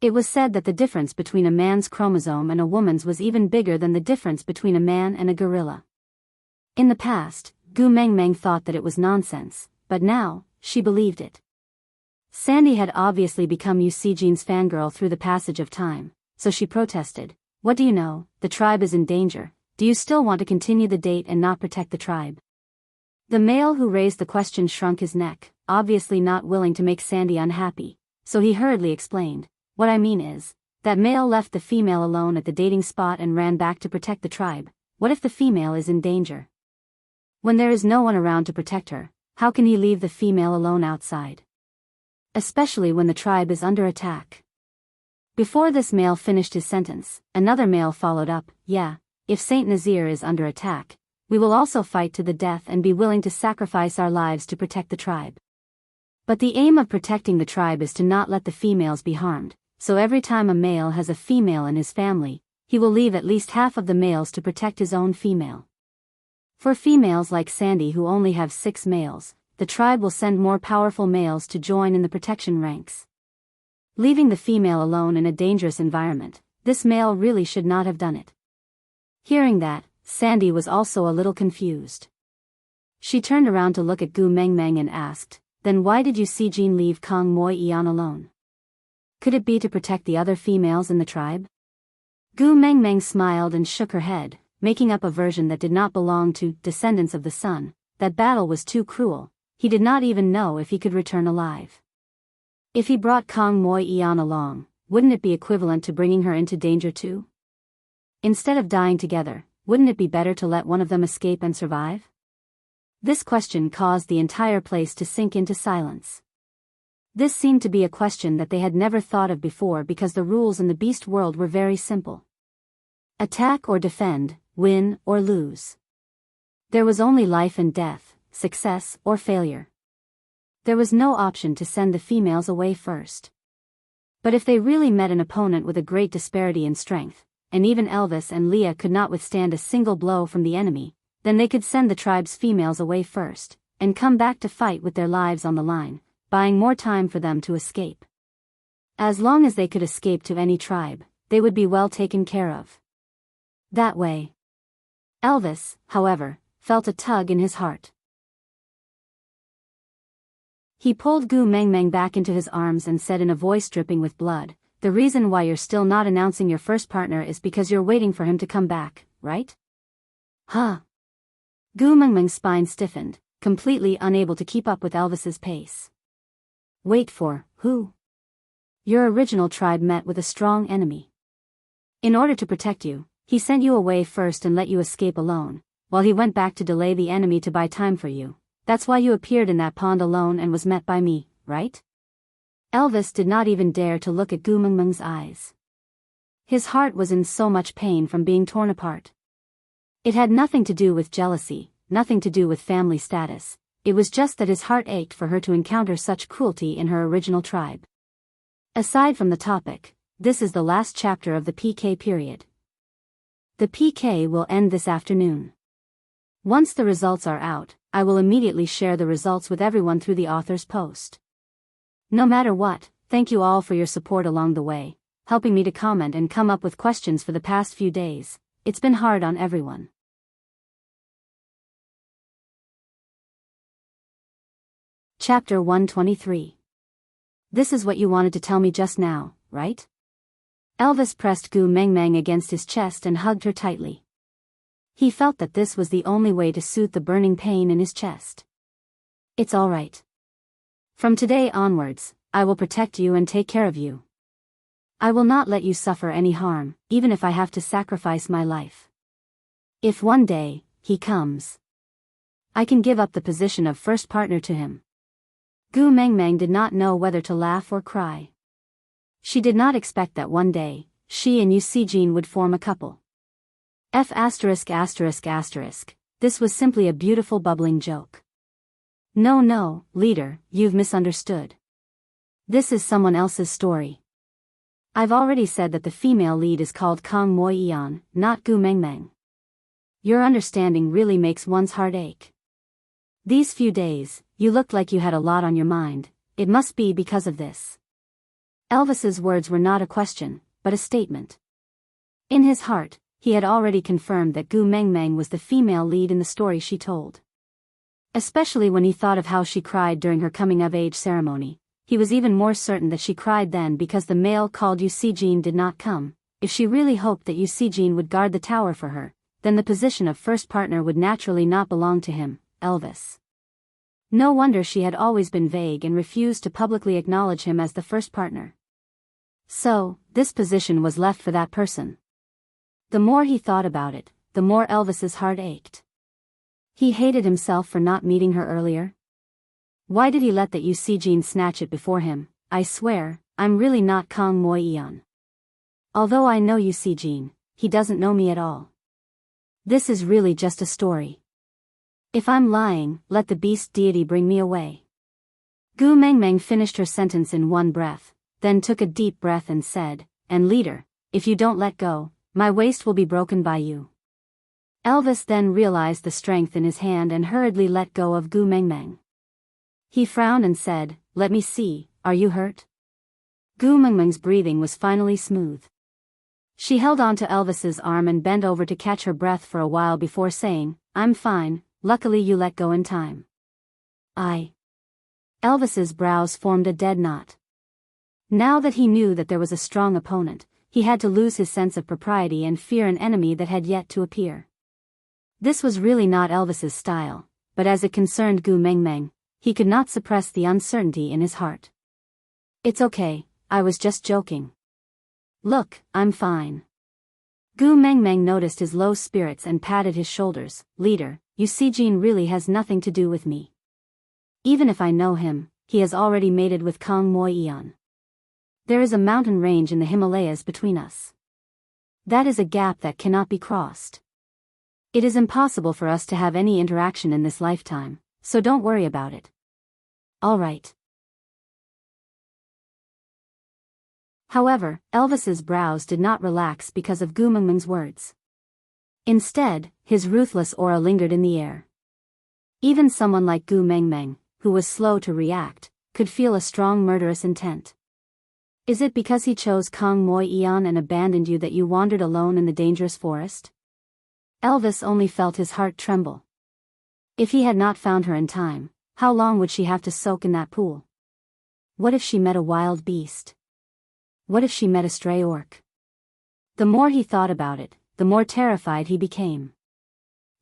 It was said that the difference between a man's chromosome and a woman's was even bigger than the difference between a man and a gorilla. In the past, Gu Mengmeng thought that it was nonsense, but now, she believed it. Sandy had obviously become Jean's fangirl through the passage of time, so she protested, "What do you know? The tribe is in danger. Do you still want to continue the date and not protect the tribe?" The male who raised the question shrunk his neck, obviously not willing to make Sandy unhappy, so he hurriedly explained, "What I mean is, that male left the female alone at the dating spot and ran back to protect the tribe. What if the female is in danger? When there is no one around to protect her, how can he leave the female alone outside? Especially when the tribe is under attack. Before this male finished his sentence, another male followed up, yeah, if Saint Nazir is under attack, we will also fight to the death and be willing to sacrifice our lives to protect the tribe. But the aim of protecting the tribe is to not let the females be harmed, so every time a male has a female in his family, he will leave at least half of the males to protect his own female. For females like Sandy who only have 6 males, the tribe will send more powerful males to join in the protection ranks. Leaving the female alone in a dangerous environment, this male really should not have done it. Hearing that, Sandy was also a little confused. She turned around to look at Gu Mengmeng and asked, then why did you see Jean leave Kong Moi Ian alone? Could it be to protect the other females in the tribe? Gu Mengmeng smiled and shook her head, making up a version that did not belong to Descendants of the Sun. That battle was too cruel, he did not even know if he could return alive. If he brought Kong Moi Ian along, wouldn't it be equivalent to bringing her into danger too? Instead of dying together, wouldn't it be better to let one of them escape and survive? This question caused the entire place to sink into silence. This seemed to be a question that they had never thought of before because the rules in the beast world were very simple. Attack or defend, win or lose. There was only life and death, success or failure. There was no option to send the females away first. But if they really met an opponent with a great disparity in strength, and even Elvis and Leah could not withstand a single blow from the enemy, then they could send the tribe's females away first, and come back to fight with their lives on the line, buying more time for them to escape. As long as they could escape to any tribe, they would be well taken care of. That way. Elvis, however, felt a tug in his heart. He pulled Gu Mengmeng back into his arms and said in a voice dripping with blood, the reason why you're still not announcing your first partner is because you're waiting for him to come back, right? Huh? Gu Mengmeng's spine stiffened, completely unable to keep up with Elvis's pace. Wait for, who? Your original tribe met with a strong enemy. In order to protect you, he sent you away first and let you escape alone, while he went back to delay the enemy to buy time for you. That's why you appeared in that pond alone and was met by me, right? Elvis did not even dare to look at Gu Mengmeng's eyes. His heart was in so much pain from being torn apart. It had nothing to do with jealousy, nothing to do with family status, it was just that his heart ached for her to encounter such cruelty in her original tribe. Aside from the topic, this is the last chapter of the PK period. The PK will end this afternoon. Once the results are out, I will immediately share the results with everyone through the author's post. No matter what, thank you all for your support along the way, helping me to comment and come up with questions for the past few days. It's been hard on everyone. Chapter 123. This is what you wanted to tell me just now, right? Elvis pressed Gu Mengmeng against his chest and hugged her tightly. He felt that this was the only way to soothe the burning pain in his chest. It's all right. From today onwards, I will protect you and take care of you. I will not let you suffer any harm, even if I have to sacrifice my life. If one day, he comes, I can give up the position of first partner to him. Gu Mengmeng did not know whether to laugh or cry. She did not expect that one day, she and Yu Sijin would form a couple. This was simply a beautiful bubbling joke. No, leader, you've misunderstood. This is someone else's story. I've already said that the female lead is called Kong Moi Ian, not Gu Mengmeng. Your understanding really makes one's heart ache. These few days, you looked like you had a lot on your mind, it must be because of this. Elvis's words were not a question, but a statement. In his heart, he had already confirmed that Gu Mengmeng was the female lead in the story she told. Especially when he thought of how she cried during her coming-of-age ceremony, he was even more certain that she cried then because the male called Yu Sijin did not come. If she really hoped that Yu Sijin would guard the tower for her, then the position of first partner would naturally not belong to him, Elvis. No wonder she had always been vague and refused to publicly acknowledge him as the first partner. So, this position was left for that person. The more he thought about it, the more Elvis's heart ached. He hated himself for not meeting her earlier. Why did he let that Jean snatch it before him? I swear, I'm really not Kang Moi Eon. Although I know Jean, he doesn't know me at all. This is really just a story. If I'm lying, let the beast deity bring me away. Gu Mengmeng finished her sentence in one breath, then took a deep breath and said, and leader, if you don't let go, my waist will be broken by you. Elvis then realized the strength in his hand and hurriedly let go of Gu Mengmeng. He frowned and said, let me see, are you hurt? Gu Mengmeng's breathing was finally smooth. She held onto Elvis's arm and bent over to catch her breath for a while before saying, I'm fine, luckily you let go in time. Elvis's brows formed a dead knot. Now that he knew that there was a strong opponent, he had to lose his sense of propriety and fear an enemy that had yet to appear. This was really not Elvis's style, but as it concerned Gu Mengmeng, he could not suppress the uncertainty in his heart. It's okay, I was just joking. Look, I'm fine. Gu Mengmeng noticed his low spirits and patted his shoulders. Leader, Jean really has nothing to do with me. Even if I know him, he has already mated with Kang Moi Eon. There is a mountain range in the Himalayas between us. That is a gap that cannot be crossed. It is impossible for us to have any interaction in this lifetime, so don't worry about it. All right. However, Elvis's brows did not relax because of Gu Mengmeng's words. Instead, his ruthless aura lingered in the air. Even someone like Gu Mengmeng, who was slow to react, could feel a strong murderous intent. Is it because he chose Kang Moi Eon and abandoned you that you wandered alone in the dangerous forest? Elvis only felt his heart tremble. If he had not found her in time, how long would she have to soak in that pool? What if she met a wild beast? What if she met a stray orc? The more he thought about it, the more terrified he became.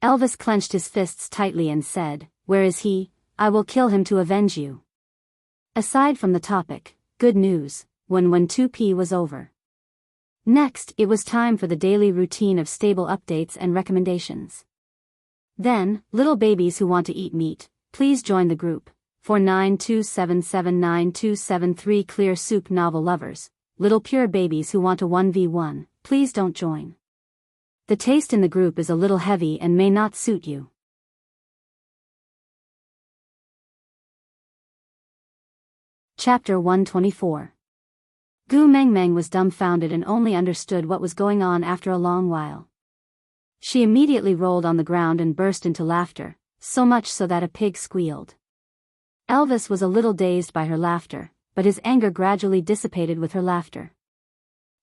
Elvis clenched his fists tightly and said, where is he? I will kill him to avenge you. Aside from the topic, good news, when 2P was over. Next, it was time for the daily routine of stable updates and recommendations. Then, little babies who want to eat meat, please join the group. 4927799273 Clear Soup Novel Lovers, little pure babies who want a 1v1, please don't join. The taste in the group is a little heavy and may not suit you. Chapter 124. Gu Mengmeng was dumbfounded and only understood what was going on after a long while. She immediately rolled on the ground and burst into laughter, so much so that a pig squealed. Elvis was a little dazed by her laughter, but his anger gradually dissipated with her laughter.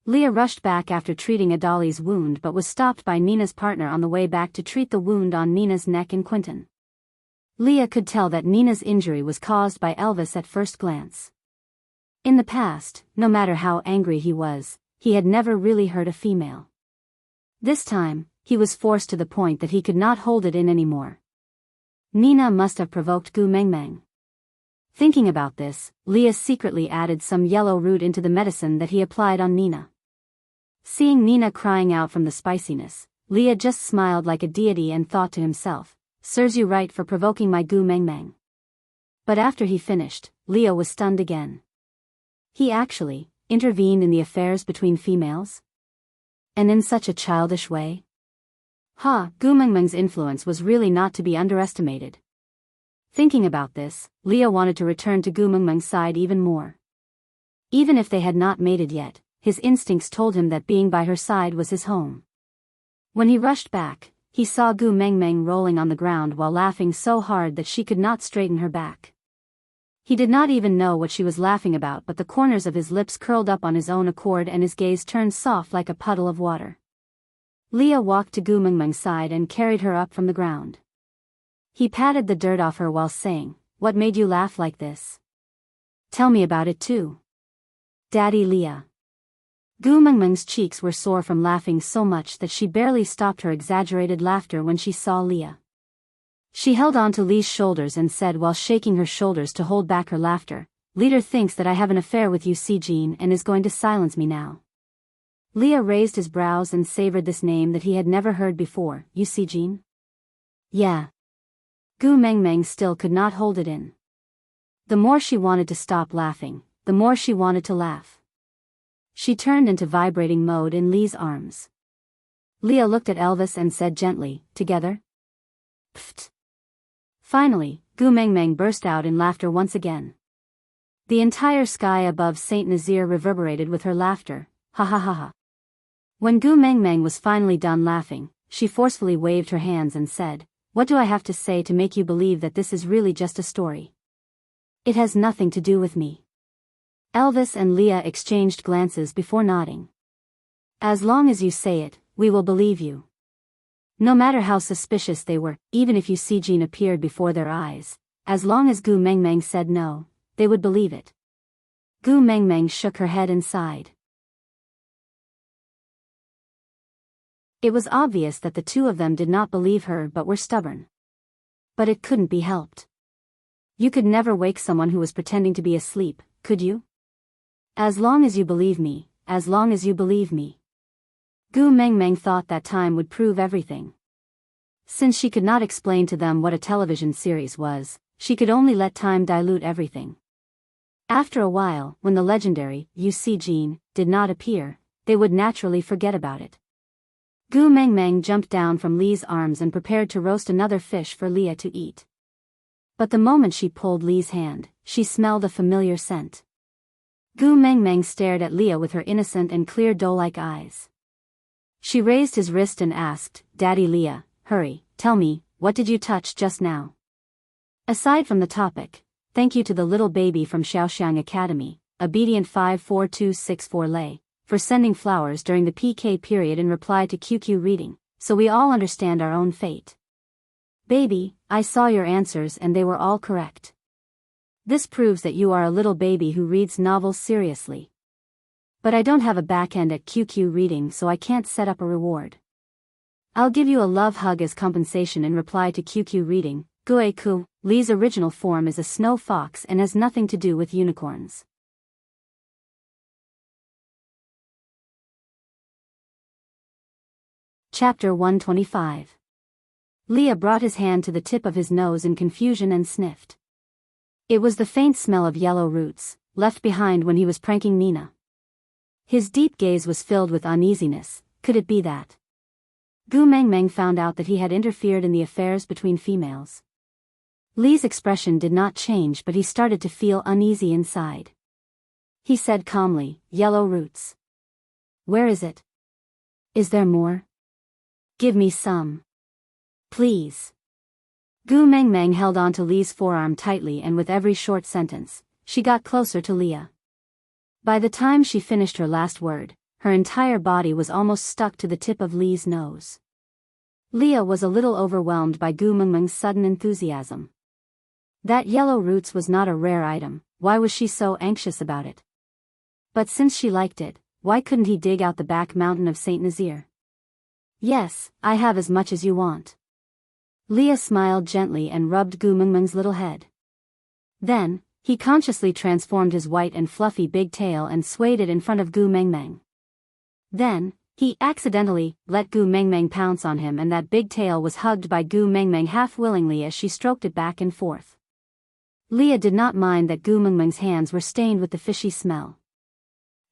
Leah rushed back after treating Adali's wound but was stopped by Nina's partner on the way back to treat the wound on Nina's neck in Quinton. Leah could tell that Nina's injury was caused by Elvis at first glance. In the past, no matter how angry he was, he had never really hurt a female. This time, he was forced to the point that he could not hold it in anymore. Nina must have provoked Gu Mengmeng. Thinking about this, Leah secretly added some yellow root into the medicine that he applied on Nina. Seeing Nina crying out from the spiciness, Leah just smiled like a deity and thought to himself, serves you right for provoking my Gu Mengmeng. But after he finished, Leah was stunned again. He actually intervened in the affairs between females? And in such a childish way? Gu Mengmeng's influence was really not to be underestimated. Thinking about this, Leah wanted to return to Gu Mengmeng's side even more. Even if they had not mated yet, his instincts told him that being by her side was his home. When he rushed back, he saw Gu Mengmeng rolling on the ground while laughing so hard that she could not straighten her back. He did not even know what she was laughing about, but the corners of his lips curled up on his own accord and his gaze turned soft like a puddle of water. Leah walked to Gu Mengmeng's side and carried her up from the ground. He patted the dirt off her while saying, "What made you laugh like this? Tell me about it too." Daddy Leah. Gu Mengmeng's cheeks were sore from laughing so much that she barely stopped her exaggerated laughter when she saw Leah. She held on to Lee's shoulders and said while shaking her shoulders to hold back her laughter, "Leader thinks that I have an affair with Jean and is going to silence me now." Leah raised his brows and savored this name that he had never heard before. Jean? Yeah. Gu Mengmeng still could not hold it in. The more she wanted to stop laughing, the more she wanted to laugh. She turned into vibrating mode in Lee's arms. Leah looked at Elvis and said gently, "Together?" Pfft. Finally, Gu Mengmeng burst out in laughter once again. The entire sky above Saint Nazaire reverberated with her laughter, ha ha ha ha. When Gu Mengmeng was finally done laughing, she forcefully waved her hands and said, "What do I have to say to make you believe that this is really just a story? It has nothing to do with me." Elvis and Leah exchanged glances before nodding. "As long as you say it, we will believe you." No matter how suspicious they were, even if Jean appeared before their eyes, as long as Gu Mengmeng said no, they would believe it. Gu Mengmeng shook her head and sighed. It was obvious that the two of them did not believe her but were stubborn. But it couldn't be helped. You could never wake someone who was pretending to be asleep, could you? As long as you believe me, as long as you believe me. Gu Mengmeng thought that time would prove everything. Since she could not explain to them what a television series was, she could only let time dilute everything. After a while, when the legendary Jean did not appear, they would naturally forget about it. Gu Mengmeng jumped down from Lee's arms and prepared to roast another fish for Leah to eat. But the moment she pulled Lee's hand, she smelled a familiar scent. Gu Mengmeng stared at Leah with her innocent and clear doe-like eyes. She raised his wrist and asked, "Daddy Leah, hurry, tell me, what did you touch just now?" Aside from the topic, thank you to the little baby from Xiaoxiang Academy, obedient 54264 Lei, for sending flowers during the PK period in reply to QQ reading, so we all understand our own fate. Baby, I saw your answers and they were all correct. This proves that you are a little baby who reads novels seriously. But I don't have a backend at QQ reading, so I can't set up a reward. I'll give you a love hug as compensation in reply to QQ reading. Gueku, Lee's original form is a snow fox and has nothing to do with unicorns. Chapter 125. Leah brought his hand to the tip of his nose in confusion and sniffed. It was the faint smell of yellow roots, left behind when he was pranking Nina. His deep gaze was filled with uneasiness. Could it be that Gu Mengmeng found out that he had interfered in the affairs between females? Lee's expression did not change, but he started to feel uneasy inside. He said calmly, "Yellow roots. Where is it? Is there more? Give me some. Please." Gu Mengmeng held on to Lee's forearm tightly, and with every short sentence, she got closer to Leah. By the time she finished her last word, her entire body was almost stuck to the tip of Lee's nose. Leah was a little overwhelmed by Gu Mengmeng's sudden enthusiasm. That yellow roots was not a rare item, why was she so anxious about it? But since she liked it, why couldn't he dig out the back mountain of Saint Nazaire? "Yes, I have as much as you want." Leah smiled gently and rubbed Gu Mengmeng's little head. Then, he consciously transformed his white and fluffy big tail and swayed it in front of Gu Mengmeng. Then, he accidentally let Gu Mengmeng pounce on him, and that big tail was hugged by Gu Mengmeng half-willingly as she stroked it back and forth. Leah did not mind that Gu Mengmeng's hands were stained with the fishy smell.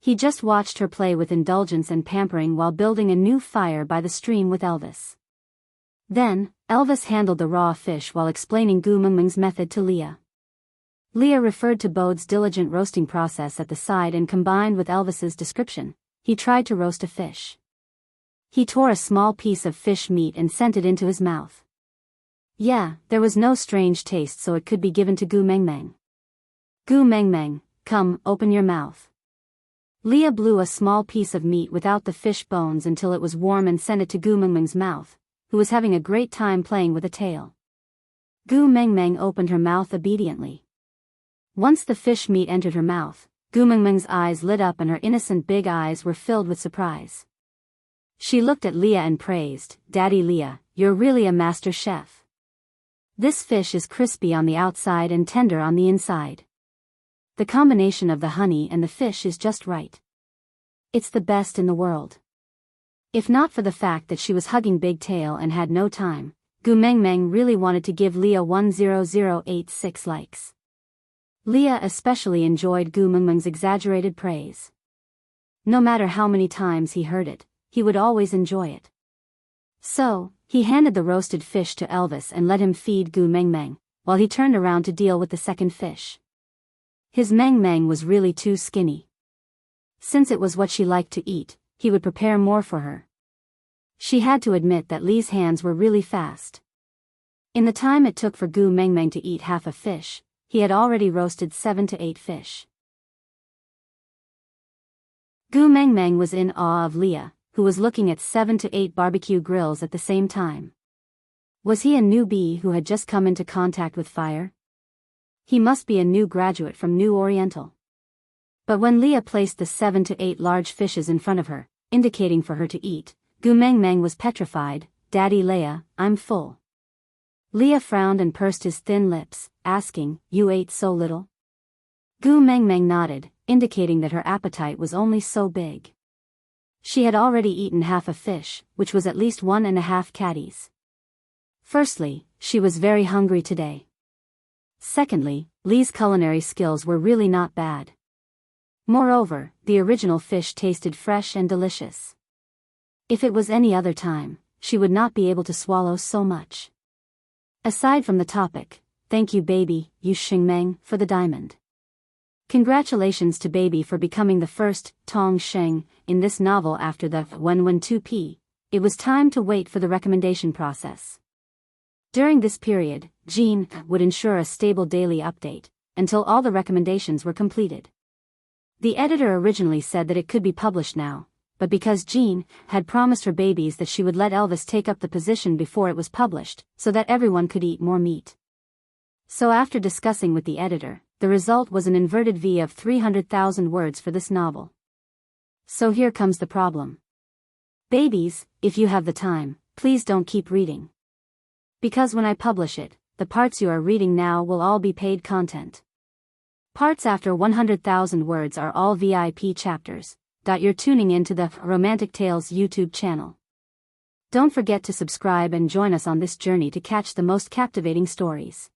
He just watched her play with indulgence and pampering while building a new fire by the stream with Elvis. Then, Elvis handled the raw fish while explaining Gu Mengmeng's method to Leah. Leah referred to Bode's diligent roasting process at the side, and combined with Elvis's description, he tried to roast a fish. He tore a small piece of fish meat and sent it into his mouth. Yeah, there was no strange taste, so it could be given to Gu Mengmeng. "Gu Mengmeng, come, open your mouth." Leah blew a small piece of meat without the fish bones until it was warm and sent it to Gu Mengmeng's mouth, who was having a great time playing with a tail. Gu Mengmeng opened her mouth obediently. Once the fish meat entered her mouth, Gu Mengmeng's eyes lit up and her innocent big eyes were filled with surprise. She looked at Leah and praised, "Daddy Leah, you're really a master chef. This fish is crispy on the outside and tender on the inside. The combination of the honey and the fish is just right. It's the best in the world." If not for the fact that she was hugging Big Tail and had no time, Gu Mengmeng really wanted to give Leah 10086 likes. Leah especially enjoyed Gu Mengmeng's exaggerated praise. No matter how many times he heard it, he would always enjoy it. So, he handed the roasted fish to Elvis and let him feed Gu Mengmeng, while he turned around to deal with the second fish. His Mengmeng was really too skinny. Since it was what she liked to eat, he would prepare more for her. She had to admit that Li's hands were really fast. In the time it took for Gu Mengmeng to eat half a fish, he had already roasted 7 to 8 fish. Gu Mengmeng was in awe of Leah, who was looking at 7 to 8 barbecue grills at the same time. Was he a newbie who had just come into contact with fire? He must be a new graduate from New Oriental. But when Leah placed the 7 to 8 large fishes in front of her, indicating for her to eat, Gu Mengmeng was petrified. "Daddy Leah, I'm full." Leah frowned and pursed his thin lips, asking, "You ate so little?" Gu Mengmeng nodded, indicating that her appetite was only so big. She had already eaten half a fish, which was at least 1.5 catties. Firstly, she was very hungry today. Secondly, Li's culinary skills were really not bad. Moreover, the original fish tasted fresh and delicious. If it was any other time, she would not be able to swallow so much. Aside from the topic, thank you baby, Yu Xingmeng, for the diamond. Congratulations to baby for becoming the first Tong Sheng in this novel after the Wenwen 2p. It was time to wait for the recommendation process. During this period, Jean would ensure a stable daily update, until all the recommendations were completed. The editor originally said that it could be published now, but because Jean had promised her babies that she would let Elvis take up the position before it was published, so that everyone could eat more meat. So after discussing with the editor, the result was an inverted V of 300,000 words for this novel. So here comes the problem. Babies, if you have the time, please don't keep reading. Because when I publish it, the parts you are reading now will all be paid content. Parts after 100,000 words are all VIP chapters. You're tuning into the Romantic Tales YouTube channel. Don't forget to subscribe and join us on this journey to catch the most captivating stories.